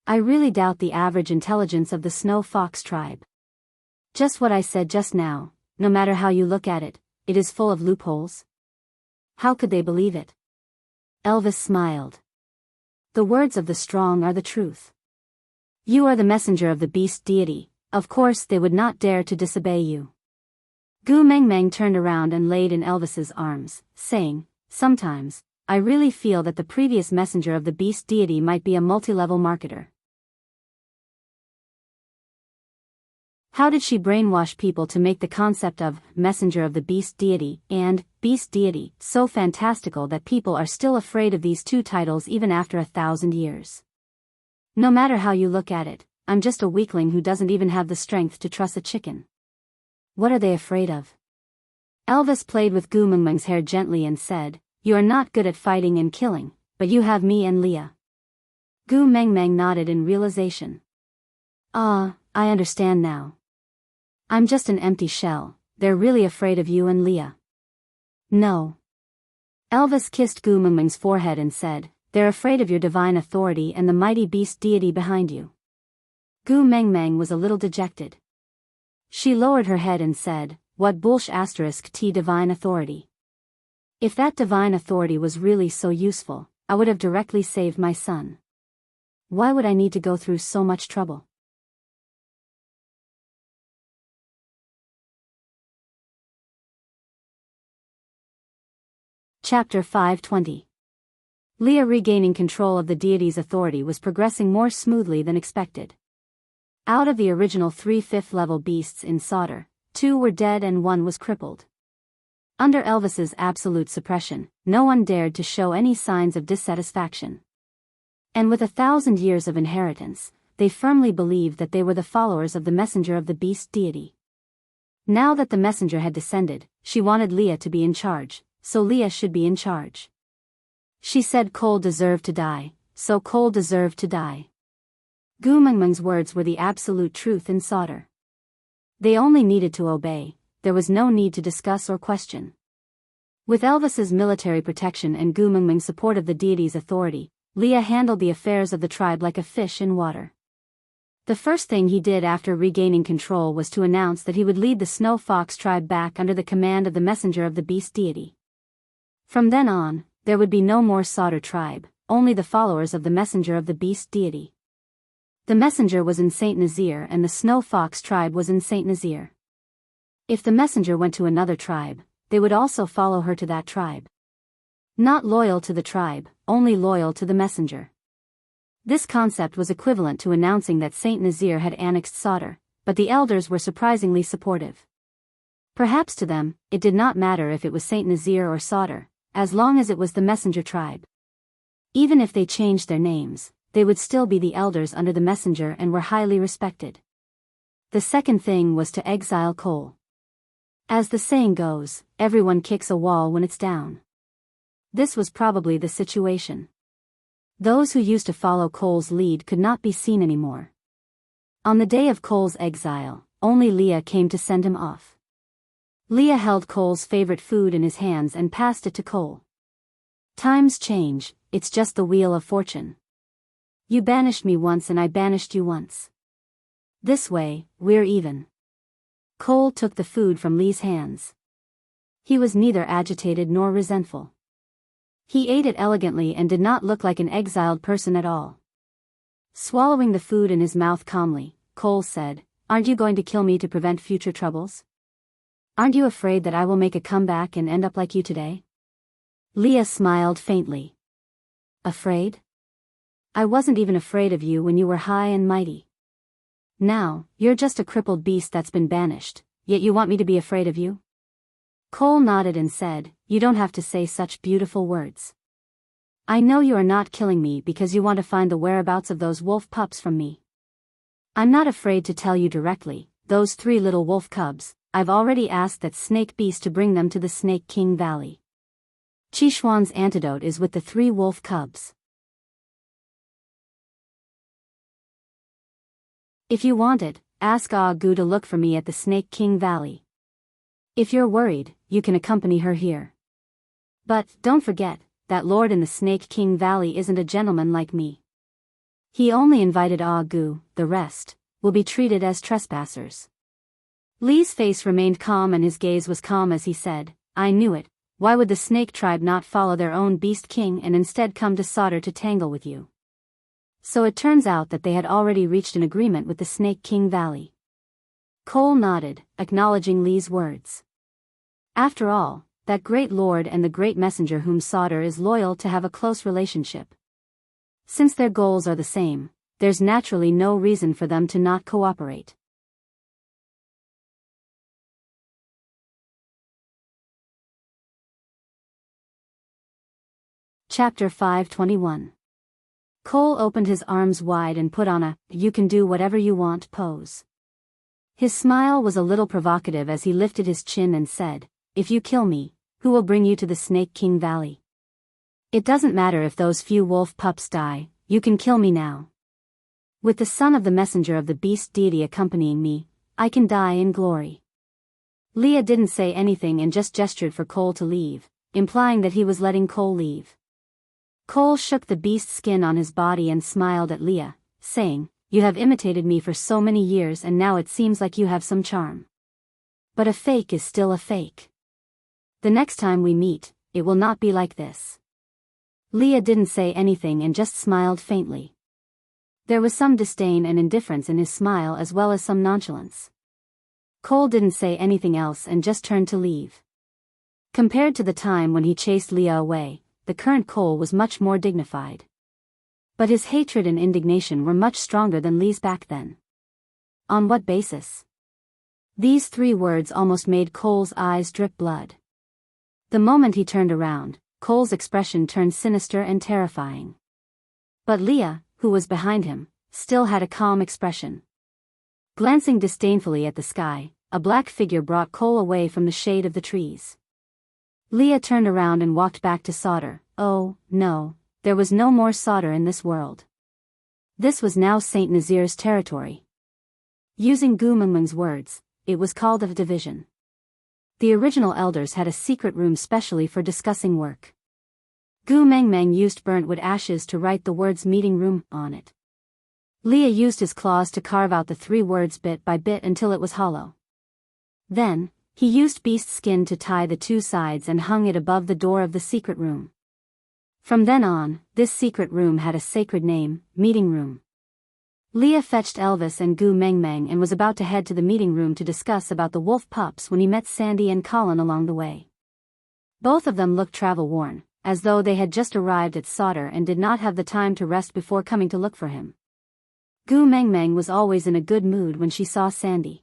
I really doubt the average intelligence of the Snow Fox tribe. Just what I said just now, no matter how you look at it, it is full of loopholes. How could they believe it? Elvis smiled. The words of the strong are the truth. You are the messenger of the beast deity, of course they would not dare to disobey you. Gu Mengmeng turned around and laid in Elvis's arms, saying, sometimes, I really feel that the previous messenger of the beast deity might be a multi-level marketer. How did she brainwash people to make the concept of messenger of the beast deity and beast deity so fantastical that people are still afraid of these two titles even after 1,000 years? No matter how you look at it, I'm just a weakling who doesn't even have the strength to truss a chicken. What are they afraid of? Elvis played with Gu Mengmeng's hair gently and said, you are not good at fighting and killing, but you have me and Leah. Gu Mengmeng nodded in realization. Ah, I understand now. I'm just an empty shell, they're really afraid of you and Leah. No. Elvis kissed Gu Mengmeng's forehead and said, they're afraid of your divine authority and the mighty beast deity behind you. Gu Mengmeng was a little dejected. She lowered her head and said, what bullsh** t divine authority. If that divine authority was really so useful, I would have directly saved my son. Why would I need to go through so much trouble? Chapter 5:20. Leah regaining control of the deity's authority was progressing more smoothly than expected. Out of the original 3 fifth-level beasts in Sauder, 2 were dead and 1 was crippled. Under Elvis's absolute suppression, no one dared to show any signs of dissatisfaction. And with 1,000 years of inheritance, they firmly believed that they were the followers of the messenger of the beast deity. Now that the messenger had descended, she wanted Leah to be in charge, so Leah should be in charge. She said Cole deserved to die, so Cole deserved to die. Gu Mengmeng's words were the absolute truth in Sauder. They only needed to obey, there was no need to discuss or question. With Elvis's military protection and Gu Mengmeng's support of the deity's authority, Leah handled the affairs of the tribe like a fish in water. The first thing he did after regaining control was to announce that he would lead the Snow Fox tribe back under the command of the messenger of the beast deity. From then on, there would be no more Sauter tribe, only the followers of the messenger of the beast deity. The messenger was in Saint Nazir and the Snow Fox tribe was in Saint Nazir. If the messenger went to another tribe, they would also follow her to that tribe. Not loyal to the tribe, only loyal to the messenger. This concept was equivalent to announcing that Saint Nazir had annexed Sauter, but the elders were surprisingly supportive. Perhaps to them, it did not matter if it was Saint Nazir or Sauter, as long as it was the messenger tribe. Even if they changed their names, they would still be the elders under the messenger and were highly respected. The second thing was to exile Cole. As the saying goes, everyone kicks a wall when it's down. This was probably the situation. Those who used to follow Cole's lead could not be seen anymore. On the day of Cole's exile, only Leah came to send him off. Leah held Cole's favorite food in his hands and passed it to Cole. Times change, it's just the wheel of fortune. You banished me once and I banished you once. This way, we're even. Cole took the food from Lee's hands. He was neither agitated nor resentful. He ate it elegantly and did not look like an exiled person at all. Swallowing the food in his mouth calmly, Cole said, "Aren't you going to kill me to prevent future troubles? Aren't you afraid that I will make a comeback and end up like you today?" Leah smiled faintly. Afraid? I wasn't even afraid of you when you were high and mighty. Now, you're just a crippled beast that's been banished, yet you want me to be afraid of you? Cole nodded and said, "You don't have to say such beautiful words. I know you are not killing me because you want to find the whereabouts of those wolf pups from me. I'm not afraid to tell you directly, those 3 little wolf cubs, I've already asked that snake beast to bring them to the Snake King Valley. Chishuan's antidote is with the 3 wolf cubs. If you want it, ask Gu to look for me at the Snake King Valley. If you're worried, you can accompany her here. But, don't forget, that lord in the Snake King Valley isn't a gentleman like me. He only invited Gu, the rest will be treated as trespassers." Lee's face remained calm and his gaze was calm as he said, "I knew it, why would the snake tribe not follow their own beast king and instead come to Sauter to tangle with you?" So it turns out that they had already reached an agreement with the Snake King Valley. Cole nodded, acknowledging Lee's words. After all, that great lord and the great messenger whom Sauter is loyal to have a close relationship. Since their goals are the same, there's naturally no reason for them to not cooperate. Chapter 521. Cole opened his arms wide and put on a "you can do whatever you want" pose. His smile was a little provocative as he lifted his chin and said, "If you kill me, who will bring you to the Snake King Valley? It doesn't matter if those few wolf pups die, you can kill me now. With the son of the messenger of the beast deity accompanying me, I can die in glory." Leah didn't say anything and just gestured for Cole to leave, implying that he was letting Cole leave. Cole shook the beast skin on his body and smiled at Leah, saying, "You have imitated me for so many years and now it seems like you have some charm. But a fake is still a fake. The next time we meet, it will not be like this." Leah didn't say anything and just smiled faintly. There was some disdain and indifference in his smile as well as some nonchalance. Cole didn't say anything else and just turned to leave. Compared to the time when he chased Leah away, the current Cole was much more dignified. But his hatred and indignation were much stronger than Lee's back then. On what basis? These 3 words almost made Cole's eyes drip blood. The moment he turned around, Cole's expression turned sinister and terrifying. But Leah, who was behind him, still had a calm expression. Glancing disdainfully at the sky, a black figure brought Cole away from the shade of the trees. Leah turned around and walked back to Sauter. Oh, no, there was no more Sauter in this world. This was now Saint Nazir's territory. Using Gu Mengmeng's words, it was called a division. The original elders had a secret room specially for discussing work. Gu Mengmeng used burnt wood ashes to write the words meeting room on it. Leah used his claws to carve out the 3 words bit by bit until it was hollow. Then, he used beast skin to tie the 2 sides and hung it above the door of the secret room. From then on, this secret room had a sacred name, meeting room. Leah fetched Elvis and Gu Mengmeng and was about to head to the meeting room to discuss about the wolf pups when he met Sandy and Colin along the way. Both of them looked travel-worn, as though they had just arrived at Sauter and did not have the time to rest before coming to look for him. Gu Mengmeng was always in a good mood when she saw Sandy.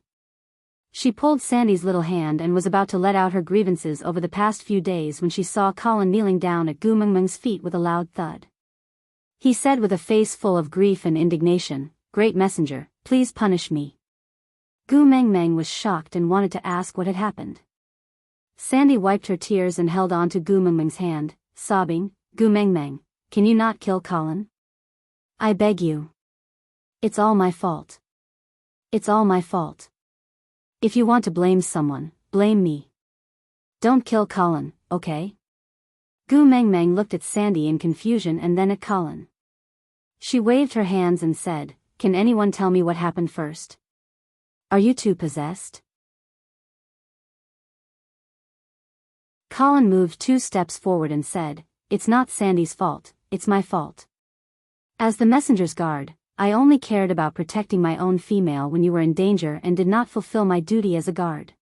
She pulled Sandy's little hand and was about to let out her grievances over the past few days when she saw Colin kneeling down at Gu Mengmeng's feet with a loud thud. He said with a face full of grief and indignation, "Great messenger, please punish me." Gu Mengmeng was shocked and wanted to ask what had happened. Sandy wiped her tears and held on to Gu Mengmeng's hand, sobbing, "Gu Mengmeng, can you not kill Colin? I beg you. It's all my fault. It's all my fault. If you want to blame someone, blame me. Don't kill Colin, okay?" Gu Mengmeng looked at Sandy in confusion and then at Colin. She waved her hands and said, "Can anyone tell me what happened first? Are you 2 possessed?" Colin moved 2 steps forward and said, "It's not Sandy's fault, it's my fault. As the messenger's guard, I only cared about protecting my own female when you were in danger and did not fulfill my duty as a guard.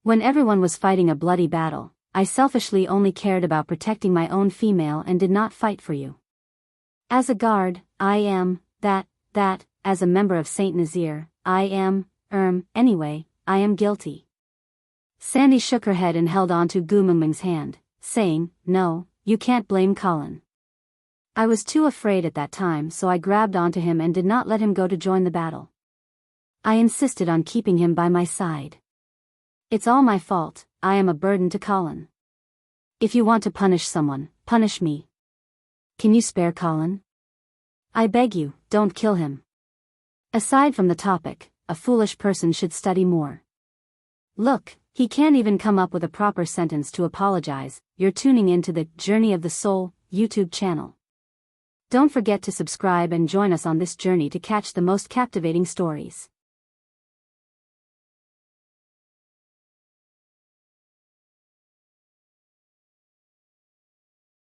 When everyone was fighting a bloody battle, I selfishly only cared about protecting my own female and did not fight for you. As a guard, I am, that, as a member of Saint Nazir, I am, anyway, I am guilty." Sandy shook her head and held on to Gu Mengmeng's hand, saying, "No, you can't blame Colin. I was too afraid at that time, so I grabbed onto him and did not let him go to join the battle. I insisted on keeping him by my side. It's all my fault, I am a burden to Colin. If you want to punish someone, punish me. Can you spare Colin? I beg you, don't kill him. Aside from the topic, a foolish person should study more. Look, he can't even come up with a proper sentence to apologize." You're tuning in to the Journey of the Soul YouTube channel. Don't forget to subscribe and join us on this journey to catch the most captivating stories.